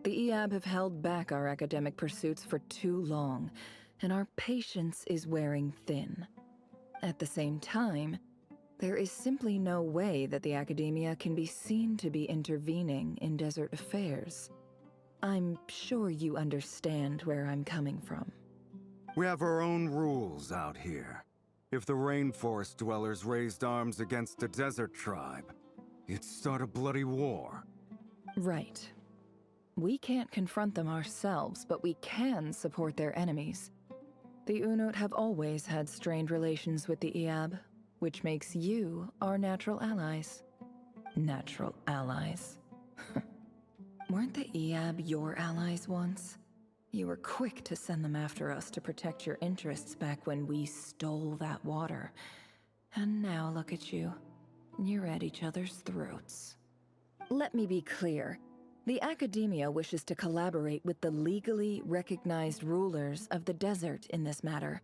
The EAB have held back our academic pursuits for too long, and our patience is wearing thin. At the same time, there is simply no way that the Academia can be seen to be intervening in desert affairs. I'm sure you understand where I'm coming from. We have our own rules out here. If the rainforest dwellers raised arms against a desert tribe, it'd start a bloody war. Right. We can't confront them ourselves, but we can support their enemies. The Unut have always had strained relations with the EAB, which makes you our natural allies. Natural allies. Weren't the Eab your allies once? You were quick to send them after us to protect your interests back when we stole that water. And now look at you. You're at each other's throats. Let me be clear. The Academia wishes to collaborate with the legally recognized rulers of the desert in this matter.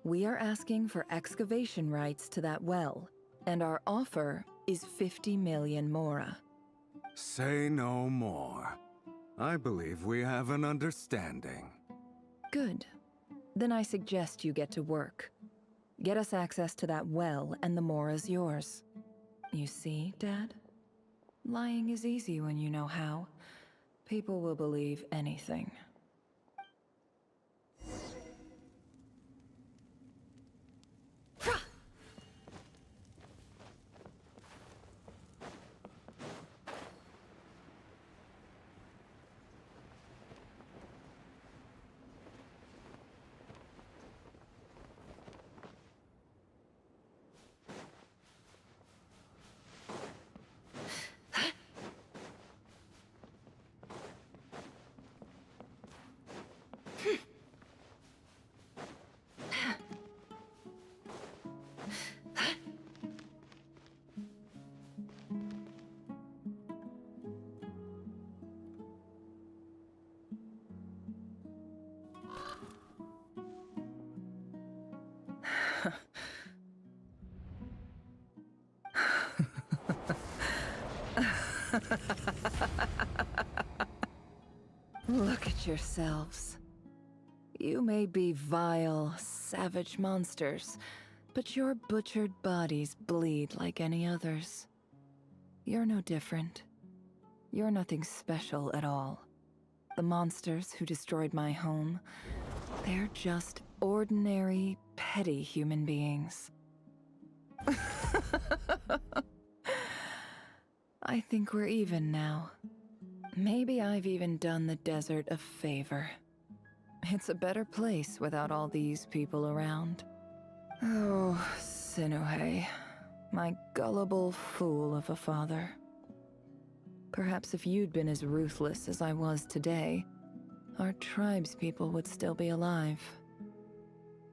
We are asking for excavation rights to that well, and our offer is 50 million mora. Say no more. I believe we have an understanding. Good. Then I suggest you get to work. Get us access to that well, and the mora's yours. You see, Dad? Lying is easy when you know how. People will believe anything. Look at yourselves. You may be vile, savage monsters, but your butchered bodies bleed like any others. You're no different. You're nothing special at all. The monsters who destroyed my home, they're just ordinary, petty human beings. I think we're even now. Maybe I've even done the desert a favor. It's a better place without all these people around. Oh, Sinuhe, my gullible fool of a father. Perhaps if you'd been as ruthless as I was today, our tribespeople would still be alive.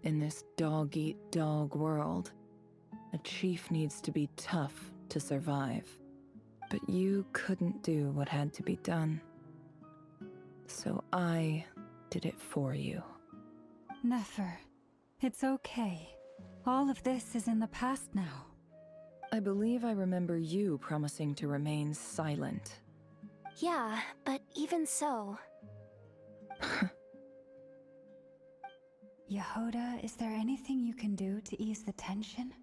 In this dog-eat-dog world, a chief needs to be tough to survive. But you couldn't do what had to be done. So I did it for you. Nefer, it's okay. All of this is in the past now. I believe I remember you promising to remain silent. Yeah, but even so... Yehoda, is there anything you can do to ease the tension?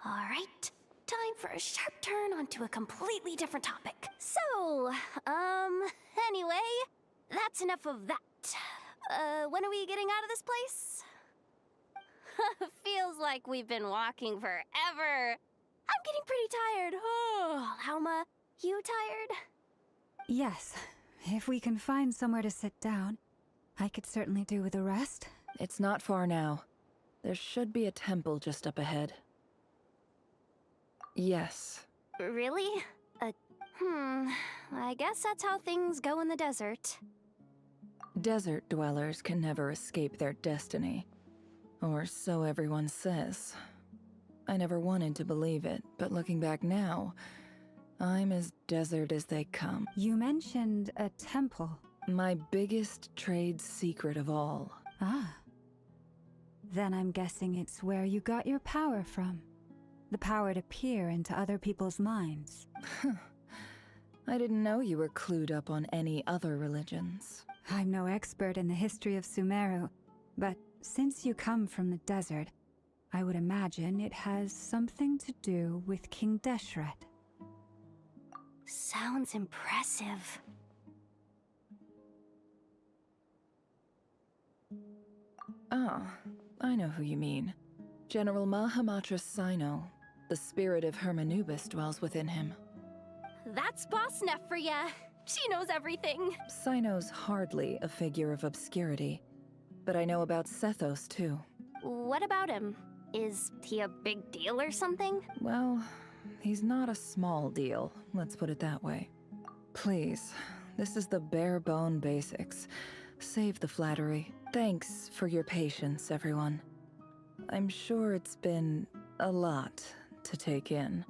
Alright, time for a sharp turn onto a completely different topic. So, anyway, that's enough of that. When are we getting out of this place? Feels like we've been walking forever. I'm getting pretty tired. Oh, Lauma, you tired? Yes. If we can find somewhere to sit down, I could certainly do with a rest. It's not far now. There should be a temple just up ahead. Yes. Really? I guess that's how things go in the desert. Desert dwellers can never escape their destiny. Or so everyone says. I never wanted to believe it, but looking back now, I'm as desert as they come. You mentioned a temple. My biggest trade secret of all. Ah. Then I'm guessing it's where you got your power from. The power to peer into other people's minds. I didn't know you were clued up on any other religions. I'm no expert in the history of Sumeru, but since you come from the desert, I would imagine it has something to do with King Deshret. Sounds impressive. Ah, I know who you mean. General Mahamatra Sino. The spirit of Hermanubis dwells within him. That's Boss Neff for ya. She knows everything. Sino's hardly a figure of obscurity, but I know about Sethos too. What about him? Is he a big deal or something? Well, he's not a small deal, let's put it that way. Please, this is the bare bone basics. Save the flattery. Thanks for your patience, everyone. I'm sure it's been a lot to take in.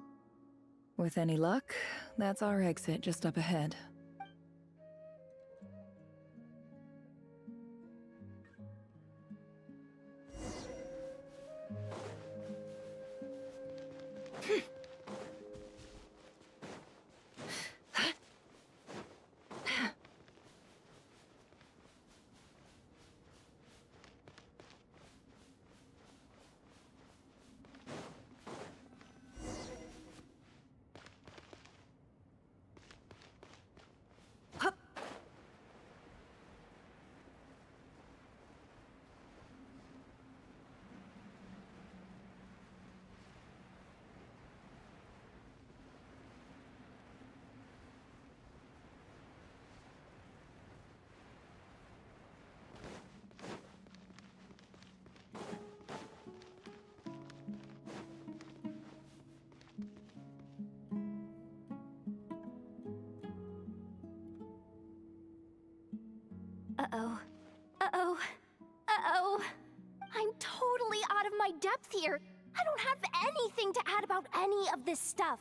With any luck, that's our exit just up ahead. Uh-oh. Uh-oh. Uh-oh. I'm totally out of my depth here. I don't have anything to add about any of this stuff.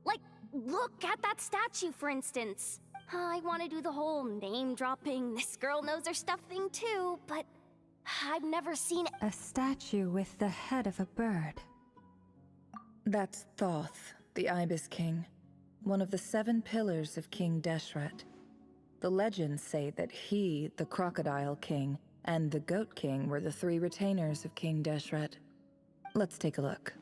Like, look at that statue, for instance. I want to do the whole name-dropping, this girl knows her stuff thing too, but I've never seen A statue with the head of a bird. That's Thoth, the Ibis King, one of the 7 pillars of King Deshret. The legends say that he, the Crocodile King, and the Goat King were the 3 retainers of King Deshret. Let's take a look.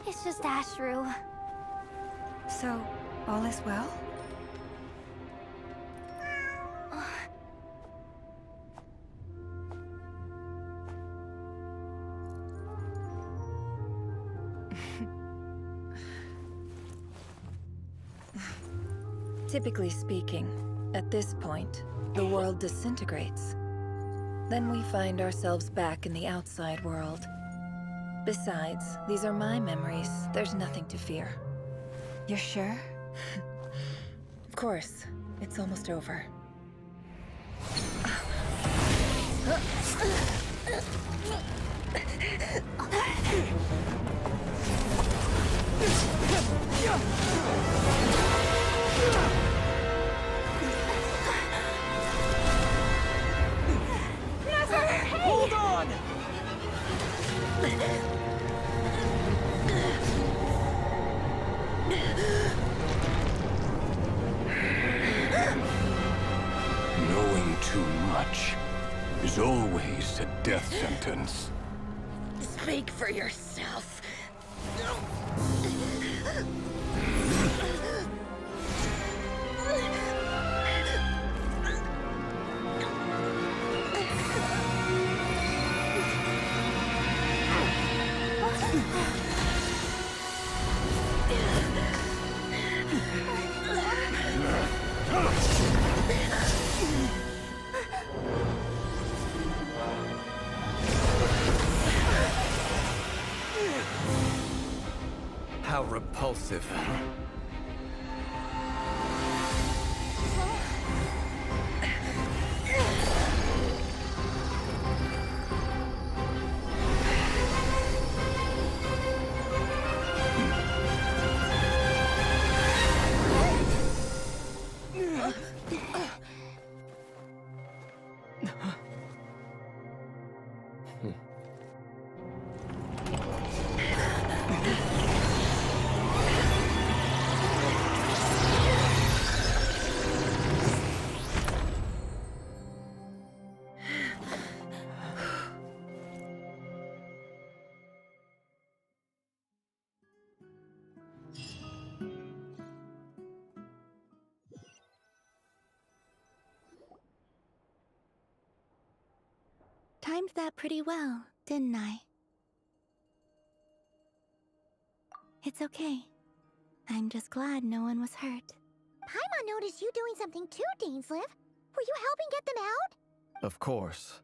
It's just Ashru. So, all is well? Typically speaking, at this point, the world disintegrates. Then we find ourselves back in the outside world. Besides, these are my memories. There's nothing to fear. You're sure? Of course. It's almost over. Hold on! Knowing too much is always a death sentence. Speak for yourself. How repulsive. timed that pretty well, didn't I? It's okay. I'm just glad no one was hurt. Paimon noticed you doing something too, Dainsleif. Were you helping get them out? Of course.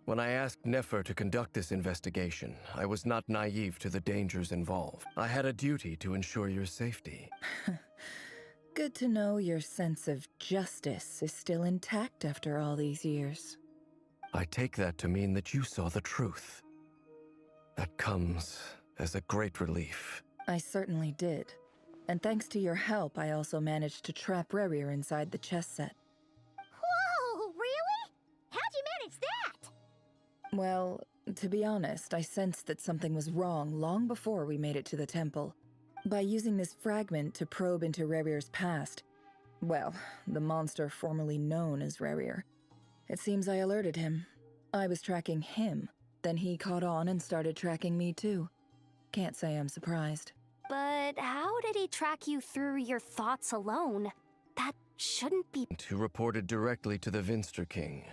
When I asked Nefer to conduct this investigation, I was not naive to the dangers involved. I had a duty to ensure your safety. Good to know your sense of justice is still intact after all these years. I take that to mean that you saw the truth. That comes as a great relief. I certainly did. And thanks to your help, I also managed to trap Rerir inside the chess set. Whoa, really? How'd you manage that? Well, to be honest, I sensed that something was wrong long before we made it to the temple. By using this fragment to probe into Rerir's past, well, the monster formerly known as Rerir, it seems I alerted him. I was tracking him, then he caught on and started tracking me too. Can't say I'm surprised. But how did he track you through your thoughts alone? That shouldn't be... Who reported directly to the Vinster King.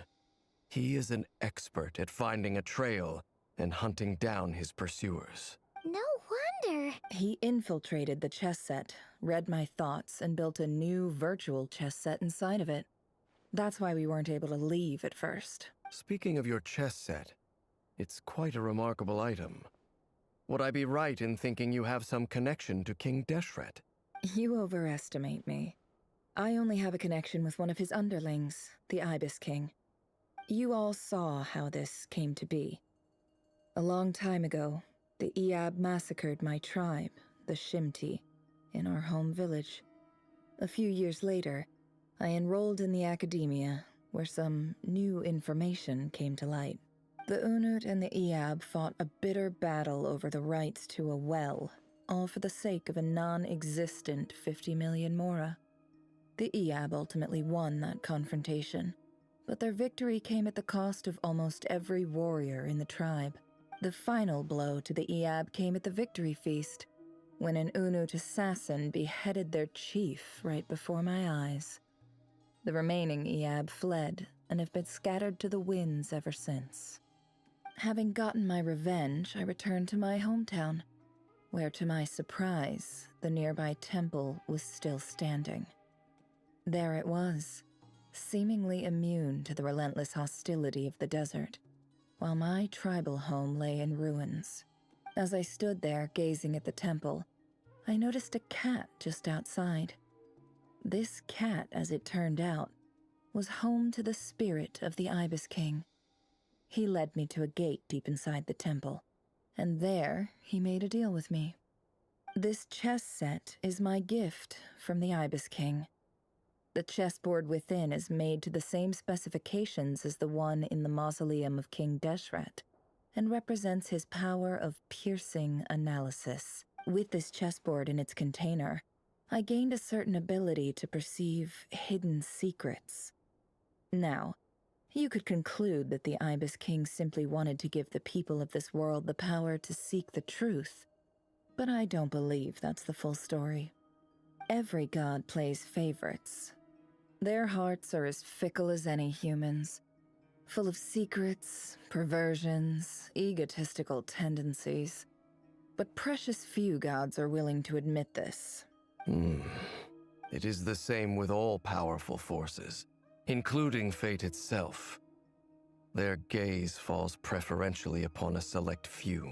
He is an expert at finding a trail and hunting down his pursuers. No wonder. He infiltrated the chess set, read my thoughts, and built a new virtual chess set inside of it. That's why we weren't able to leave at first. Speaking of your chess set, it's quite a remarkable item. Would I be right in thinking you have some connection to King Deshret? You overestimate me. I only have a connection with one of his underlings, the Ibis King. You all saw how this came to be. A long time ago, the Eab massacred my tribe, the Shimti, in our home village. A few years later, I enrolled in the academia, where some new information came to light. The Unut and the Eab fought a bitter battle over the rights to a well, all for the sake of a non-existent 50 million Mora. The Eab ultimately won that confrontation, but their victory came at the cost of almost every warrior in the tribe. The final blow to the Eab came at the victory feast, when an Unut assassin beheaded their chief right before my eyes. The remaining Eab fled and have been scattered to the winds ever since. Having gotten my revenge, I returned to my hometown, where to my surprise, the nearby temple was still standing. There it was, seemingly immune to the relentless hostility of the desert, while my tribal home lay in ruins. As I stood there gazing at the temple, I noticed a cat just outside. This cat, as it turned out, was home to the spirit of the Ibis King. He led me to a gate deep inside the temple, and there he made a deal with me. This chess set is my gift from the Ibis King. The chessboard within is made to the same specifications as the one in the mausoleum of King Deshret, and represents his power of piercing analysis. With this chessboard in its container, I gained a certain ability to perceive hidden secrets. Now, you could conclude that the Ibis King simply wanted to give the people of this world the power to seek the truth, but I don't believe that's the full story. Every god plays favorites. Their hearts are as fickle as any human's, full of secrets, perversions, egotistical tendencies. But precious few gods are willing to admit this. It is the same with all powerful forces, including fate itself. Their gaze falls preferentially upon a select few.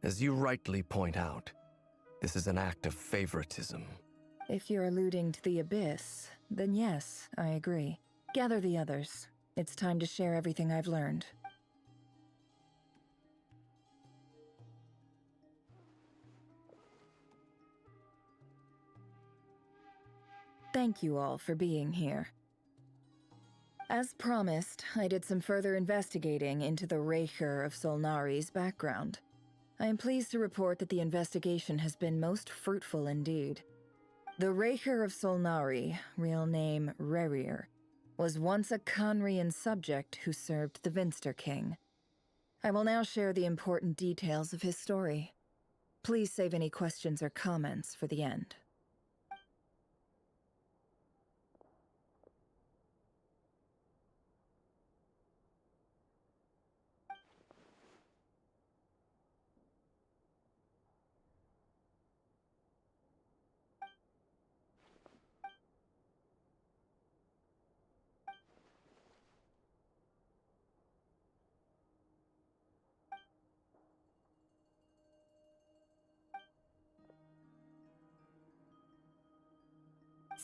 As you rightly point out, this is an act of favoritism. If you're alluding to the Abyss, then yes, I agree. Gather the others. It's time to share everything I've learned. Thank you all for being here. As promised, I did some further investigating into the Raker of Solnari's background. I am pleased to report that the investigation has been most fruitful indeed. The Raker of Solnari, real name Rerir, was once a Conrian subject who served the Vinster King. I will now share the important details of his story. Please save any questions or comments for the end.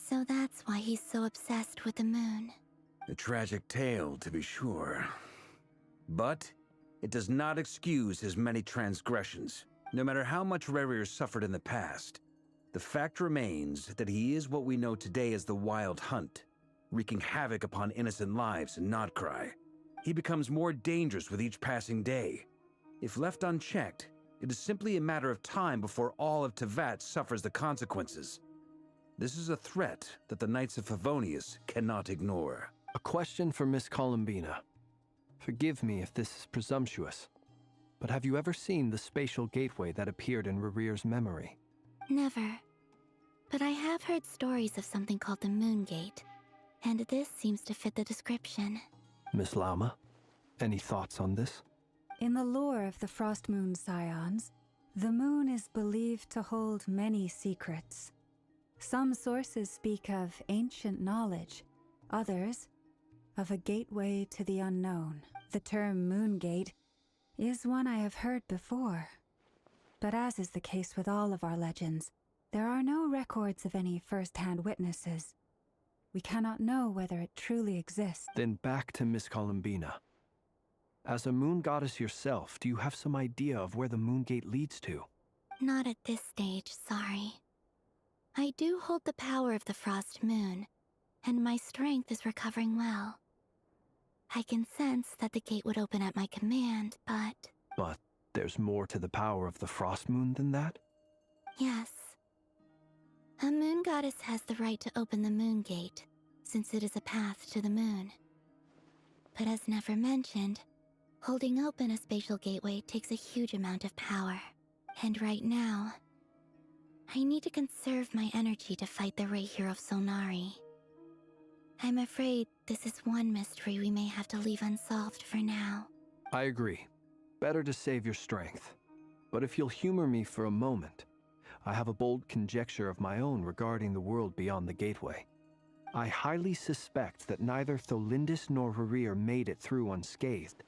So that's why he's so obsessed with the moon. A tragic tale, to be sure. But it does not excuse his many transgressions. No matter how much Rerir suffered in the past, the fact remains that he is what we know today as the Wild Hunt, wreaking havoc upon innocent lives in Notcry. He becomes more dangerous with each passing day. If left unchecked, it is simply a matter of time before all of Tevat suffers the consequences. This is a threat that the Knights of Favonius cannot ignore. A question for Miss Columbina. Forgive me if this is presumptuous, but have you ever seen the spatial gateway that appeared in Rerir's memory? Never. But I have heard stories of something called the Moon Gate, and this seems to fit the description. Miss Lauma, any thoughts on this? In the lore of the Frost Moon Scions, the moon is believed to hold many secrets. Some sources speak of ancient knowledge, others of a gateway to the unknown. The term Moon Gate is one I have heard before. But as is the case with all of our legends, there are no records of any first-hand witnesses. We cannot know whether it truly exists. Then back to Miss Columbina. As a moon goddess yourself, do you have some idea of where the Moon Gate leads to? Not at this stage, sorry. I do hold the power of the Frost Moon, and my strength is recovering well. I can sense that the gate would open at my command, but... But there's more to the power of the Frost Moon than that? Yes. A moon goddess has the right to open the Moon Gate, since it is a path to the moon. But as never mentioned, holding open a spatial gateway takes a huge amount of power. And right now, I need to conserve my energy to fight the Rahier of Solnari. I'm afraid this is one mystery we may have to leave unsolved for now. I agree. Better to save your strength. But if you'll humor me for a moment, I have a bold conjecture of my own regarding the world beyond the gateway. I highly suspect that neither Tholindis nor Rerir made it through unscathed.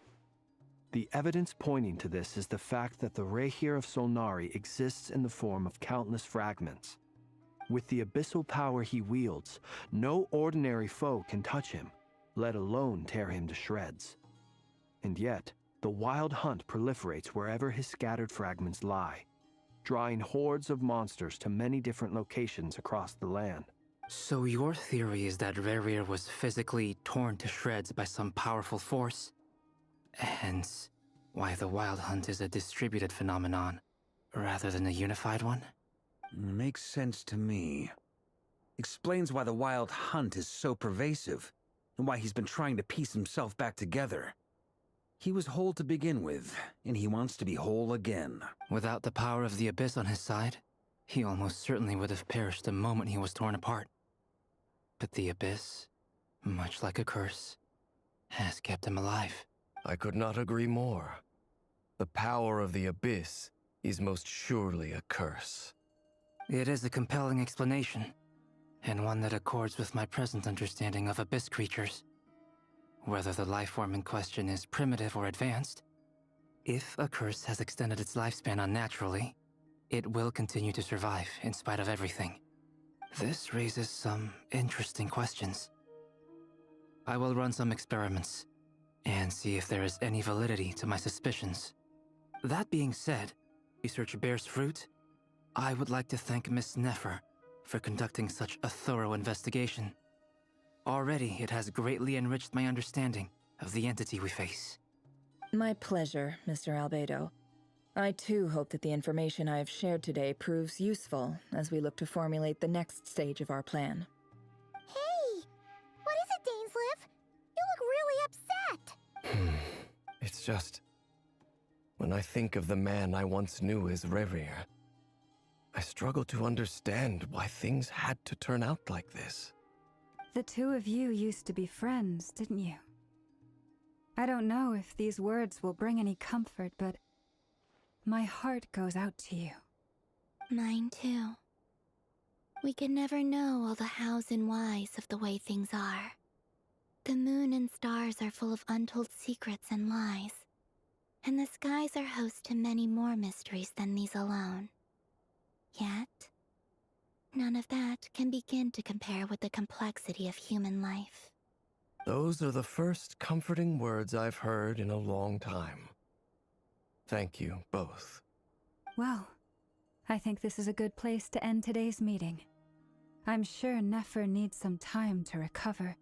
The evidence pointing to this is the fact that the Rahier of Solnari exists in the form of countless fragments. With the abyssal power he wields, no ordinary foe can touch him, let alone tear him to shreds. And yet, the Wild Hunt proliferates wherever his scattered fragments lie, drawing hordes of monsters to many different locations across the land. So your theory is that Rerir was physically torn to shreds by some powerful force? Hence, why the Wild Hunt is a distributed phenomenon, rather than a unified one? Makes sense to me. Explains why the Wild Hunt is so pervasive, and why he's been trying to piece himself back together. He was whole to begin with, and he wants to be whole again. Without the power of the Abyss on his side, he almost certainly would have perished the moment he was torn apart. But the Abyss, much like a curse, has kept him alive. I could not agree more. The power of the Abyss is most surely a curse. It is a compelling explanation, and one that accords with my present understanding of Abyss creatures. Whether the life form in question is primitive or advanced, if a curse has extended its lifespan unnaturally, it will continue to survive in spite of everything. This raises some interesting questions. I will run some experiments and see if there is any validity to my suspicions. That being said, research bears fruit. I would like to thank Miss Nefer for conducting such a thorough investigation. Already, it has greatly enriched my understanding of the entity we face. My pleasure, Mr. Albedo. I too hope that the information I have shared today proves useful as we look to formulate the next stage of our plan. Hey! What is it, Dainsleif? You look really upset! It's just... when I think of the man I once knew as Rerir, I struggle to understand why things had to turn out like this. The two of you used to be friends, didn't you? I don't know if these words will bring any comfort, but my heart goes out to you. Mine too. We can never know all the hows and whys of the way things are. The moon and stars are full of untold secrets and lies, and the skies are host to many more mysteries than these alone. Yet, None of that can begin to compare with the complexity of human life. Those are the first comforting words I've heard in a long time. Thank you, both. Well, I think this is a good place to end today's meeting. I'm sure Nefer needs some time to recover.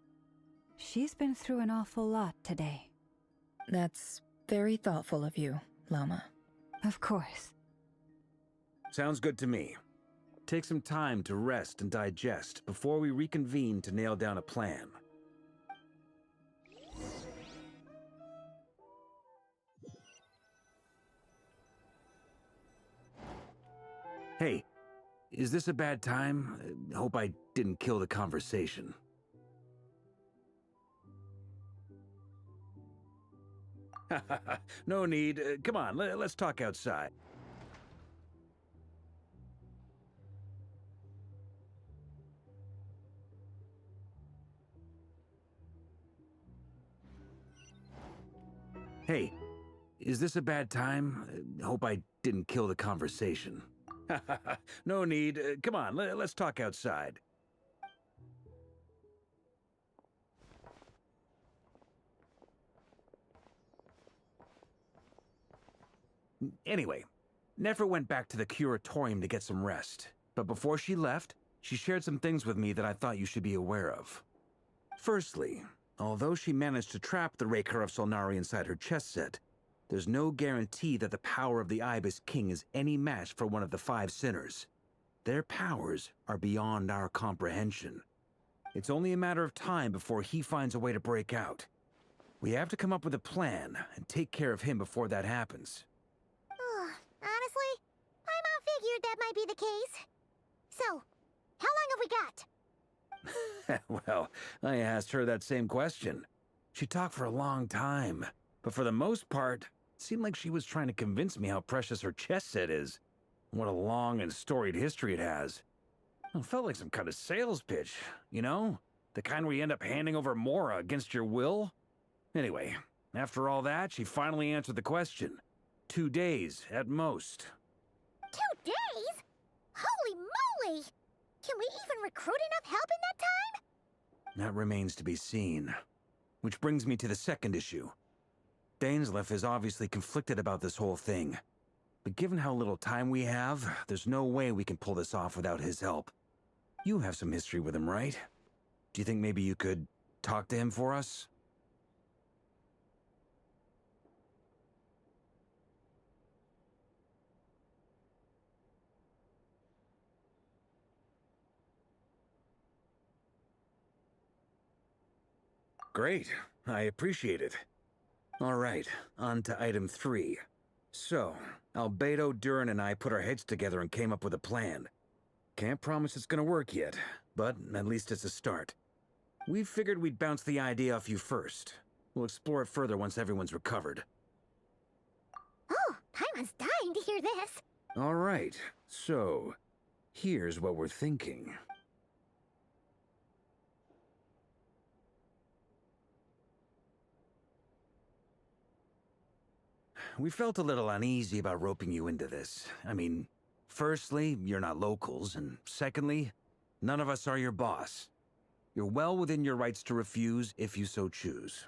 She's been through an awful lot today. That's very thoughtful of you, Lama. Of course. Sounds good to me. Take some time to rest and digest before we reconvene to nail down a plan. Hey, is this a bad time? Hope I didn't kill the conversation. No need. Come on, let's talk outside. Hey, is this a bad time? Hope I didn't kill the conversation. No need. Come on, let's talk outside. Anyway, Nefer went back to the curatorium to get some rest. But before she left, she shared some things with me that I thought you should be aware of. Firstly, although she managed to trap the Raker of Solnari inside her chess set, there's no guarantee that the power of the Ibis King is any match for one of the 5 sinners. Their powers are beyond our comprehension. It's only a matter of time before he finds a way to break out. We have to come up with a plan and take care of him before that happens. Honestly, my mom figured that might be the case. So, how long have we got? Well, I asked her that same question. She talked for a long time, but for the most part, it seemed like she was trying to convince me how precious her chess set is. What a long and storied history it has. It felt like some kind of sales pitch, you know? The kind where you end up handing over Mora against your will? Anyway, after all that, she finally answered the question. 2 days, at most. 2 days? Holy moly! Can we even recruit enough help in that time? That remains to be seen. Which brings me to the second issue. Dainsleif is obviously conflicted about this whole thing. But given how little time we have, there's no way we can pull this off without his help. You have some history with him, right? Do you think maybe you could talk to him for us? Great. I appreciate it. All right, on to item 3. So, Albedo, Durin, and I put our heads together and came up with a plan. Can't promise it's gonna work yet, but at least it's a start. We figured we'd bounce the idea off you first. We'll explore it further once everyone's recovered. Oh, Paimon's dying to hear this. All right, so here's what we're thinking. We felt a little uneasy about roping you into this. I mean, firstly, you're not locals, and secondly, none of us are your boss. You're well within your rights to refuse if you so choose.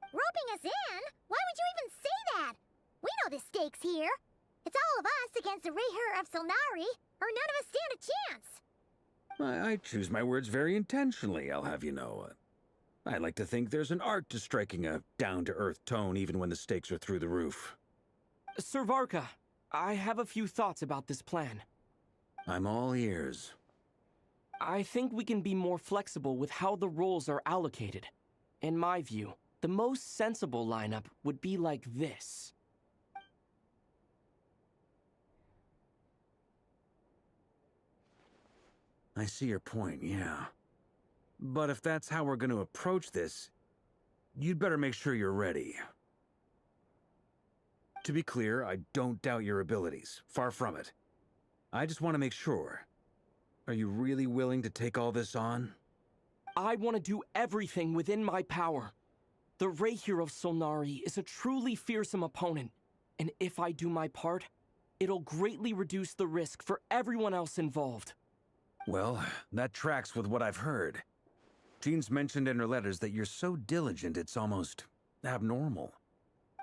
Roping us in? Why would you even say that? We know the stakes here. It's all of us against the Reher of Solnari, or none of us stand a chance. I choose my words very intentionally, I'll have you know. I like to think there's an art to striking a down-to-earth tone even when the stakes are through the roof. Sir Varka, I have a few thoughts about this plan. I'm all ears. I think we can be more flexible with how the roles are allocated. In my view, the most sensible lineup would be like this. I see your point, yeah. But if that's how we're going to approach this, you'd better make sure you're ready. To be clear, I don't doubt your abilities. Far from it. I just want to make sure. Are you really willing to take all this on? I want to do everything within my power. The Reher of Solnari is a truly fearsome opponent, and if I do my part, it'll greatly reduce the risk for everyone else involved. Well, that tracks with what I've heard. Jean's mentioned in her letters that you're so diligent it's almost abnormal.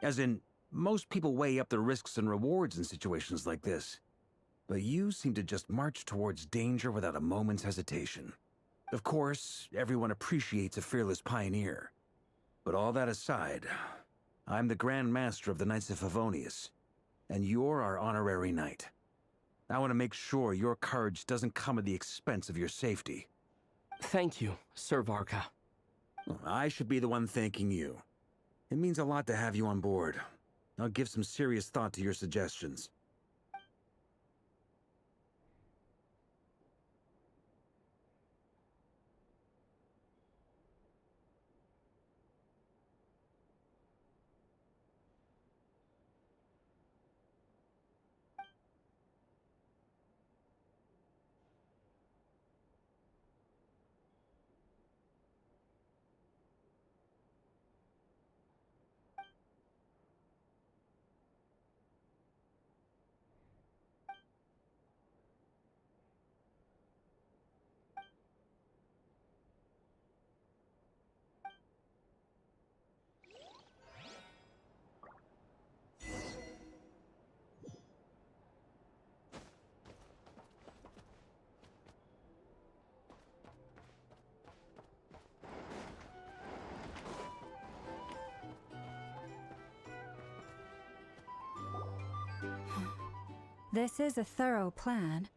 As in, most people weigh up the risks and rewards in situations like this. But you seem to just march towards danger without a moment's hesitation. Of course, everyone appreciates a fearless pioneer. But all that aside, I'm the Grand Master of the Knights of Favonius, and you're our honorary knight. I want to make sure your courage doesn't come at the expense of your safety. Thank you, Sir Varka. I should be the one thanking you. It means a lot to have you on board. I'll give some serious thought to your suggestions. This is a thorough plan,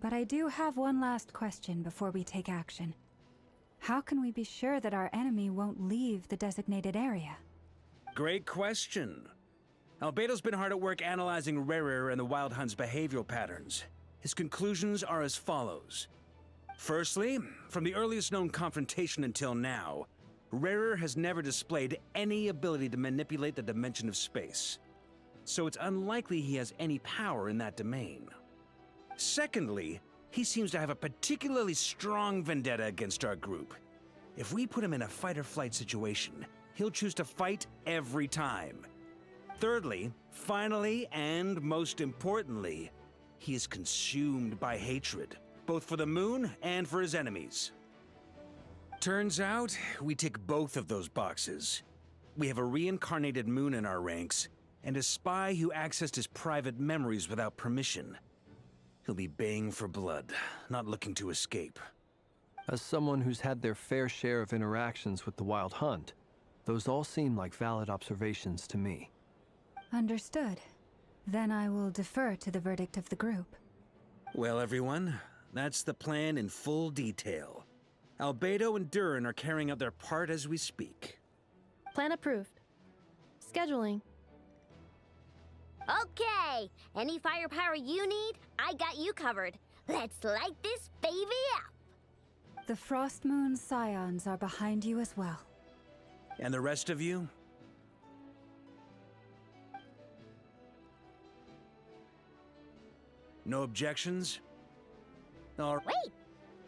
but I do have one last question before we take action. How can we be sure that our enemy won't leave the designated area? Great question. Albedo's been hard at work analyzing Rarer and the Wild Hunt's behavioral patterns. His conclusions are as follows. Firstly, from the earliest known confrontation until now, Rarer has never displayed any ability to manipulate the dimension of space. So it's unlikely he has any power in that domain. Secondly, he seems to have a particularly strong vendetta against our group. If we put him in a fight-or-flight situation, he'll choose to fight every time. Thirdly, finally, and most importantly, he is consumed by hatred, both for the moon and for his enemies. Turns out, we tick both of those boxes. We have a reincarnated moon in our ranks, and a spy who accessed his private memories without permission. He'll be baying for blood, not looking to escape. As someone who's had their fair share of interactions with the Wild Hunt, those all seem like valid observations to me. Understood. Then I will defer to the verdict of the group. Well, everyone, that's the plan in full detail. Albedo and Durin are carrying out their part as we speak. Plan approved. Scheduling. Okay, any firepower you need, I got you covered. Let's light this baby up. The Frost Moon Scions are behind you as well. And the rest of you? No objections? Wait,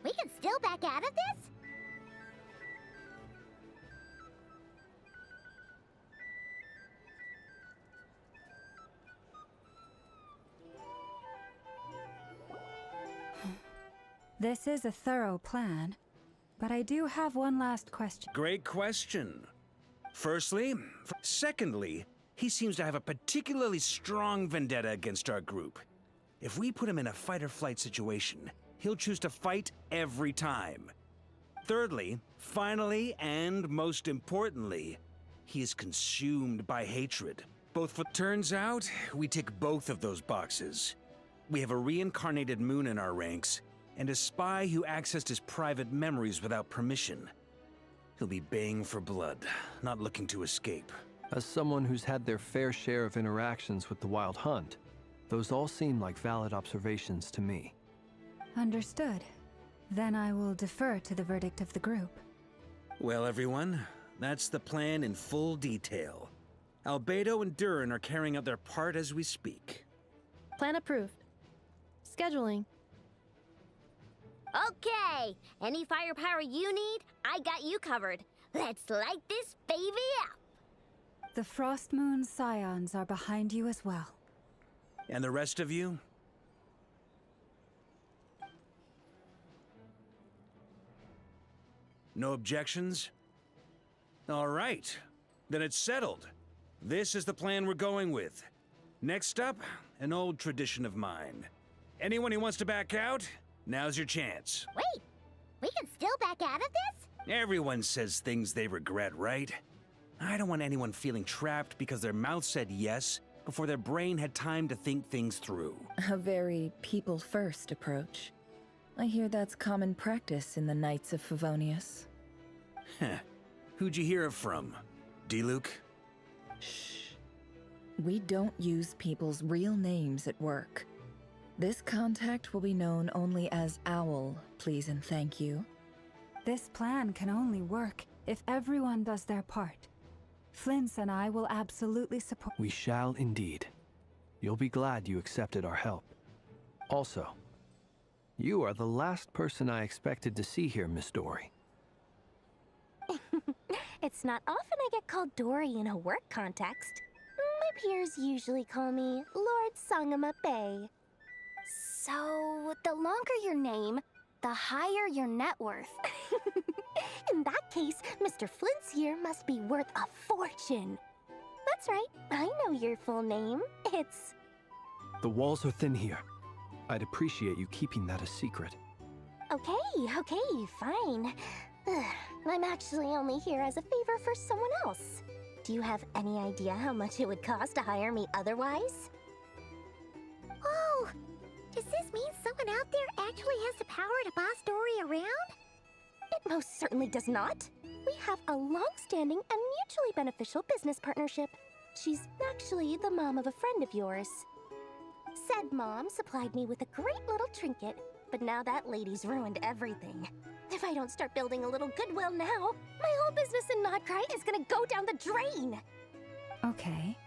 we can still back out of this? This is a thorough plan, but I do have one last question. Great question. Secondly, he seems to have a particularly strong vendetta against our group. If we put him in a fight-or-flight situation, he'll choose to fight every time. Thirdly, finally, and most importantly, he is consumed by hatred, both for... Turns out, we tick both of those boxes. We have a reincarnated moon in our ranks, and a spy who accessed his private memories without permission. He'll be baying for blood, not looking to escape. As someone who's had their fair share of interactions with the Wild Hunt, those all seem like valid observations to me. Understood. Then I will defer to the verdict of the group. Well, everyone, that's the plan in full detail. Albedo and Durin are carrying out their part as we speak. Plan approved. Scheduling. Okay, any firepower you need, I got you covered. Let's light this baby up. The Frost Moon Scions are behind you as well. And the rest of you? No objections? All right. Then it's settled. This is the plan we're going with. Next up, an old tradition of mine. Anyone who wants to back out, now's your chance. Wait, we can still back out of this? Everyone says things they regret, right? I don't want anyone feeling trapped because their mouth said yes before their brain had time to think things through. A very people-first approach. I hear that's common practice in the Knights of Favonius. Heh. Who'd you hear it from? D-Luke? Shh. We don't use people's real names at work. This contact will be known only as Owl, please and thank you. This plan can only work if everyone does their part. Flint's and I will absolutely support. We shall indeed. You'll be glad you accepted our help. Also, you are the last person I expected to see here, Miss Dory. It's not often I get called Dory in a work context. My peers usually call me Lord Sangama Bay. So, the longer your name, the higher your net worth. In that case, Mr. Flint's here must be worth a fortune. That's right, I know your full name. It's... The walls are thin here. I'd appreciate you keeping that a secret. Okay, fine. I'm actually only here as a favor for someone else. Do you have any idea how much it would cost to hire me otherwise? Oh, does this mean someone out there actually has the power to boss Dory around? It most certainly does not. We have a long-standing and mutually beneficial business partnership. She's actually the mom of a friend of yours. Said mom supplied me with a great little trinket, but now that lady's ruined everything. If I don't start building a little goodwill now, my whole business in Nodcry is gonna go down the drain! Okay.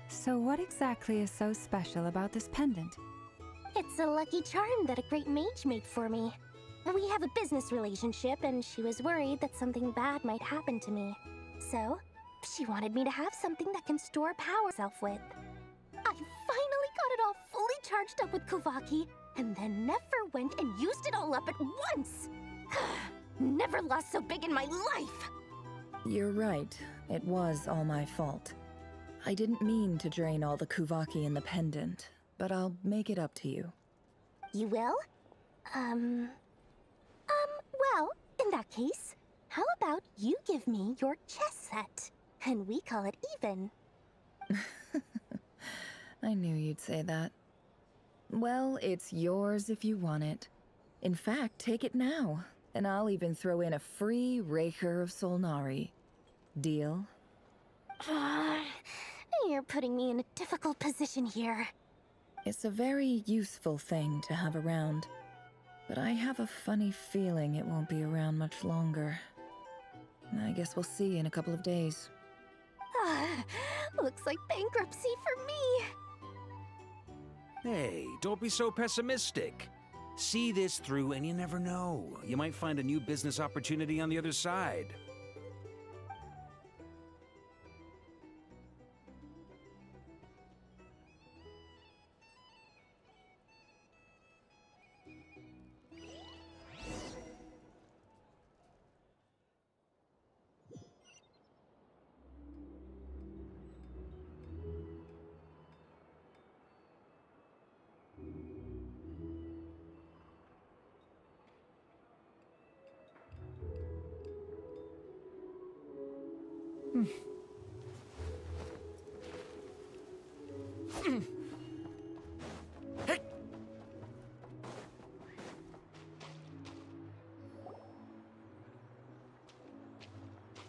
So what exactly is so special about this pendant? It's a lucky charm that a great mage made for me. We have a business relationship, and she was worried that something bad might happen to me. So, she wanted me to have something that can store power self with. I finally got it all fully charged up with Kuvaki, and then never went and used it all up at once! Never lost so big in my life! You're right. It was all my fault. I didn't mean to drain all the Kuvaki in the pendant, but I'll make it up to you. You will? Well, in that case, how about you give me your chess set? And we call it even. I knew you'd say that. Well, it's yours if you want it. In fact, take it now, and I'll even throw in a free Raker of Solnari. Deal? You're putting me in a difficult position here. It's a very useful thing to have around, but I have a funny feeling it won't be around much longer. I guess we'll see in a couple of days. Looks like bankruptcy for me. Hey, don't be so pessimistic. See this through and you never know. You might find a new business opportunity on the other side.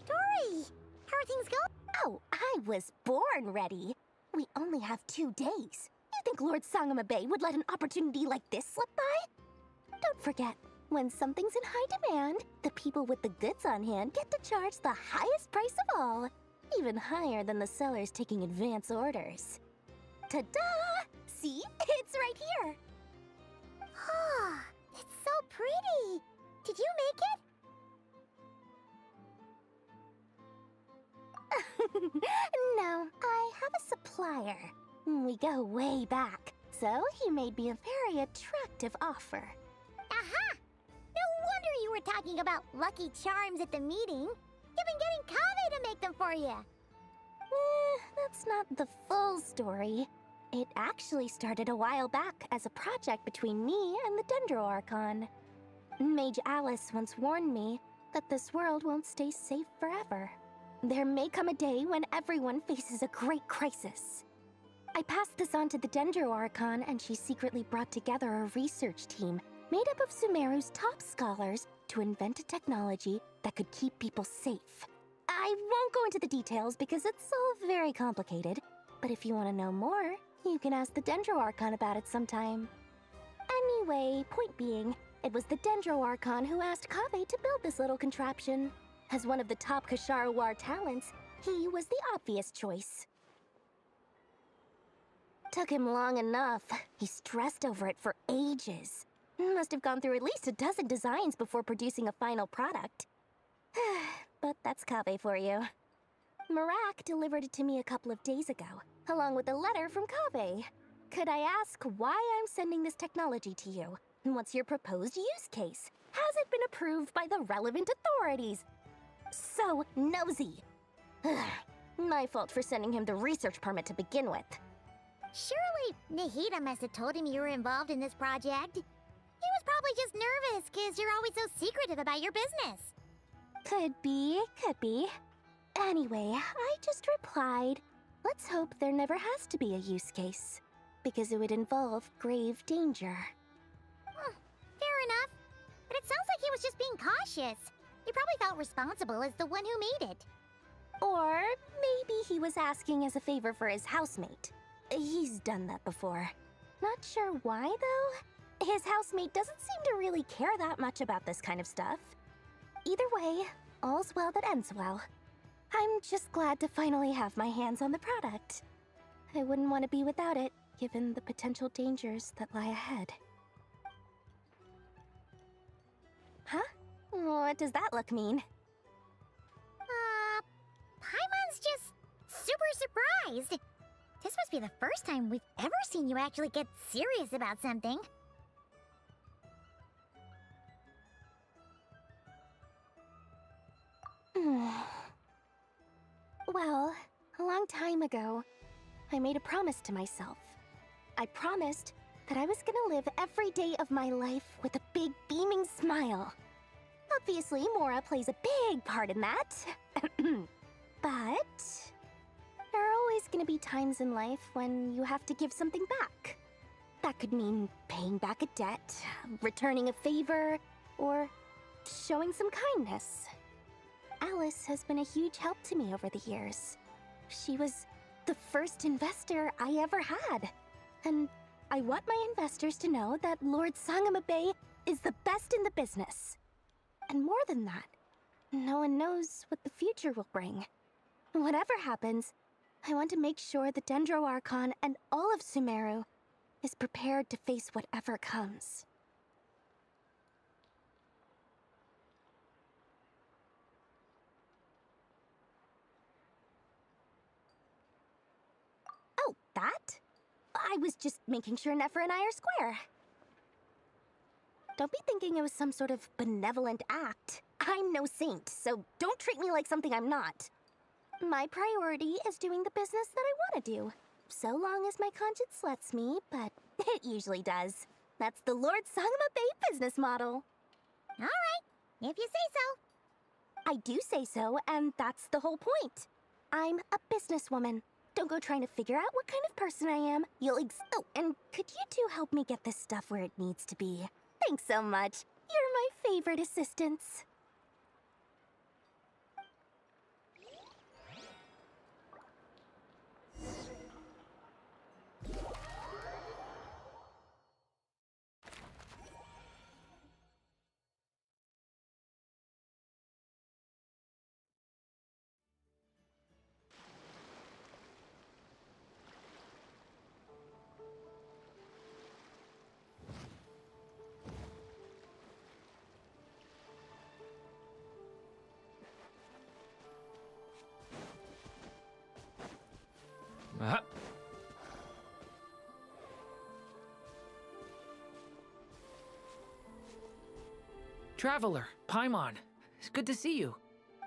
Dory! How are things going? Oh, I was born ready. We only have 2 days. You think Lord Sangama Bay would let an opportunity like this slip by? Don't forget, when something's in high demand, the people with the goods on hand get to charge the highest price of all. Even higher than the sellers taking advance orders. Ta-da! See? It's right here! Ah, it's so pretty! Did you make it? No, I have a supplier. We go way back, so he made me a very attractive offer. Aha! No wonder you were were talking about lucky charms at the meeting. You've been getting Kaveh to make them for you. That's not the full story. It actually started a while back as a project between me and the Dendro Archon. Mage Alice once warned me that this world won't stay safe forever. There may come a day when everyone faces a great crisis. I passed this on to the Dendro Archon, and she secretly brought together a research team made up of Sumeru's top scholars to invent a technology that could keep people safe. I won't go into the details because it's all very complicated, but if you want to know more, you can ask the Dendro Archon about it sometime. Anyway, point being, it was the Dendro Archon who asked Kaveh to build this little contraption. As one of the top Kashara War talents, he was the obvious choice. Took him long enough. He stressed over it for ages. Must have gone through at least a dozen designs before producing a final product. But that's Kaveh for you. Marak delivered it to me a couple of days ago, along with a letter from Kaveh. Could I ask why I'm sending this technology to you? And what's your proposed use case? Has it been approved by the relevant authorities? So nosy. My fault for sending him the research permit to begin with. Surely Nahida must have told him you were involved in this project. He was probably just nervous because you're always so secretive about your business. Could be, could be. Anyway, I just replied, let's hope there never has to be a use case, because it would involve grave danger. Fair enough. But it sounds like he was just being cautious. He probably felt responsible as the one who made it. Or maybe he was asking as a favor for his housemate. He's done that before. Not sure why, though. His housemate doesn't seem to really care that much about this kind of stuff. Either way, all's well that ends well. I'm just glad to finally have my hands on the product. I wouldn't want to be without it, given the potential dangers that lie ahead. Huh? What does that look mean? Paimon's just super surprised. This must be the first time we've ever seen you actually get serious about something. Well, a long time ago, I made a promise to myself. I promised that I was gonna live every day of my life with a big beaming smile. Obviously, Mora plays a big part in that. But there are always gonna be times in life when you have to give something back. That could mean paying back a debt, returning a favor, or showing some kindness. Alice has been a huge help to me over the years. She was the first investor I ever had. And I want my investors to know that Lord Sangamabe is the best in the business. And more than that, no one knows what the future will bring. Whatever happens, I want to make sure the Dendro Archon and all of Sumeru is prepared to face whatever comes. Oh, that? I was just making sure Nefer and I are square. Don't be thinking it was some sort of benevolent act. I'm no saint, so don't treat me like something I'm not. My priority is doing the business that I want to do, so long as my conscience lets me, but it usually does. That's the Lord Sangamabe business model. All right, if you say so. I do say so, and that's the whole point. I'm a businesswoman. Don't go trying to figure out what kind of person I am. Oh, and could you two help me get this stuff where it needs to be? Thanks so much. You're my favorite assistants. Traveler, Paimon, it's good to see you.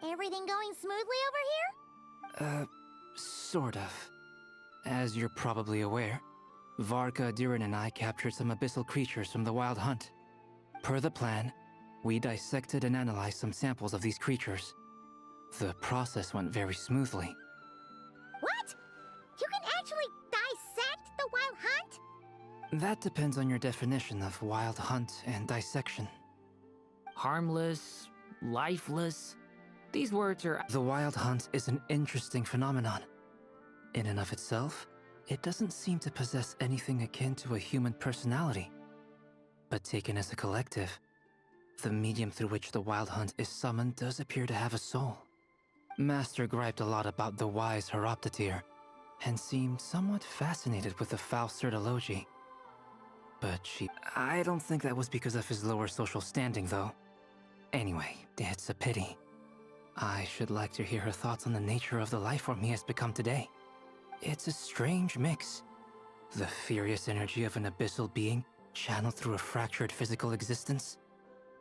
Everything going smoothly over here? Sort of. As you're probably aware, Varka, Durin, and I captured some abyssal creatures from the Wild Hunt. Per the plan, we dissected and analyzed some samples of these creatures. The process went very smoothly. What? You can actually dissect the Wild Hunt? That depends on your definition of Wild Hunt and dissection. Harmless, lifeless. These words are... The Wild Hunt is an interesting phenomenon. In and of itself, it doesn't seem to possess anything akin to a human personality. But taken as a collective, the medium through which the Wild Hunt is summoned does appear to have a soul. Master griped a lot about the wise Horoptotire, and seemed somewhat fascinated with the Faust Elegy. But I don't think that was because of his lower social standing, though. Anyway, it's a pity. I should like to hear her thoughts on the nature of the lifeform he has become today. It's a strange mix. The furious energy of an abyssal being channeled through a fractured physical existence.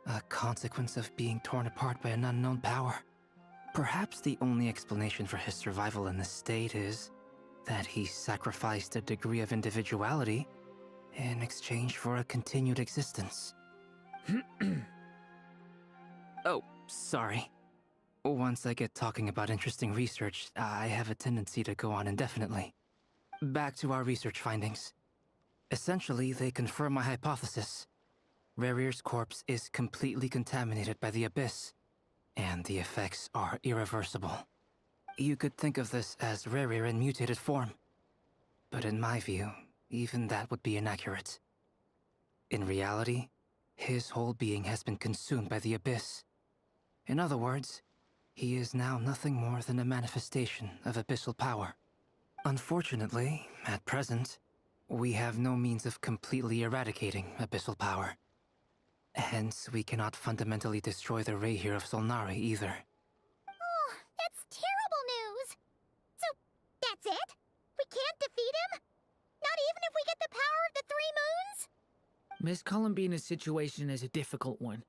A consequence of being torn apart by an unknown power. Perhaps the only explanation for his survival in this state is that he sacrificed a degree of individuality in exchange for a continued existence. Oh, sorry. Once I get talking about interesting research, I have a tendency to go on indefinitely. Back to our research findings. Essentially, they confirm my hypothesis. Rerir's corpse is completely contaminated by the Abyss, and the effects are irreversible. You could think of this as Rerir in mutated form. But in my view, even that would be inaccurate. In reality, his whole being has been consumed by the Abyss. In other words, he is now nothing more than a manifestation of abyssal power. Unfortunately, at present, we have no means of completely eradicating abyssal power. Hence, we cannot fundamentally destroy the Rerir of Solnari either. Oh, that's terrible news! So, that's it? We can't defeat him? Not even if we get the power of the Three Moons? Miss Columbina's situation is a difficult one.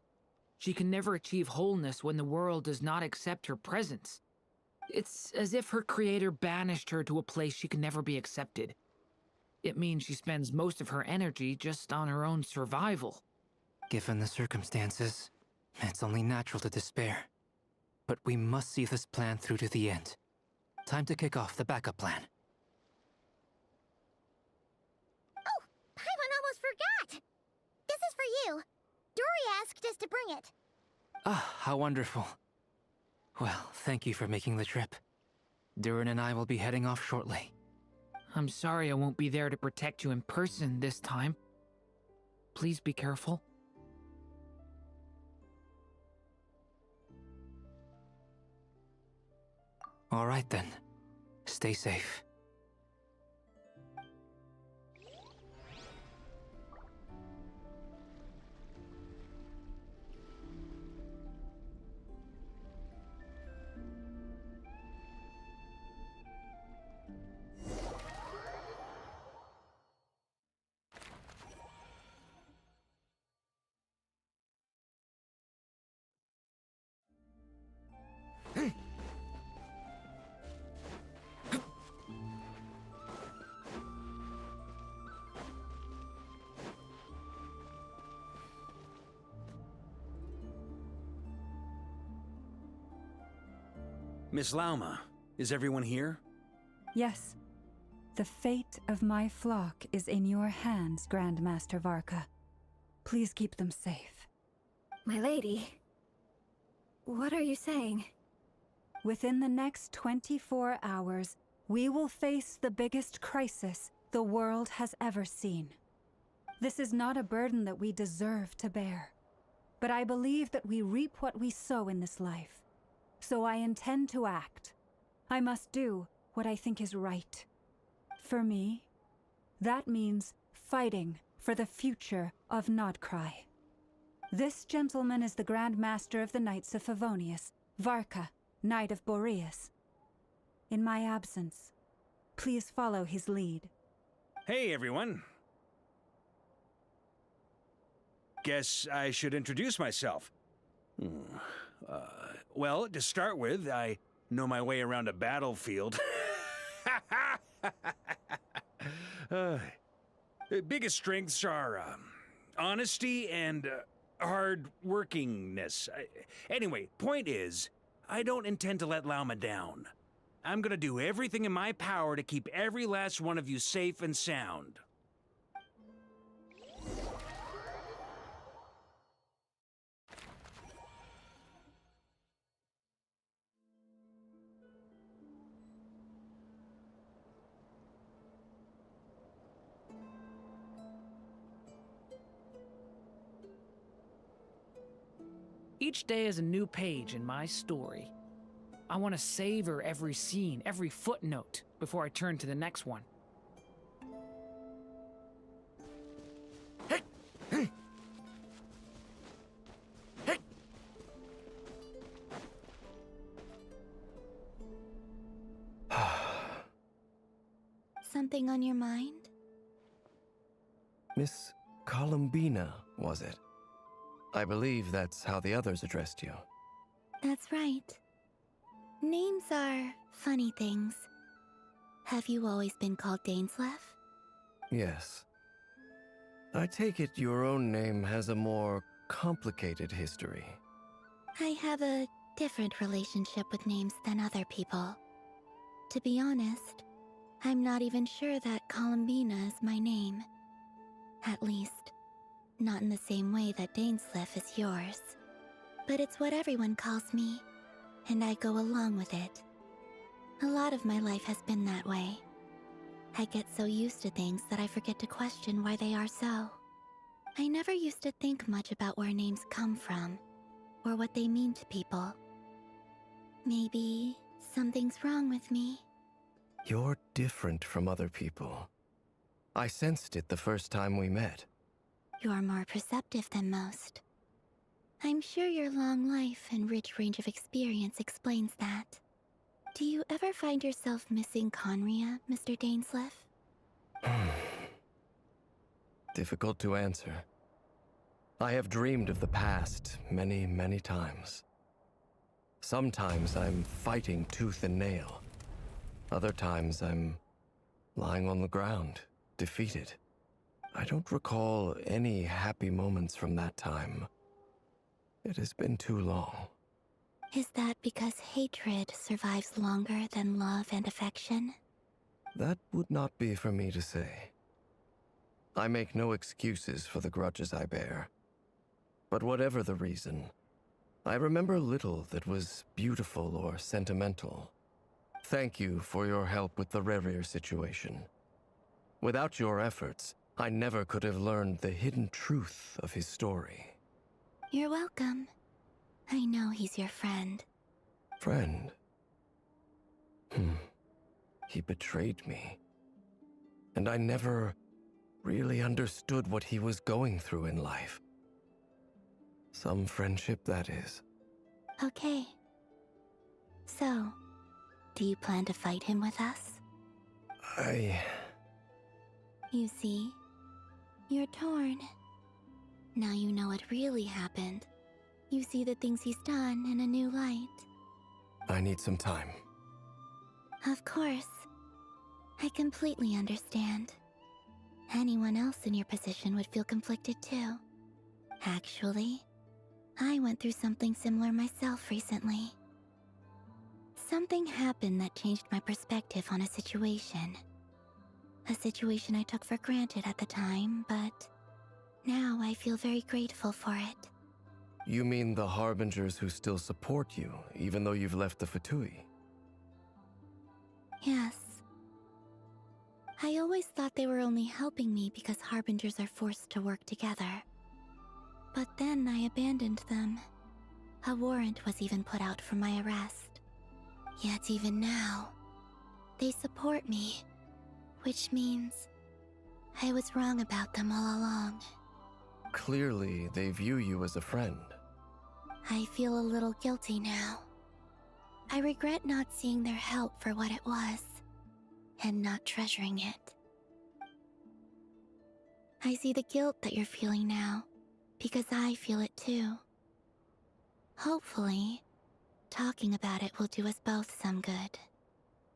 She can never achieve wholeness when the world does not accept her presence. It's as if her creator banished her to a place she can never be accepted. It means she spends most of her energy just on her own survival. Given the circumstances, it's only natural to despair. But we must see this plan through to the end. Time to kick off the backup plan. Oh, Paimon almost forgot! This is for you. Dory asked us to bring it. Ah, how wonderful. Well, thank you for making the trip. Durin and I will be heading off shortly. I'm sorry I won't be there to protect you in person this time. Please be careful. All right then. Stay safe. Miss Lauma, is everyone here? Yes. The fate of my flock is in your hands, Grand Master Varka. Please keep them safe. My lady, what are you saying? Within the next 24 hours, we will face the biggest crisis the world has ever seen. This is not a burden that we deserve to bear, but I believe that we reap what we sow in this life. So I intend to act. I must do what I think is right. For me, that means fighting for the future of Nodcry. This gentleman is the Grand Master of the Knights of Favonius, Varka, Knight of Boreas. In my absence, please follow his lead. Hey, everyone. Guess I should introduce myself. Well, to start with, I know my way around a battlefield. Biggest strengths are honesty and hard workingness. Anyway, point is, I don't intend to let Lauma down. I'm gonna do everything in my power to keep every last one of you safe and sound. Each day is a new page in my story. I want to savor every scene, every footnote, before I turn to the next one. Something on your mind? Miss Columbina, was it? I believe that's how the others addressed you. That's right. Names are funny things. Have you always been called Dainsleif? Yes. I take it your own name has a more complicated history. I have a different relationship with names than other people. To be honest, I'm not even sure that Columbina is my name. At least, not in the same way that Dainsleif is yours. But it's what everyone calls me, and I go along with it. A lot of my life has been that way. I get so used to things that I forget to question why they are so. I never used to think much about where names come from, or what they mean to people. Maybe something's wrong with me. You're different from other people. I sensed it the first time we met. You're more perceptive than most. I'm sure your long life and rich range of experience explains that. Do you ever find yourself missing Conria, Mr. Dainsleif? Difficult to answer. I have dreamed of the past many, many times. Sometimes I'm fighting tooth and nail. Other times I'm lying on the ground, defeated. I don't recall any happy moments from that time. It has been too long. Is that because hatred survives longer than love and affection? That would not be for me to say. I make no excuses for the grudges I bear. But whatever the reason, I remember little that was beautiful or sentimental. Thank you for your help with the Rerir situation. Without your efforts, I never could have learned the hidden truth of his story. You're welcome. I know he's your friend. Friend? He betrayed me. And I never really understood what he was going through in life. Some friendship, that is. Okay. So, do you plan to fight him with us? You see, you're torn. Now you know what really happened. You see the things he's done in a new light. I need some time. Of course. I completely understand. Anyone else in your position would feel conflicted too. Actually, I went through something similar myself recently. Something happened that changed my perspective on a situation. A situation I took for granted at the time, but now I feel very grateful for it. You mean the Harbingers who still support you, even though you've left the Fatui? Yes. I always thought they were only helping me because Harbingers are forced to work together. But then I abandoned them. A warrant was even put out for my arrest. Yet even now, they support me, which means I was wrong about them all along. Clearly, they view you as a friend. I feel a little guilty now. I regret not seeing their help for what it was, and not treasuring it. I see the guilt that you're feeling now, because I feel it too. Hopefully, talking about it will do us both some good.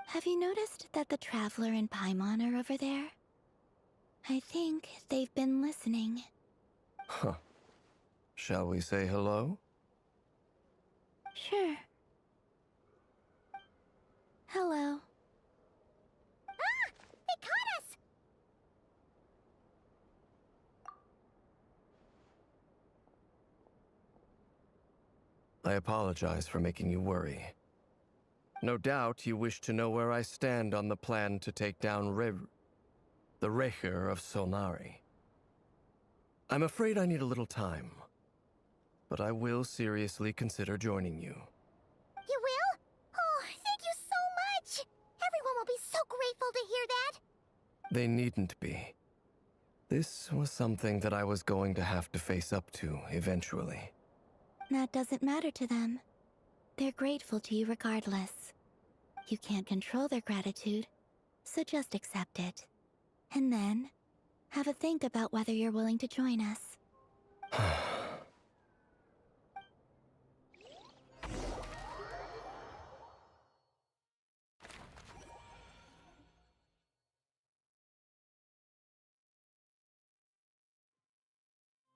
Have you noticed that the Traveler and Paimon are over there? I think they've been listening. Huh. Shall we say hello? Sure. Hello. Ah! They caught us! I apologize for making you worry. No doubt you wish to know where I stand on the plan to take down the Recher of Solnari. I'm afraid I need a little time, but I will seriously consider joining you. You will? Oh, thank you so much! Everyone will be so grateful to hear that! They needn't be. This was something that I was going to have to face up to eventually. That doesn't matter to them. They're grateful to you regardless. You can't control their gratitude, so just accept it. And then, have a think about whether you're willing to join us.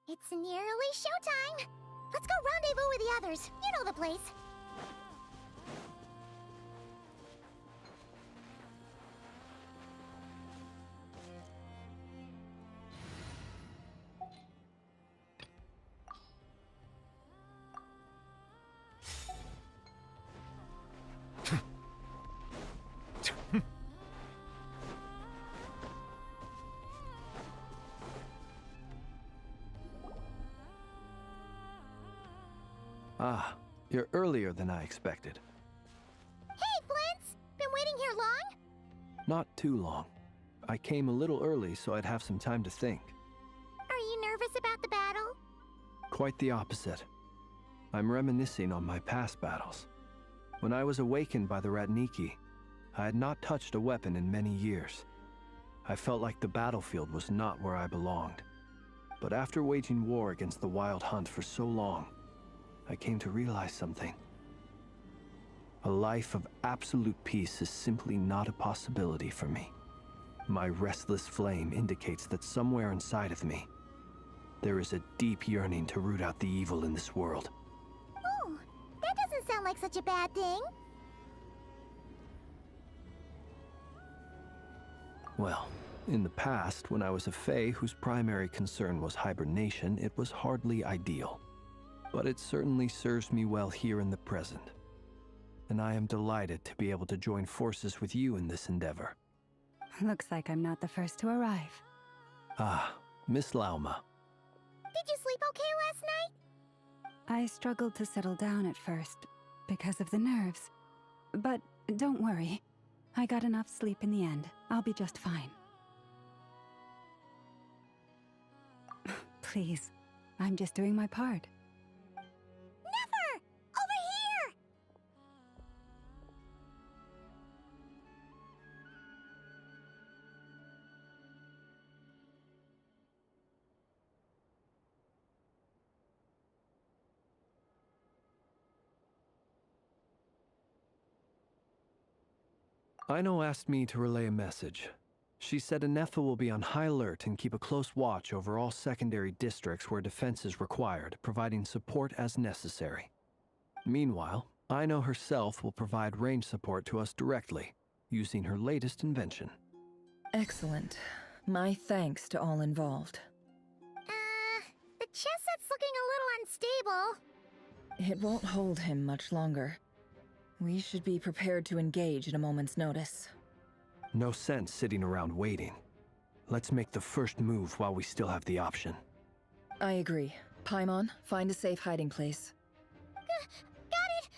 It's nearly showtime! Let's go rendezvous with the others. You know the place. Ah, you're earlier than I expected. Hey, Flint's! Been waiting here long? Not too long. I came a little early so I'd have some time to think. Are you nervous about the battle? Quite the opposite. I'm reminiscing on my past battles. When I was awakened by the Ratniki, I had not touched a weapon in many years. I felt like the battlefield was not where I belonged. But after waging war against the Wild Hunt for so long, I came to realize something. A life of absolute peace is simply not a possibility for me. My restless flame indicates that somewhere inside of me, there is a deep yearning to root out the evil in this world. Oh, that doesn't sound like such a bad thing. Well, in the past, when I was a Fae whose primary concern was hibernation, it was hardly ideal. But it certainly serves me well here in the present. And I am delighted to be able to join forces with you in this endeavor. Looks like I'm not the first to arrive. Ah, Miss Lauma. Did you sleep okay last night? I struggled to settle down at first because of the nerves. But don't worry. I got enough sleep in the end. I'll be just fine. Please, I'm just doing my part. Never! Over here! Aino asked me to relay a message. She said Anefa will be on high alert and keep a close watch over all secondary districts where defense is required, providing support as necessary. Meanwhile, Aino herself will provide range support to us directly, using her latest invention. Excellent. My thanks to all involved. The chess set's looking a little unstable. It won't hold him much longer. We should be prepared to engage at a moment's notice. No sense sitting around waiting. Let's make the first move while we still have the option. I agree. Paimon, find a safe hiding place. Got it!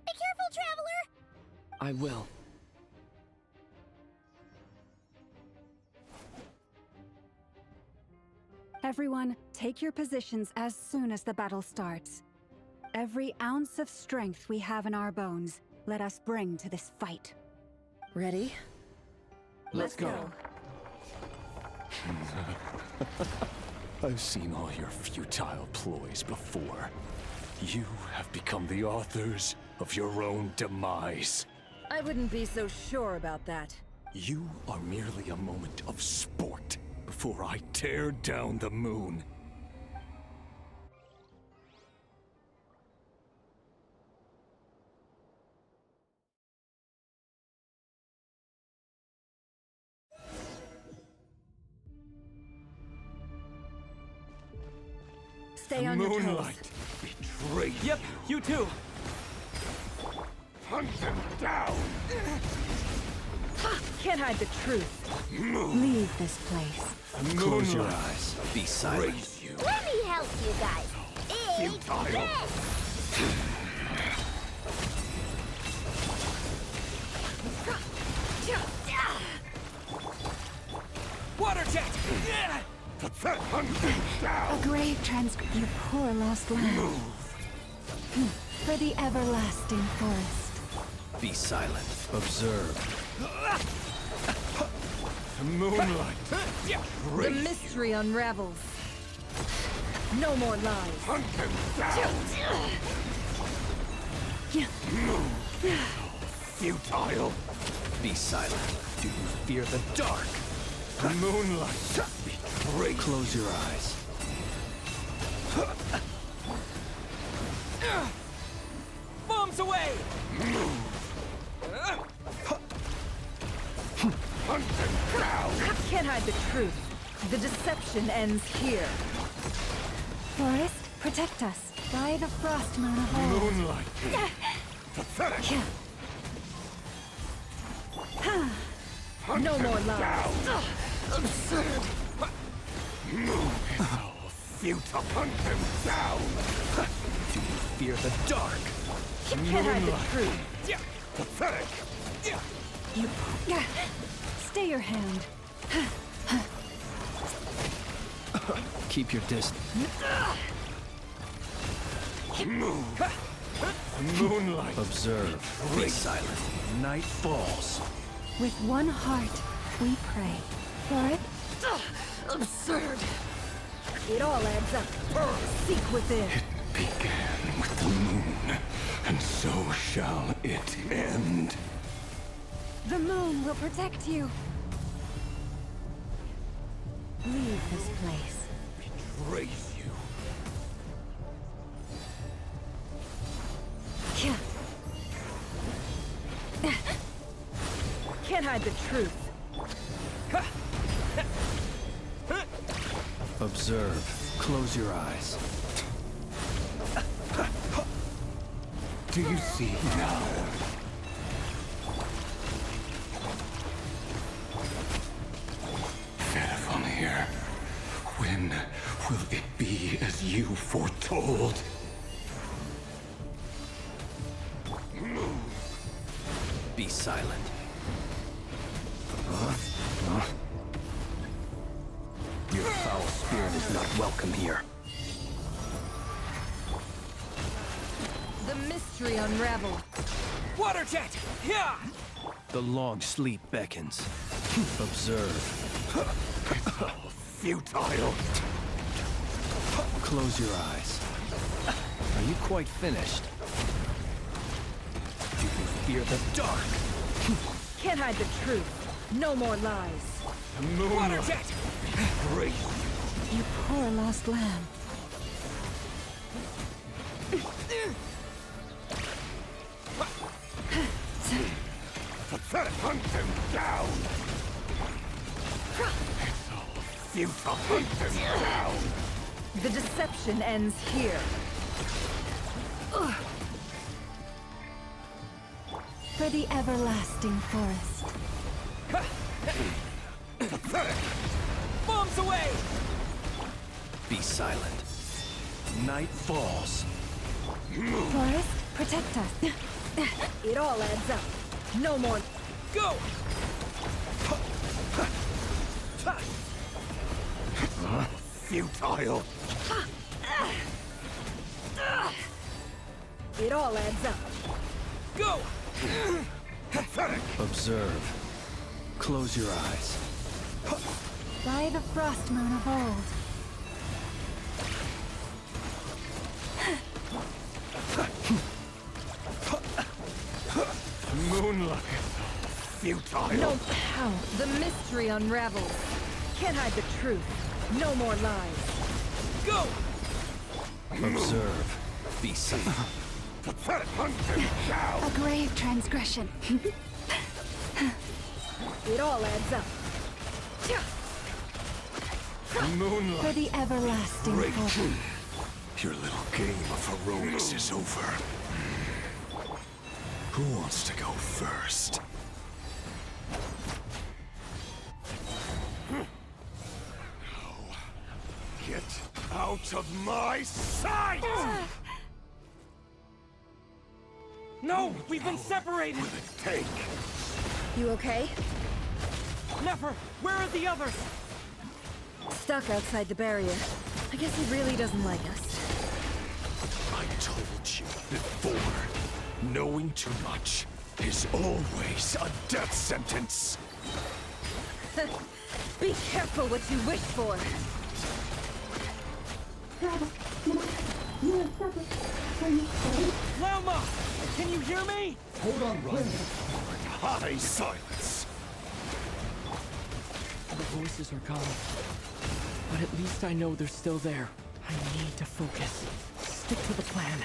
Be careful, Traveler! I will. Everyone, take your positions as soon as the battle starts. Every ounce of strength we have in our bones, let us bring to this fight. Ready? Let's go. I've seen all your futile ploys before. You have become the authors of your own demise. I wouldn't be so sure about that. You are merely a moment of sport before I tear down the moon. Stay on your toes. Moonlight betrayed Yep, you too. Hunt them down! Can't hide the truth. Leave this place. Close your eyes. Be silent. You. Let me help you guys. It's Futile. Water jet! Hunt them down! A grave transcript. You poor lost lamb. For the everlasting forest. Be silent. Observe. Moonlight. The mystery unravels. No more lies. Hunt them down! Futile. Be silent. Do you fear the dark? Moonlight. Betrayed. Close your eyes. Bombs away! Hunt them down! Can't hide the truth. The deception ends here. Forest, protect us. By the frost moon of old. Moonlight. Pathetic. Hunt No them more lies. down. Absurd. Futile. Hunt them down. Do you fear the dark? Can't hide the truth. Pathetic. You. Stay your hand. Keep your distance. Moonlight. Observe. Be silent. Night falls. With one heart, we pray. For it, Absurd. It all adds up. Seek within. It began with the moon, and so shall it end. the moon will protect you. Leave this place. Betrays you. Can't hide the truth. Observe. Close your eyes. Do you see now? Here. When will it be as you foretold? Be silent. Your foul spirit is not welcome here. The mystery unraveled. Water jet! Yeah! The long sleep beckons. Observe. Futile. Close your eyes. Are you quite finished? Do you fear the dark? Can't hide the truth. No more lies. Water jet! Great. You poor lost lamb. Hunt them down. Futile. Hunt them down. The deception ends here. For the everlasting forest. Bombs away! Be silent. Night falls. Forest, protect us. It all adds up. No more. Go! Futile. It all adds up. Go! Pathetic. Observe. Close your eyes. By the frost moon of old. Moonlight. Futile. No how? The mystery unravels. Can't hide the truth. No more lies. Go! Observe. Be safe. A grave transgression. It all adds up. Moonlight. For the everlasting Great. portal. Your little game of heroics is over. Who wants to go first? Get out of my sight! No! We've been separated! Take. You okay? Never! Where are the others? Stuck outside the barrier. I guess he really doesn't like us. I told you before, knowing too much is always a death sentence. Be careful what you wish for. Lama! Can you hear me? Hold on, Ryan. High silence. The voices are gone. But at least I know they're still there. I need to focus. Stick to the plan.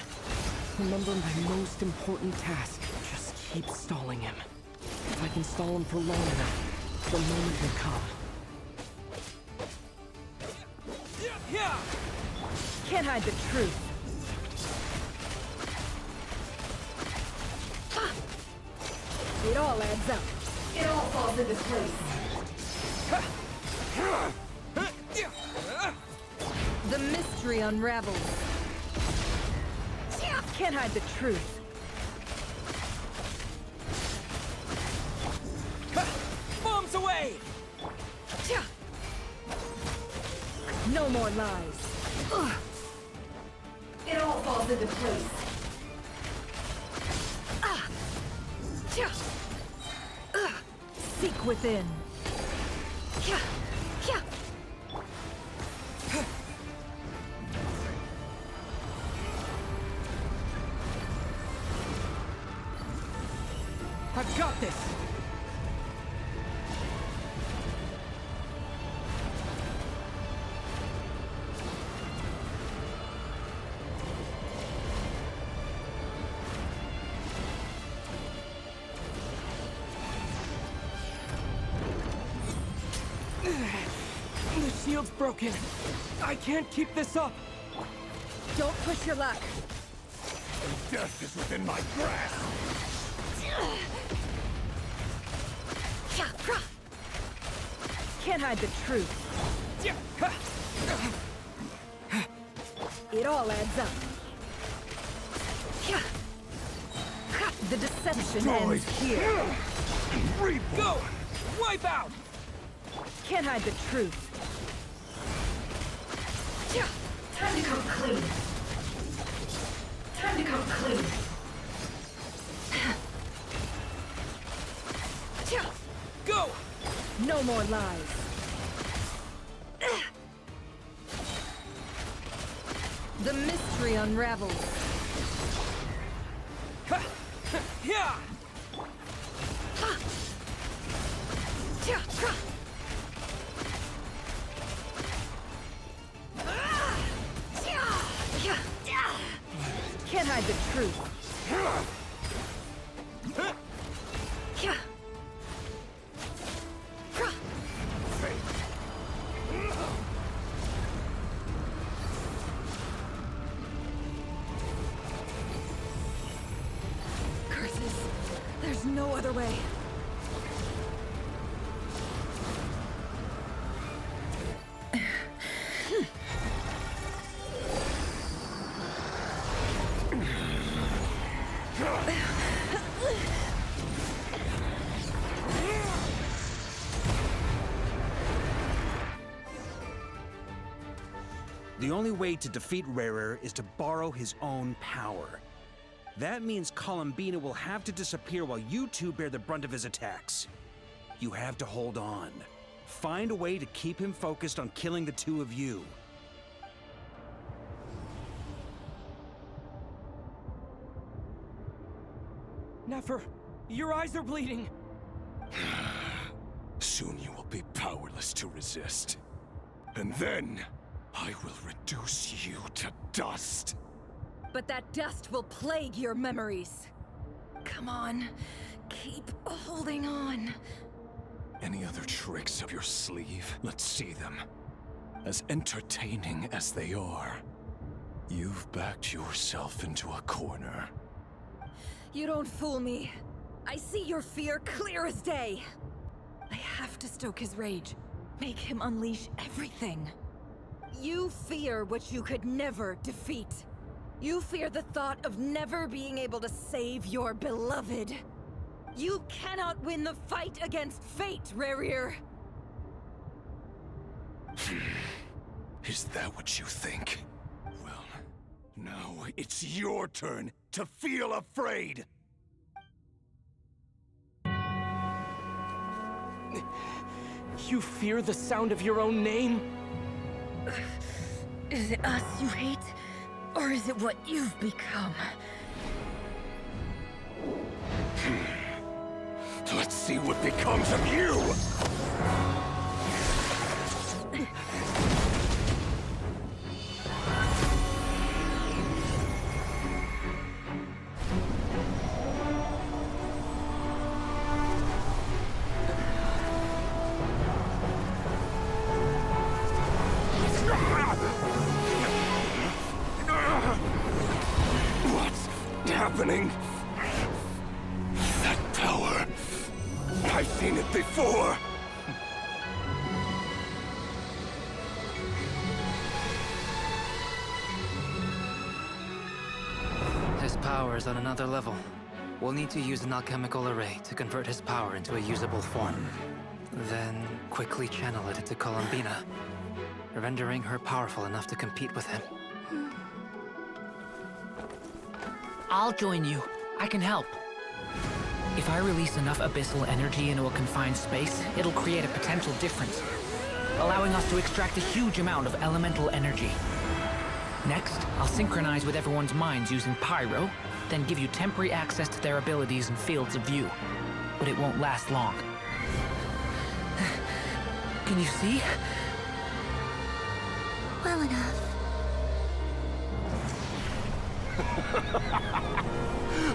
Remember my most important task. Just keep stalling him. If I can stall him for long enough, the moment will come. Yeah! Can't hide the truth. It all adds up. It all falls into place. The mystery unravels. Can't hide the truth. Bombs away! No more lies. It all falls into place. Seek within. I've got this! The shield's broken. I can't keep this up. Don't push your luck. Death is within my grasp. Can't hide the truth. It all adds up. The deception ends here. Go! Wipe out! Can't hide the truth. Time to come clean. Time to come clean. Go! No more lies. The mystery unravels. Yeah! Can't hide the truth. Curses. There's no other way. The only way to defeat Rarer is to borrow his own power. That means Columbina will have to disappear while you two bear the brunt of his attacks. You have to hold on. Find a way to keep him focused on killing the two of you. Never. Your eyes are bleeding! Soon you will be powerless to resist. And then, I will reduce you to dust. But that dust will plague your memories. Come on, keep holding on. Any other tricks up your sleeve? Let's see them. As entertaining as they are, you've backed yourself into a corner. You don't fool me. I see your fear clear as day. I have to stoke his rage. Make him unleash everything. You fear what you could never defeat. You fear the thought of never being able to save your beloved. You cannot win the fight against fate, Rerir. Is that what you think? Well, now it's your turn to feel afraid! You fear the sound of your own name? Is it us you hate? Or is it what you've become? Let's see what becomes of you! What's happening? That power. I've seen it before. His power is on another level. We'll need to use an alchemical array to convert his power into a usable form. Then quickly channel it into Columbina, rendering her powerful enough to compete with him. I'll join you. I can help. If I release enough abyssal energy into a confined space, it'll create a potential difference, allowing us to extract a huge amount of elemental energy. Next, I'll synchronize with everyone's minds using Pyro, then give you temporary access to their abilities and fields of view. But it won't last long. Can you see? Well enough.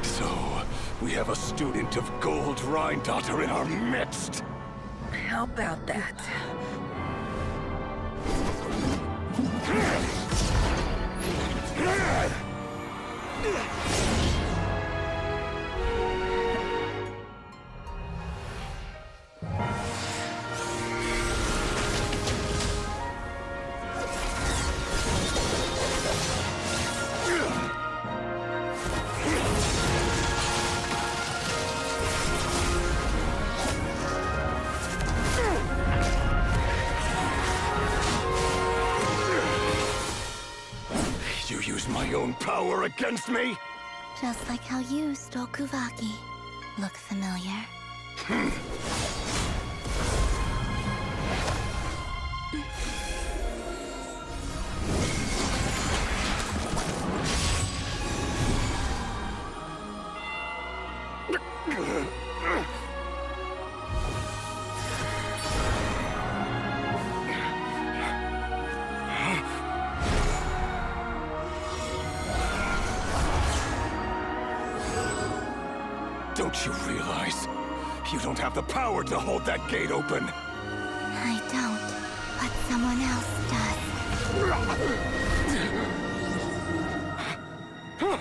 So, we have a student of Gold Rhine-Daughter in our midst. How about that? You use my own power against me? Just like how you stole Kuvaki. Look familiar? Don't you realize? You don't have the power to hold that gate open. I don't, but someone else does.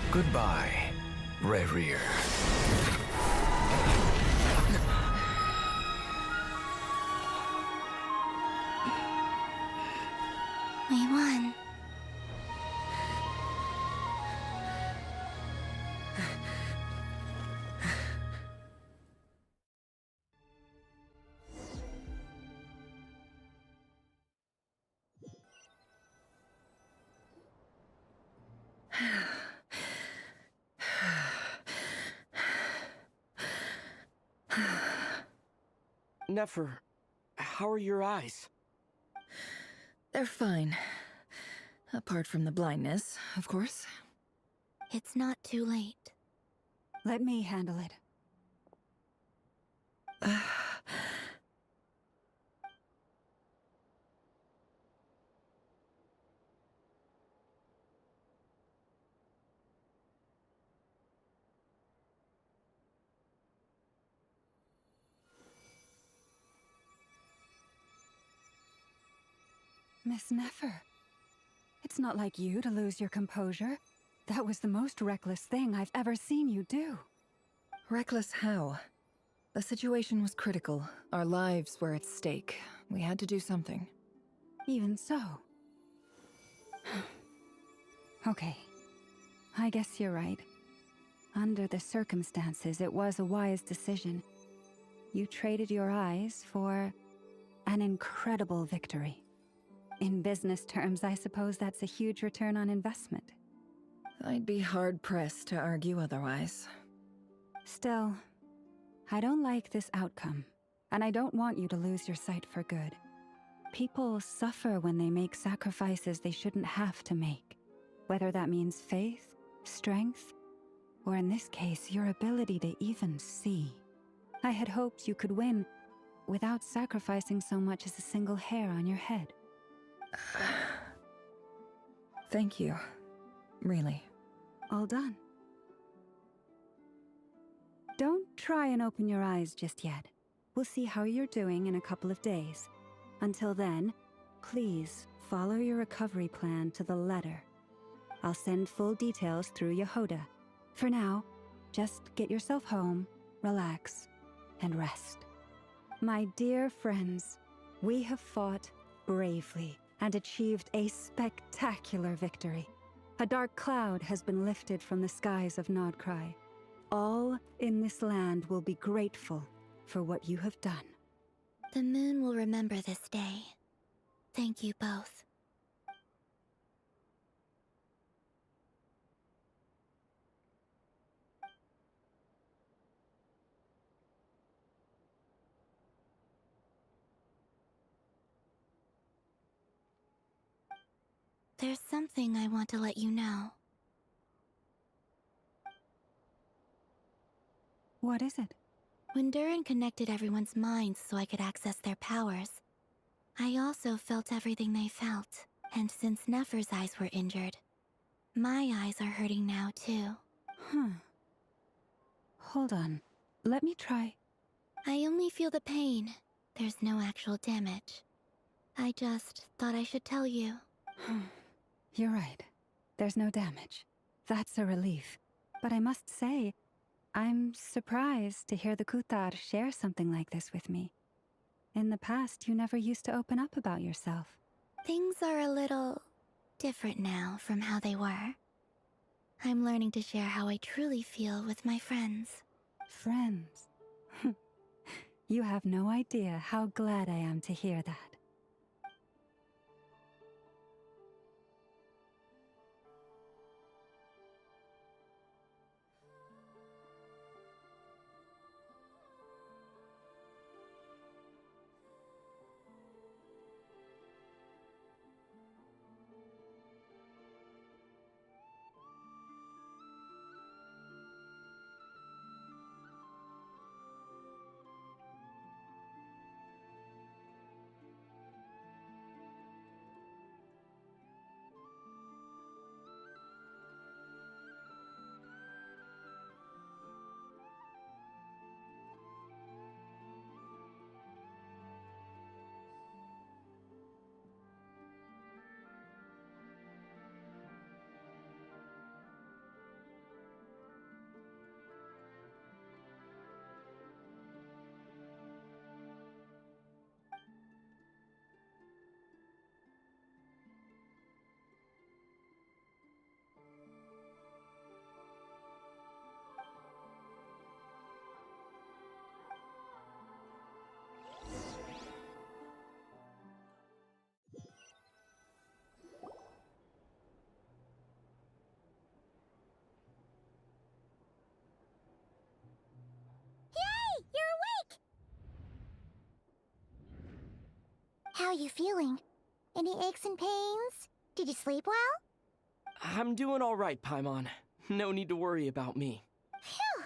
Goodbye, Rerir. We won. Nefer, how are your eyes? They're fine. Apart from the blindness, of course. It's not too late. Let me handle it. Miss Nefer, it's not like you to lose your composure. That was the most reckless thing I've ever seen you do. Reckless how? The situation was critical. Our lives were at stake. We had to do something. Even so. Okay. I guess you're right. Under the circumstances, it was a wise decision. You traded your eyes for an incredible victory. In business terms, I suppose that's a huge return on investment. I'd be hard-pressed to argue otherwise. Still, I don't like this outcome, and I don't want you to lose your sight for good. People suffer when they make sacrifices they shouldn't have to make, whether that means faith, strength, or in this case, your ability to even see. I had hoped you could win without sacrificing so much as a single hair on your head. Thank you. Really. All done. Don't try and open your eyes just yet. We'll see how you're doing in a couple of days. Until then, please follow your recovery plan to the letter. I'll send full details through Yehoda. For now, just get yourself home, relax, and rest. My dear friends, we have fought bravely and achieved a spectacular victory. A dark cloud has been lifted from the skies of Nodcry. All in this land will be grateful for what you have done. The moon will remember this day. Thank you both. There's something I want to let you know. What is it? When Durin connected everyone's minds so I could access their powers, I also felt everything they felt. And since Nefer's eyes were injured, my eyes are hurting now too. Hold on. Let me try. I only feel the pain. There's no actual damage. I just thought I should tell you. You're right. There's no damage. That's a relief. But I must say, I'm surprised to hear the Kutar share something like this with me. In the past, you never used to open up about yourself. Things are a little different now from how they were. I'm learning to share how I truly feel with my friends. Friends? You have no idea how glad I am to hear that. How are you feeling? Any aches and pains? Did you sleep well? I'm doing all right, Paimon. No need to worry about me. Phew.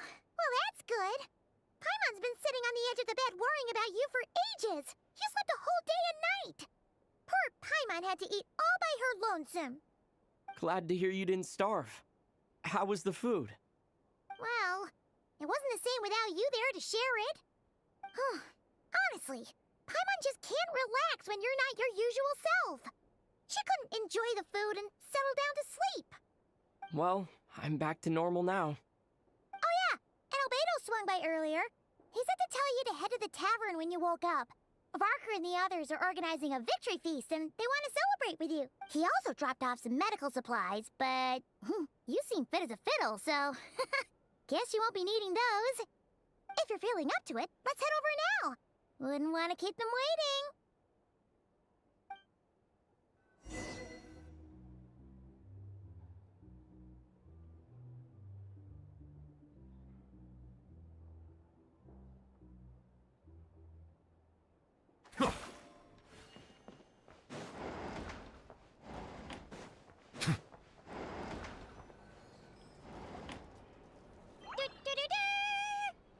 under the bed worrying about you for ages. You slept a whole day and night. Poor Paimon had to eat all by her lonesome. Glad to hear you didn't starve. How was the food? Well, it wasn't the same without you there to share it. Honestly, Paimon just can't relax when you're not your usual self. She couldn't enjoy the food and settle down to sleep. Well, I'm back to normal now. Oh yeah, and Albedo swung by earlier. He said to tell you to head to the tavern when you woke up. Varker and the others are organizing a victory feast and they want to celebrate with you. He also dropped off some medical supplies, but you seem fit as a fiddle, so guess you won't be needing those. If you're feeling up to it, let's head over now. Wouldn't want to keep them waiting.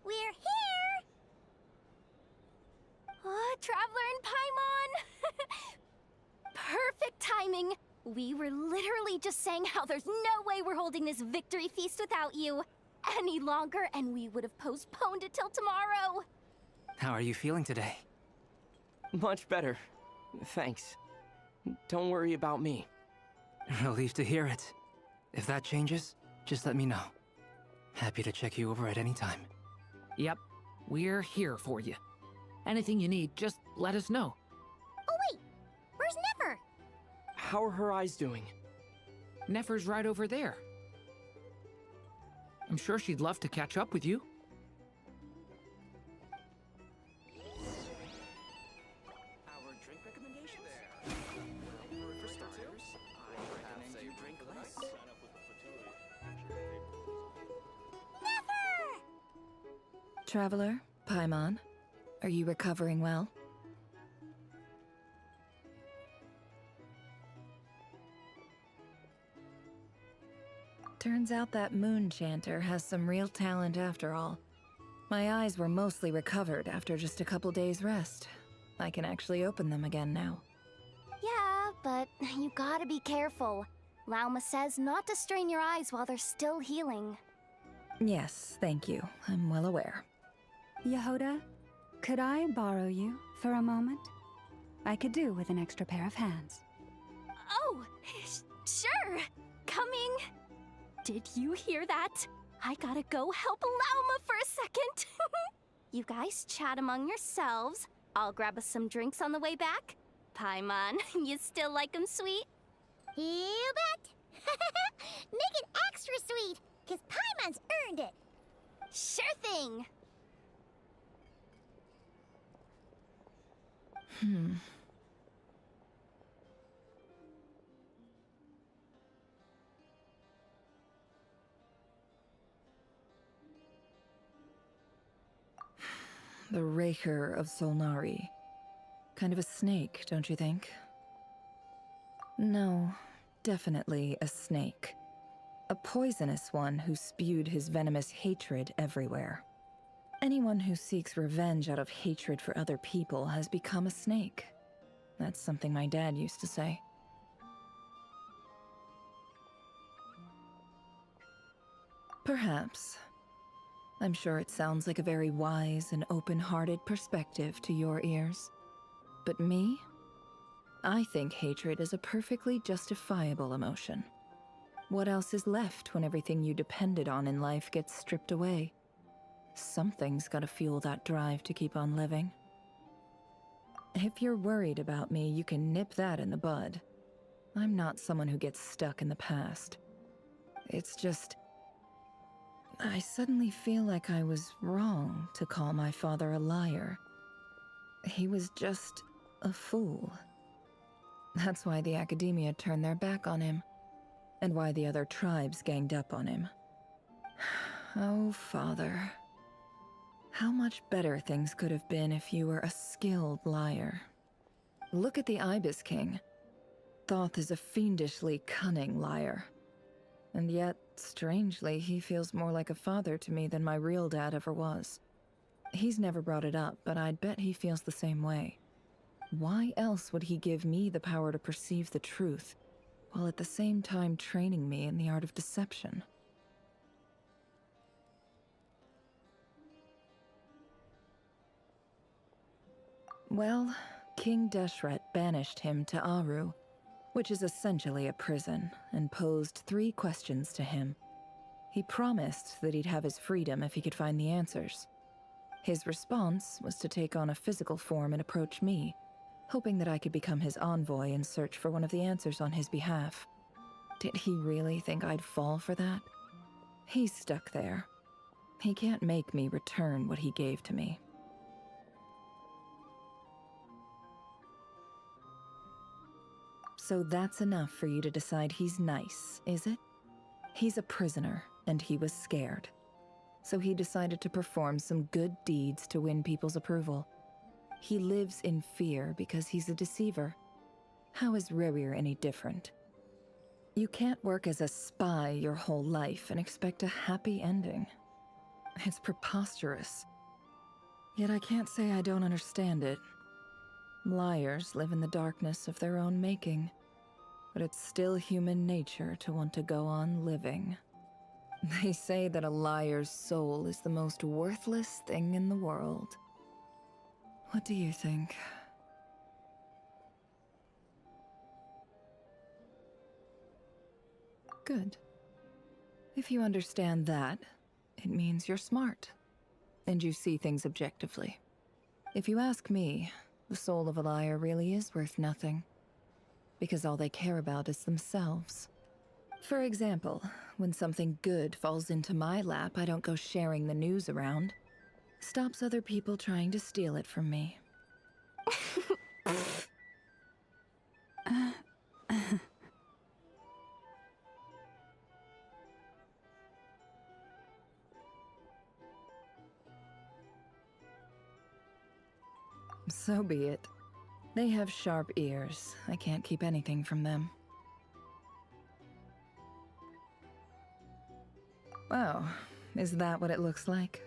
We're here! Traveler and Paimon! Perfect timing! We were literally just saying how there's no way we're holding this victory feast without you any longer, and we would have postponed it till tomorrow. How are you feeling today? Much better. Thanks. Don't worry about me. Relieved to hear it. If that changes, just let me know. Happy to check you over at any time. Yep, we're here for you. Anything you need, just let us know. Oh wait, where's Nefer? How are her eyes doing? Nefer's right over there. I'm sure she'd love to catch up with you. Our drink recommendations? For starters, I recommend you drink less. Nefer! Traveler, Paimon, are you recovering well? Turns out that moon chanter has some real talent after all. My eyes were mostly recovered after just a couple days' rest. I can actually open them again now. Yeah, but you gotta be careful. Lauma says not to strain your eyes while they're still healing. Yes, thank you. I'm well aware. Yehoda, could I borrow you for a moment? I could do with an extra pair of hands. Oh, sure. Coming. Did you hear that? I gotta go help Lauma for a second. You guys chat among yourselves. I'll grab us some drinks on the way back. Paimon, you still like 'em sweet? You bet! Make it extra sweet, because Paimon's earned it. Sure thing! The Raker of Solnari. Kind of a snake, don't you think? No, definitely a snake. A poisonous one who spewed his venomous hatred everywhere. Anyone who seeks revenge out of hatred for other people has become a snake. That's something my dad used to say. Perhaps. I'm sure it sounds like a very wise and open-hearted perspective to your ears. But me? I think hatred is a perfectly justifiable emotion. What else is left when everything you depended on in life gets stripped away? Something's gotta fuel that drive to keep on living. If you're worried about me, you can nip that in the bud. I'm not someone who gets stuck in the past. It's just... I suddenly feel like I was wrong to call my father a liar. He was just a fool. That's why the Academia turned their back on him, and why the other tribes ganged up on him. Oh, Father. How much better things could have been if you were a skilled liar. Look at the Ibis King. Thoth is a fiendishly cunning liar. And yet, strangely, he feels more like a father to me than my real dad ever was. He's never brought it up, but I'd bet he feels the same way. Why else would he give me the power to perceive the truth, while at the same time training me in the art of deception? Well, King Deshret banished him to Aru, which is essentially a prison, and posed 3 questions to him. He promised that he'd have his freedom if he could find the answers. His response was to take on a physical form and approach me, hoping that I could become his envoy and search for one of the answers on his behalf. Did he really think I'd fall for that? He's stuck there. He can't make me return what he gave to me. So that's enough for you to decide he's nice, is it? He's a prisoner, and he was scared. So he decided to perform some good deeds to win people's approval. He lives in fear because he's a deceiver. How is Rerir any different? You can't work as a spy your whole life and expect a happy ending. It's preposterous. Yet I can't say I don't understand it. Liars live in the darkness of their own making, but it's still human nature to want to go on living. They say that a liar's soul is the most worthless thing in the world. What do you think? Good. If you understand that, it means you're smart, and you see things objectively. If you ask me, the soul of a liar really is worth nothing, because all they care about is themselves. For example, when something good falls into my lap, I don't go sharing the news around. Stops other people trying to steal it from me. So be it. They have sharp ears. I can't keep anything from them. Oh, is that what it looks like?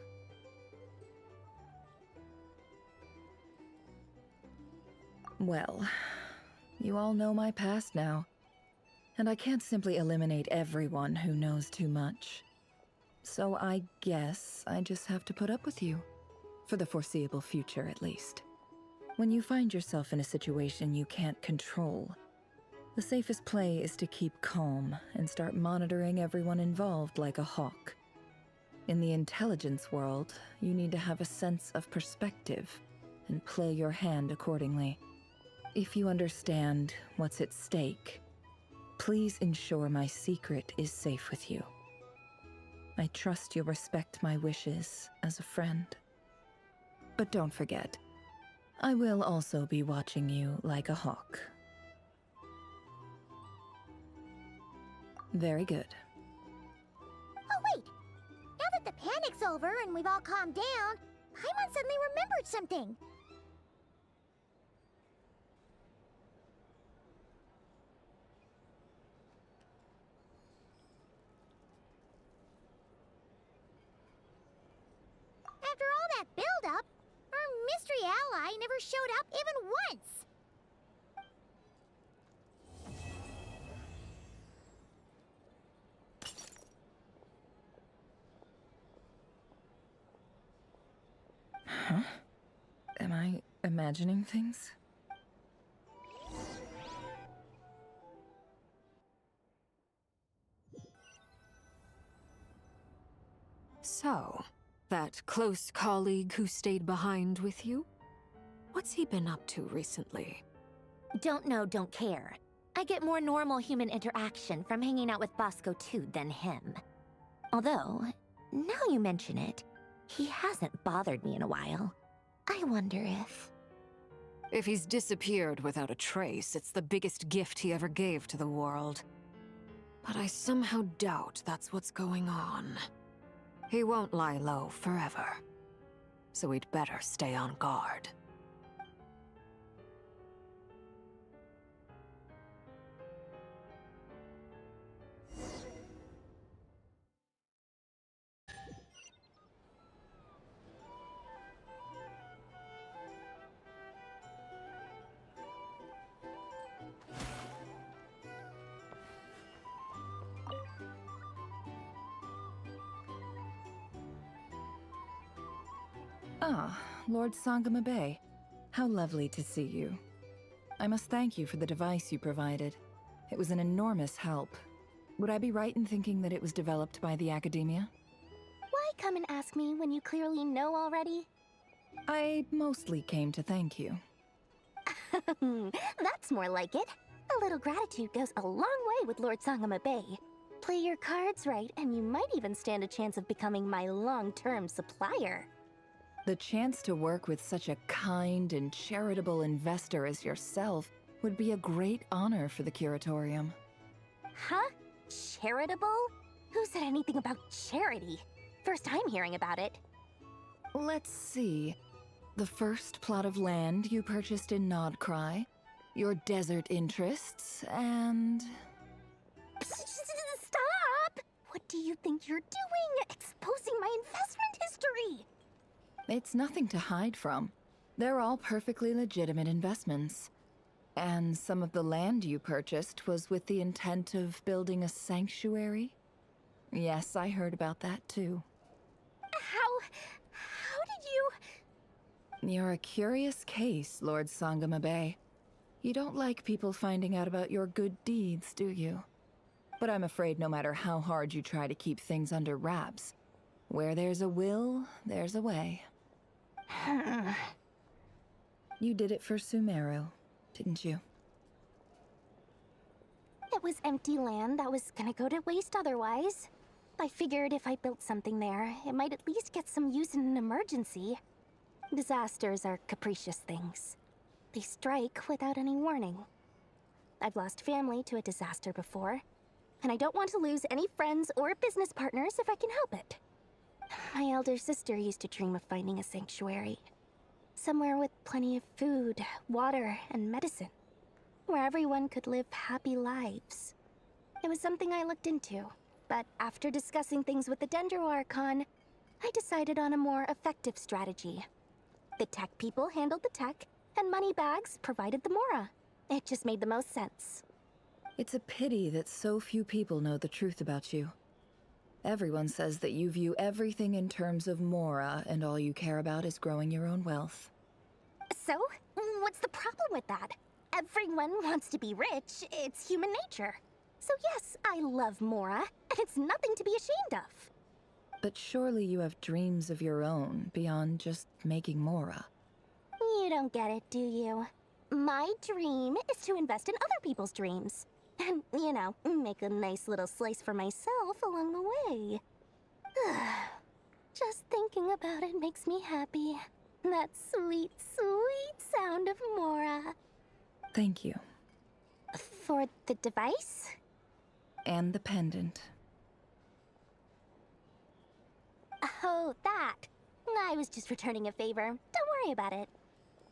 Well, you all know my past now, and I can't simply eliminate everyone who knows too much. So I guess I just have to put up with you, for the foreseeable future at least. When you find yourself in a situation you can't control, the safest play is to keep calm and start monitoring everyone involved like a hawk. In the intelligence world, you need to have a sense of perspective and play your hand accordingly. If you understand what's at stake, please ensure my secret is safe with you. I trust you'll respect my wishes as a friend. But don't forget, I will also be watching you like a hawk. Very good. Oh wait! Now that the panic's over and we've all calmed down, Paimon suddenly remembered something. After all that build-up, our mystery ally never showed up even once! Huh? Am I imagining things? So, that close colleague who stayed behind with you? What's he been up to recently? Don't know, don't care. I get more normal human interaction from hanging out with Bosco too than him. Although, now you mention it, he hasn't bothered me in a while. I wonder if... If he's disappeared without a trace, it's the biggest gift he ever gave to the world. But I somehow doubt that's what's going on. He won't lie low forever. So we'd better stay on guard. Ah, Lord Sangama Bay. How lovely to see you. I must thank you for the device you provided. It was an enormous help. Would I be right in thinking that it was developed by the Academia? Why come and ask me when you clearly know already? I mostly came to thank you. That's more like it. A little gratitude goes a long way with Lord Sangama Bay. Play your cards right, and you might even stand a chance of becoming my long-term supplier. The chance to work with such a kind and charitable investor as yourself would be a great honor for the Curatorium. Huh? Charitable? Who said anything about charity? First time hearing about it. Let's see. The first plot of land you purchased in Nodcry, your desert interests, and... Stop! What do you think you're doing? Exposing my investment history! It's nothing to hide from. They're all perfectly legitimate investments. And some of the land you purchased was with the intent of building a sanctuary? Yes, I heard about that too. How did you... You're a curious case, Lord Sangama Bay. You don't like people finding out about your good deeds, do you? But I'm afraid no matter how hard you try to keep things under wraps, where there's a will, there's a way. You did it for Sumeru, didn't you? It was empty land that was gonna go to waste otherwise. I figured if I built something there, it might at least get some use in an emergency. Disasters are capricious things. They strike without any warning. I've lost family to a disaster before, and I don't want to lose any friends or business partners if I can help it. My elder sister used to dream of finding a sanctuary. Somewhere with plenty of food, water, and medicine. Where everyone could live happy lives. It was something I looked into, but after discussing things with the Dendro Archon, I decided on a more effective strategy. The tech people handled the tech, and Moneybags provided the Mora. It just made the most sense. It's a pity that so few people know the truth about you. Everyone says that you view everything in terms of Mora, and all you care about is growing your own wealth. So, what's the problem with that? Everyone wants to be rich. It's human nature. So yes, I love Mora, and it's nothing to be ashamed of. But surely you have dreams of your own beyond just making Mora. You don't get it, do you? My dream is to invest in other people's dreams. And, you know, make a nice little slice for myself along the way. Just thinking about it makes me happy. That sweet, sweet sound of Mora. Thank you. For the device? And the pendant. Oh, that. I was just returning a favor. Don't worry about it.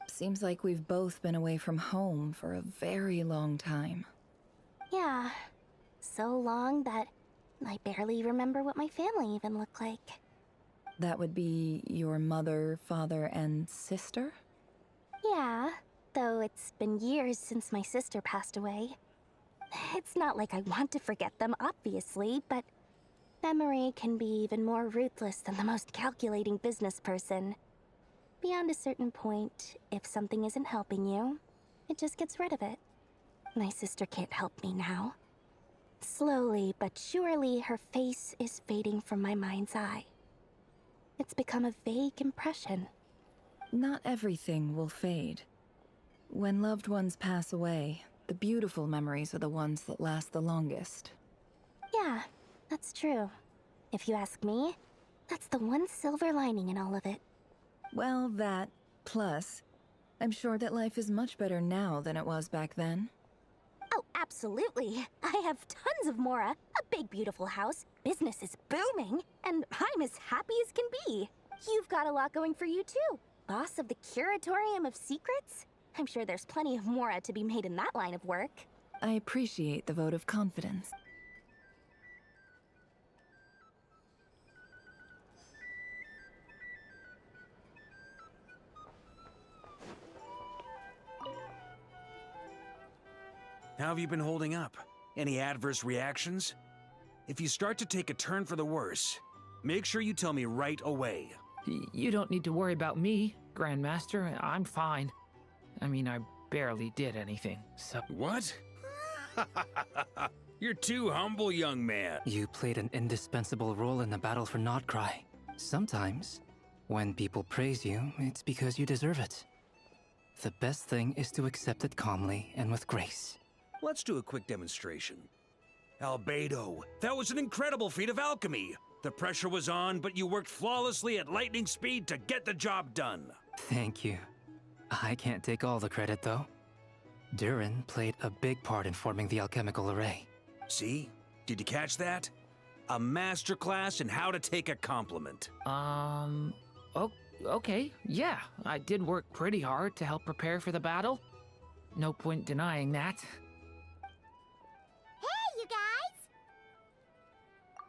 Seems like we've both been away from home for a very long time. Yeah. So long that I barely remember what my family even looked like. That would be your mother, father, and sister? Yeah, though it's been years since my sister passed away. It's not like I want to forget them, obviously, but memory can be even more ruthless than the most calculating business person. Beyond a certain point, if something isn't helping you, it just gets rid of it. My sister can't help me now. Slowly but surely, her face is fading from my mind's eye. It's become a vague impression. Not everything will fade. When loved ones pass away, the beautiful memories are the ones that last the longest. Yeah, that's true. If you ask me, that's the one silver lining in all of it. Well, that, plus, I'm sure that life is much better now than it was back then. Oh, absolutely. I have tons of Mora, a big beautiful house, business is booming, and I'm as happy as can be. You've got a lot going for you too. Boss of the Curatorium of Secrets? I'm sure there's plenty of Mora to be made in that line of work. I appreciate the vote of confidence. How have you been holding up? Any adverse reactions? If you start to take a turn for the worse, make sure you tell me right away. You don't need to worry about me, Grandmaster. I'm fine. I mean, I barely did anything, so... What? You're too humble, young man. You played an indispensable role in the battle for Nodcry. Sometimes, when people praise you, it's because you deserve it. The best thing is to accept it calmly and with grace. Let's do a quick demonstration. Albedo, that was an incredible feat of alchemy. The pressure was on, but you worked flawlessly at lightning speed to get the job done. Thank you. I can't take all the credit, though. Durin played a big part in forming the alchemical array. See? Did you catch that? A masterclass in how to take a compliment. Okay, yeah. I did work pretty hard to help prepare for the battle. No point denying that. Hey, you guys!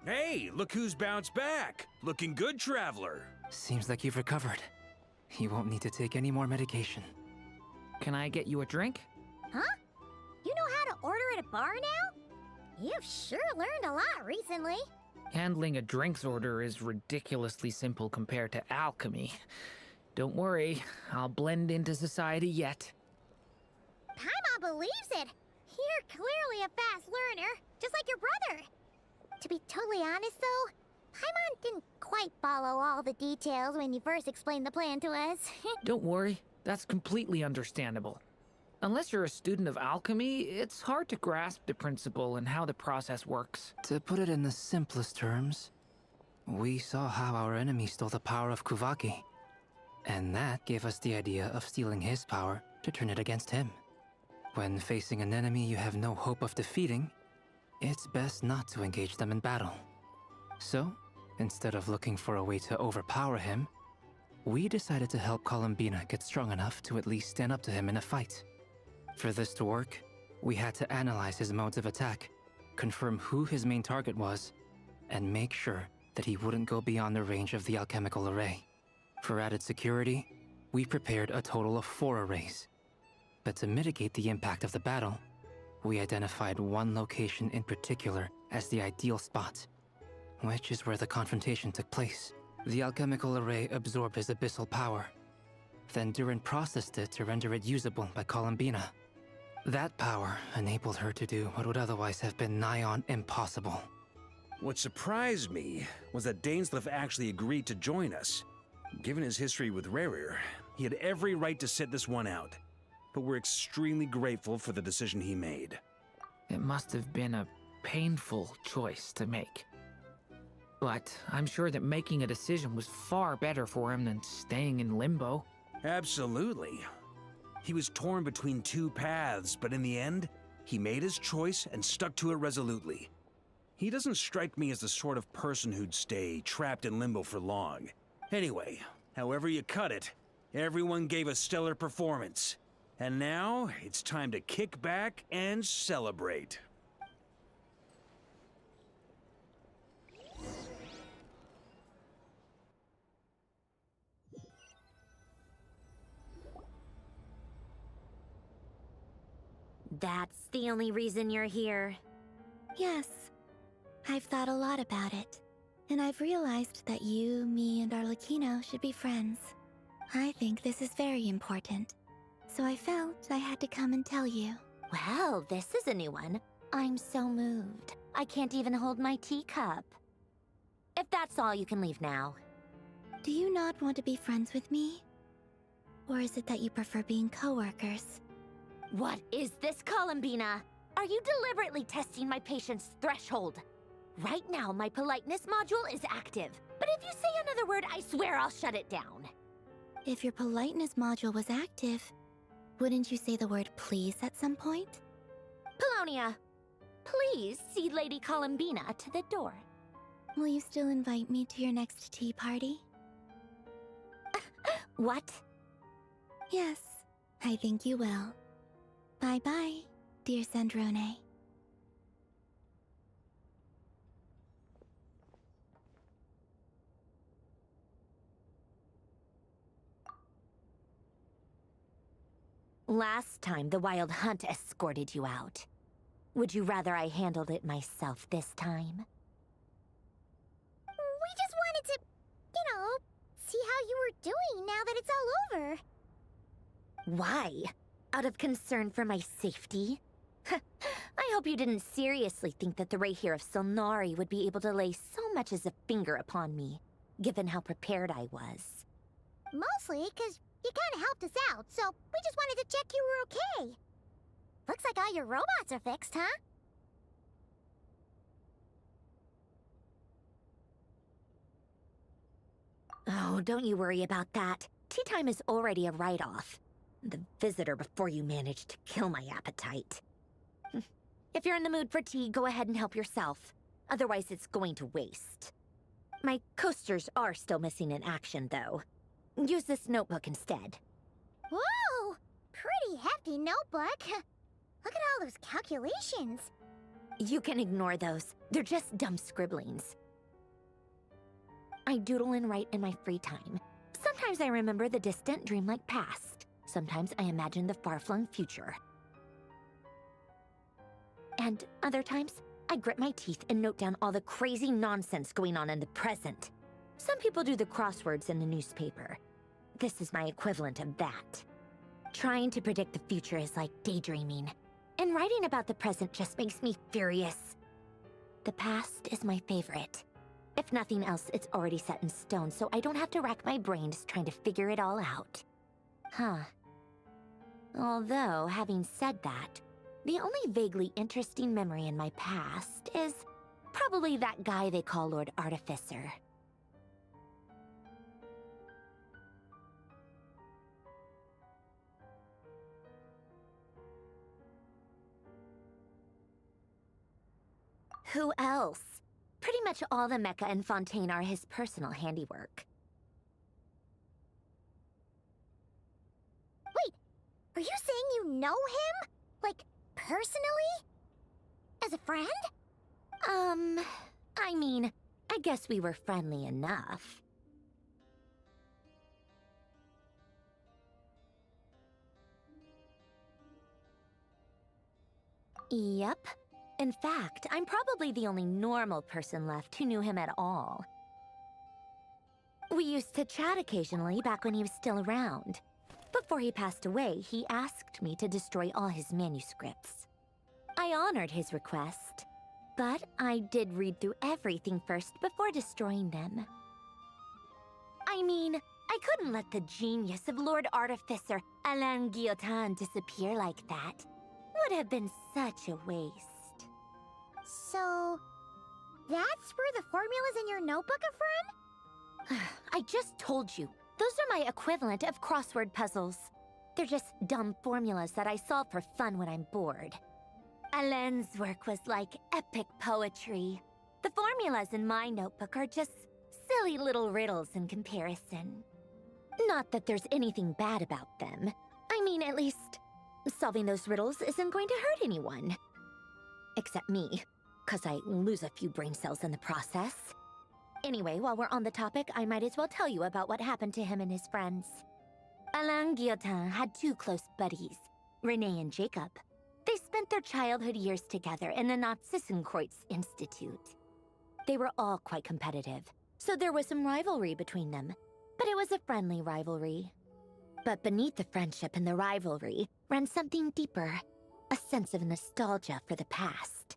Hey, look who's bounced back. Looking good, Traveler. Seems like you've recovered. You won't need to take any more medication. Can I get you a drink? Huh? You know how to order at a bar now? You've sure learned a lot recently. Handling a drinks order is ridiculously simple compared to alchemy. Don't worry, I'll blend into society yet. Paimon believes it. You're clearly a fast learner, just like your brother. To be totally honest, though, Paimon didn't quite follow all the details when you first explained the plan to us. Don't worry, that's completely understandable. Unless you're a student of alchemy, it's hard to grasp the principle and how the process works. To put it in the simplest terms, we saw how our enemy stole the power of Kuvaki, and that gave us the idea of stealing his power to turn it against him. When facing an enemy you have no hope of defeating, it's best not to engage them in battle. So, instead of looking for a way to overpower him, we decided to help Columbina get strong enough to at least stand up to him in a fight. For this to work, we had to analyze his modes of attack, confirm who his main target was, and make sure that he wouldn't go beyond the range of the alchemical array. For added security, we prepared a total of 4 arrays. But to mitigate the impact of the battle, we identified one location in particular as the ideal spot, which is where the confrontation took place. The alchemical array absorbed his abyssal power. Then Durin processed it to render it usable by Columbina. That power enabled her to do what would otherwise have been nigh on impossible. What surprised me was that Dainsleif actually agreed to join us. Given his history with Rerir, he had every right to sit this one out. But we're extremely grateful for the decision he made. It must have been a painful choice to make. But I'm sure that making a decision was far better for him than staying in limbo. Absolutely. He was torn between 2 paths, but in the end, he made his choice and stuck to it resolutely. He doesn't strike me as the sort of person who'd stay trapped in limbo for long. Anyway, however you cut it, everyone gave a stellar performance. And now, it's time to kick back and celebrate. That's the only reason you're here. Yes. I've thought a lot about it. And I've realized that you, me, and Arlecchino should be friends. I think this is very important. So I felt I had to come and tell you. Well, this is a new one. I'm so moved. I can't even hold my teacup. If that's all, you can leave now. Do you not want to be friends with me? Or is it that you prefer being co-workers? What is this, Columbina? Are you deliberately testing my patience threshold? Right now, my politeness module is active. But if you say another word, I swear I'll shut it down. If your politeness module was active, wouldn't you say the word please at some point? Polonia, please see Lady Columbina to the door. Will you still invite me to your next tea party? What? Yes, I think you will. Bye-bye, dear Sandrone. Last time, the Wild Hunt escorted you out. Would you rather I handled it myself this time? We just wanted to, see how you were doing now that it's all over. Why? Out of concern for my safety? I hope you didn't seriously think that the Rayhir of Silnari would be able to lay so much as a finger upon me, given how prepared I was. Mostly because you kind of helped us out, so we just wanted to check you were okay. Looks like all your robots are fixed, huh? Oh, don't you worry about that. Tea time is already a write-off. The visitor before you managed to kill my appetite. If you're in the mood for tea, go ahead and help yourself. Otherwise, it's going to waste. My coasters are still missing in action, though. Use this notebook instead. Whoa! Pretty hefty notebook. Look at all those calculations. You can ignore those. They're just dumb scribblings. I doodle and write in my free time. Sometimes I remember the distant, dreamlike past. Sometimes I imagine the far-flung future. And other times, I grit my teeth and note down all the crazy nonsense going on in the present. Some people do the crosswords in the newspaper. This is my equivalent of that. Trying to predict the future is like daydreaming, and writing about the present just makes me furious. The past is my favorite. If nothing else, it's already set in stone, so I don't have to rack my brains trying to figure it all out. Huh. Although, having said that, the only vaguely interesting memory in my past is probably that guy they call Lord Artificer. Who else? Pretty much all the mecha in Fontaine are his personal handiwork. Wait, are you saying you know him? Like, personally? As a friend? I mean, I guess we were friendly enough. Yep. In fact, I'm probably the only normal person left who knew him at all. We used to chat occasionally back when he was still around. Before he passed away, he asked me to destroy all his manuscripts. I honored his request, but I did read through everything first before destroying them. I mean, I couldn't let the genius of Lord Artificer Alain Guillotin disappear like that. Would have been such a waste. So, that's where the formulas in your notebook are from? I just told you. Those are my equivalent of crossword puzzles. They're just dumb formulas that I solve for fun when I'm bored. Alain's work was like epic poetry. The formulas in my notebook are just silly little riddles in comparison. Not that there's anything bad about them. I mean, at least, solving those riddles isn't going to hurt anyone. Except me, 'cause I lose a few brain cells in the process. Anyway, while we're on the topic, I might as well tell you about what happened to him and his friends. Alain Guillotin had two close buddies, Renee and Jacob. They spent their childhood years together in the Nazissenkreuz Institute. They were all quite competitive, so there was some rivalry between them, but it was a friendly rivalry. But beneath the friendship and the rivalry ran something deeper, a sense of nostalgia for the past.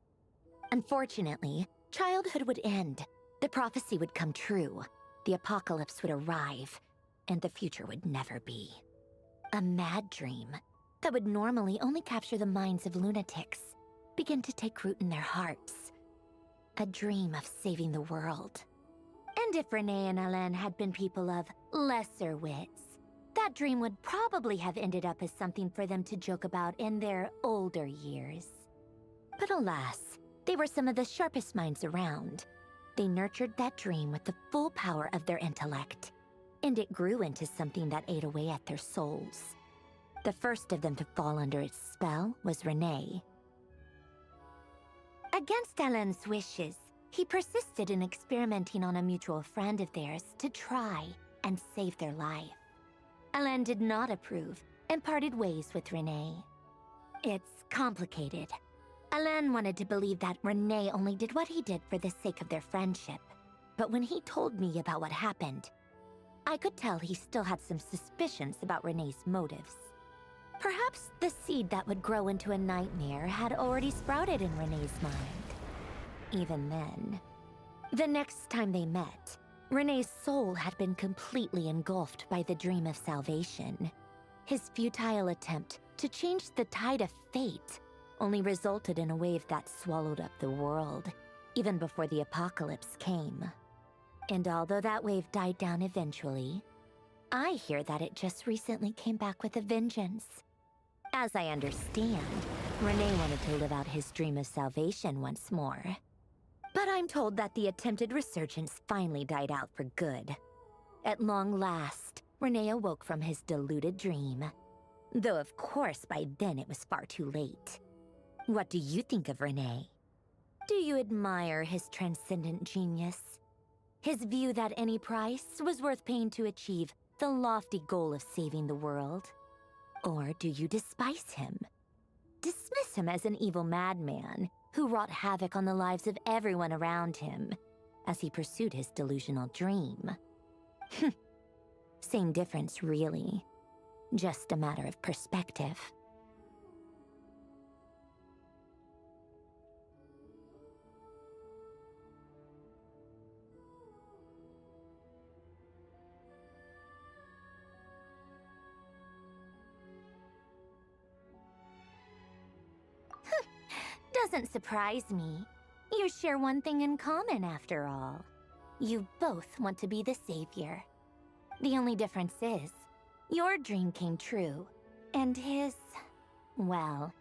Unfortunately, childhood would end. The prophecy would come true, the apocalypse would arrive, and the future would never be. A mad dream that would normally only capture the minds of lunatics began to take root in their hearts. A dream of saving the world. And if Renee and Alain had been people of lesser wits, that dream would probably have ended up as something for them to joke about in their older years. But alas, they were some of the sharpest minds around. They nurtured that dream with the full power of their intellect, and it grew into something that ate away at their souls. The first of them to fall under its spell was Renee. Against Alain's wishes, he persisted in experimenting on a mutual friend of theirs to try and save their life. Alain did not approve and parted ways with Renee. It's complicated. Alain wanted to believe that Renee only did what he did for the sake of their friendship. But when he told me about what happened, I could tell he still had some suspicions about Renee's motives. Perhaps the seed that would grow into a nightmare had already sprouted in Renee's mind. Even then, the next time they met, Renee's soul had been completely engulfed by the dream of salvation. His futile attempt to change the tide of fate only resulted in a wave that swallowed up the world, even before the apocalypse came. And although that wave died down eventually, I hear that it just recently came back with a vengeance. As I understand, Renee wanted to live out his dream of salvation once more. But I'm told that the attempted resurgence finally died out for good. At long last, Renee awoke from his deluded dream. Though of course by then it was far too late. What do you think of Renee? Do you admire his transcendent genius? His view that any price was worth paying to achieve the lofty goal of saving the world? Or do you despise him? Dismiss him as an evil madman who wrought havoc on the lives of everyone around him as he pursued his delusional dream? Same difference, really. Just a matter of perspective. Doesn't surprise me. You share one thing in common, after all. You both want to be the savior. The only difference is, your dream came true, and his... well,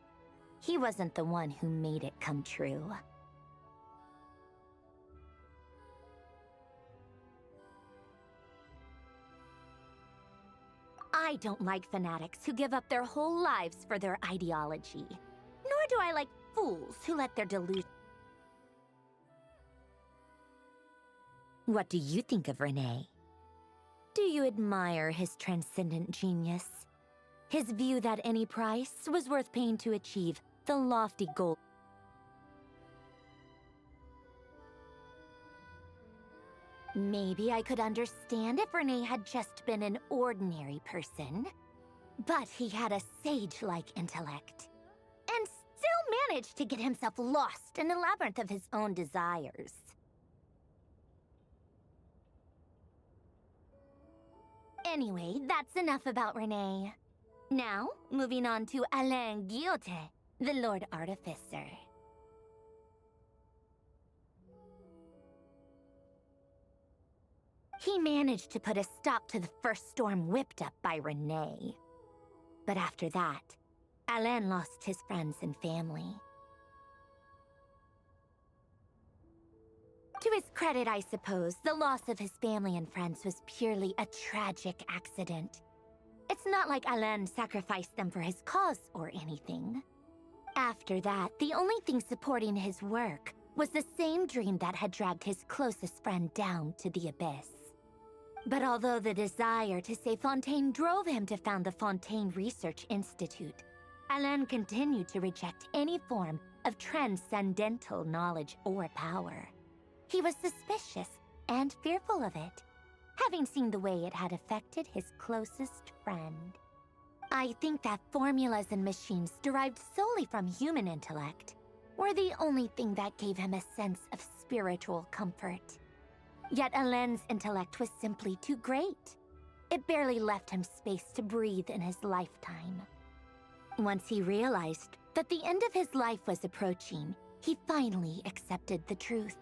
he wasn't the one who made it come true. I don't like fanatics who give up their whole lives for their ideology. Nor do I like fools who let their delusion... What do you think of Renee? Do you admire his transcendent genius? His view that any price was worth paying to achieve the lofty goal... Maybe I could understand if Renee had just been an ordinary person. But he had a sage-like intellect. And still managed to get himself lost in the labyrinth of his own desires. Anyway, that's enough about Renee. Now, moving on to Alain Guillotin, the Lord Artificer. He managed to put a stop to the first storm whipped up by Renee. But after that, Alain lost his friends and family. To his credit, I suppose, the loss of his family and friends was purely a tragic accident. It's not like Alain sacrificed them for his cause or anything. After that, the only thing supporting his work was the same dream that had dragged his closest friend down to the abyss. But although the desire to save Fontaine drove him to found the Fontaine Research Institute, Alain continued to reject any form of transcendental knowledge or power. He was suspicious and fearful of it, having seen the way it had affected his closest friend. I think that formulas and machines derived solely from human intellect were the only thing that gave him a sense of spiritual comfort. Yet Alain's intellect was simply too great. It barely left him space to breathe in his lifetime. Once he realized that the end of his life was approaching, he finally accepted the truth.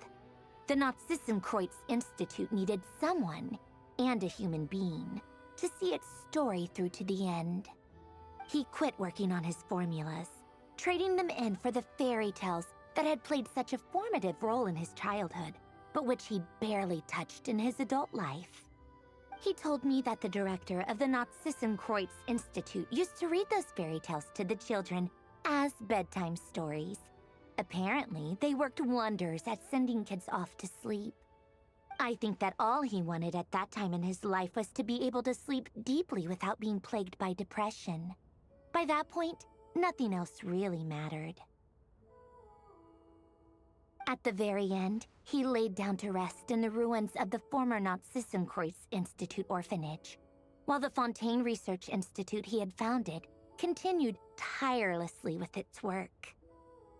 The Nazissenkreuz Institute needed someone, and a human being, to see its story through to the end. He quit working on his formulas, trading them in for the fairy tales that had played such a formative role in his childhood, but which he barely touched in his adult life. He told me that the director of the Nazissenkreuz Institute used to read those fairy tales to the children as bedtime stories. Apparently, they worked wonders at sending kids off to sleep. I think that all he wanted at that time in his life was to be able to sleep deeply without being plagued by depression. By that point, nothing else really mattered. At the very end, he laid down to rest in the ruins of the former Nazissenkreuz Institute orphanage, while the Fontaine Research Institute he had founded continued tirelessly with its work.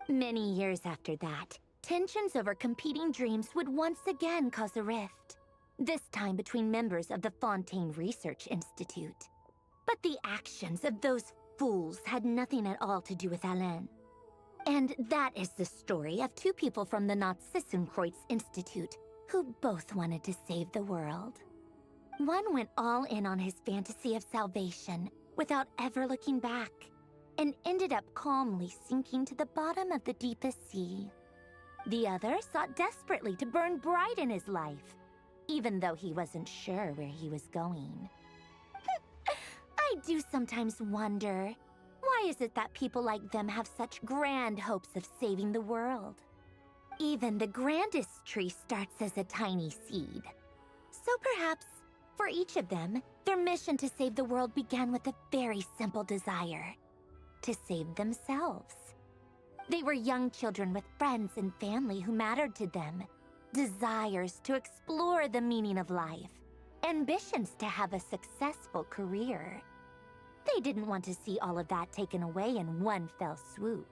Many years after that, tensions over competing dreams would once again cause a rift, this time between members of the Fontaine Research Institute. But the actions of those fools had nothing at all to do with Alain. And that is the story of two people from the Nazissenkreuz Institute who both wanted to save the world. One went all in on his fantasy of salvation without ever looking back, and ended up calmly sinking to the bottom of the deepest sea. The other sought desperately to burn bright in his life, even though he wasn't sure where he was going. I do sometimes wonder, why is it that people like them have such grand hopes of saving the world? Even the grandest tree starts as a tiny seed. So perhaps, for each of them, their mission to save the world began with a very simple desire: to save themselves. They were young children with friends and family who mattered to them, desires to explore the meaning of life, ambitions to have a successful career. They didn't want to see all of that taken away in one fell swoop.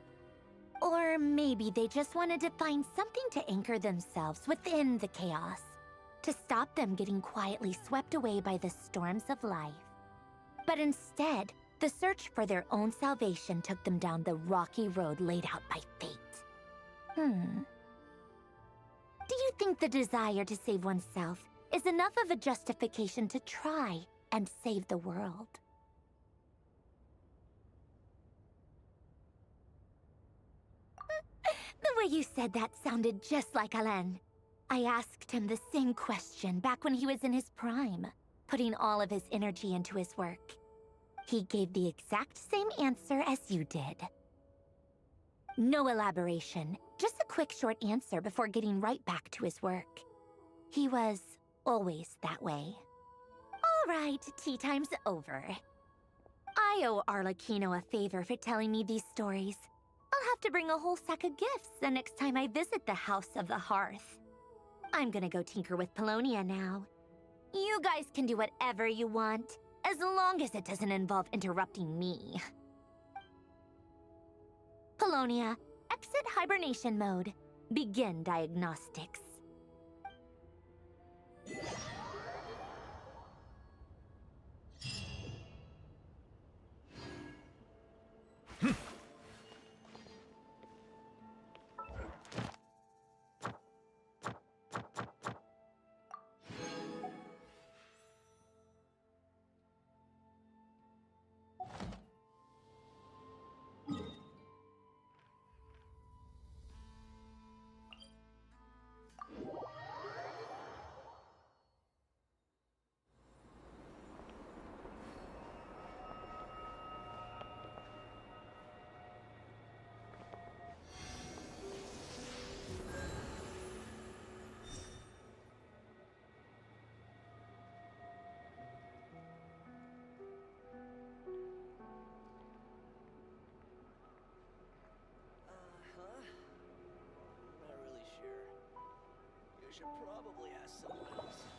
Or maybe they just wanted to find something to anchor themselves within the chaos, to stop them getting quietly swept away by the storms of life. But instead, the search for their own salvation took them down the rocky road laid out by fate. Do you think the desire to save oneself is enough of a justification to try and save the world? The way you said that sounded just like Alain. I asked him the same question back when he was in his prime, putting all of his energy into his work. He gave the exact same answer as you did. No elaboration, just a quick short answer before getting right back to his work. He was always that way. All right, tea time's over. I owe Arlecchino a favor for telling me these stories. I'll have to bring a whole sack of gifts the next time I visit the House of the Hearth. I'm gonna go tinker with Polonia now. You guys can do whatever you want, as long as it doesn't involve interrupting me. Polonia, exit hibernation mode. Begin diagnostics. Not really sure. You should probably ask someone else.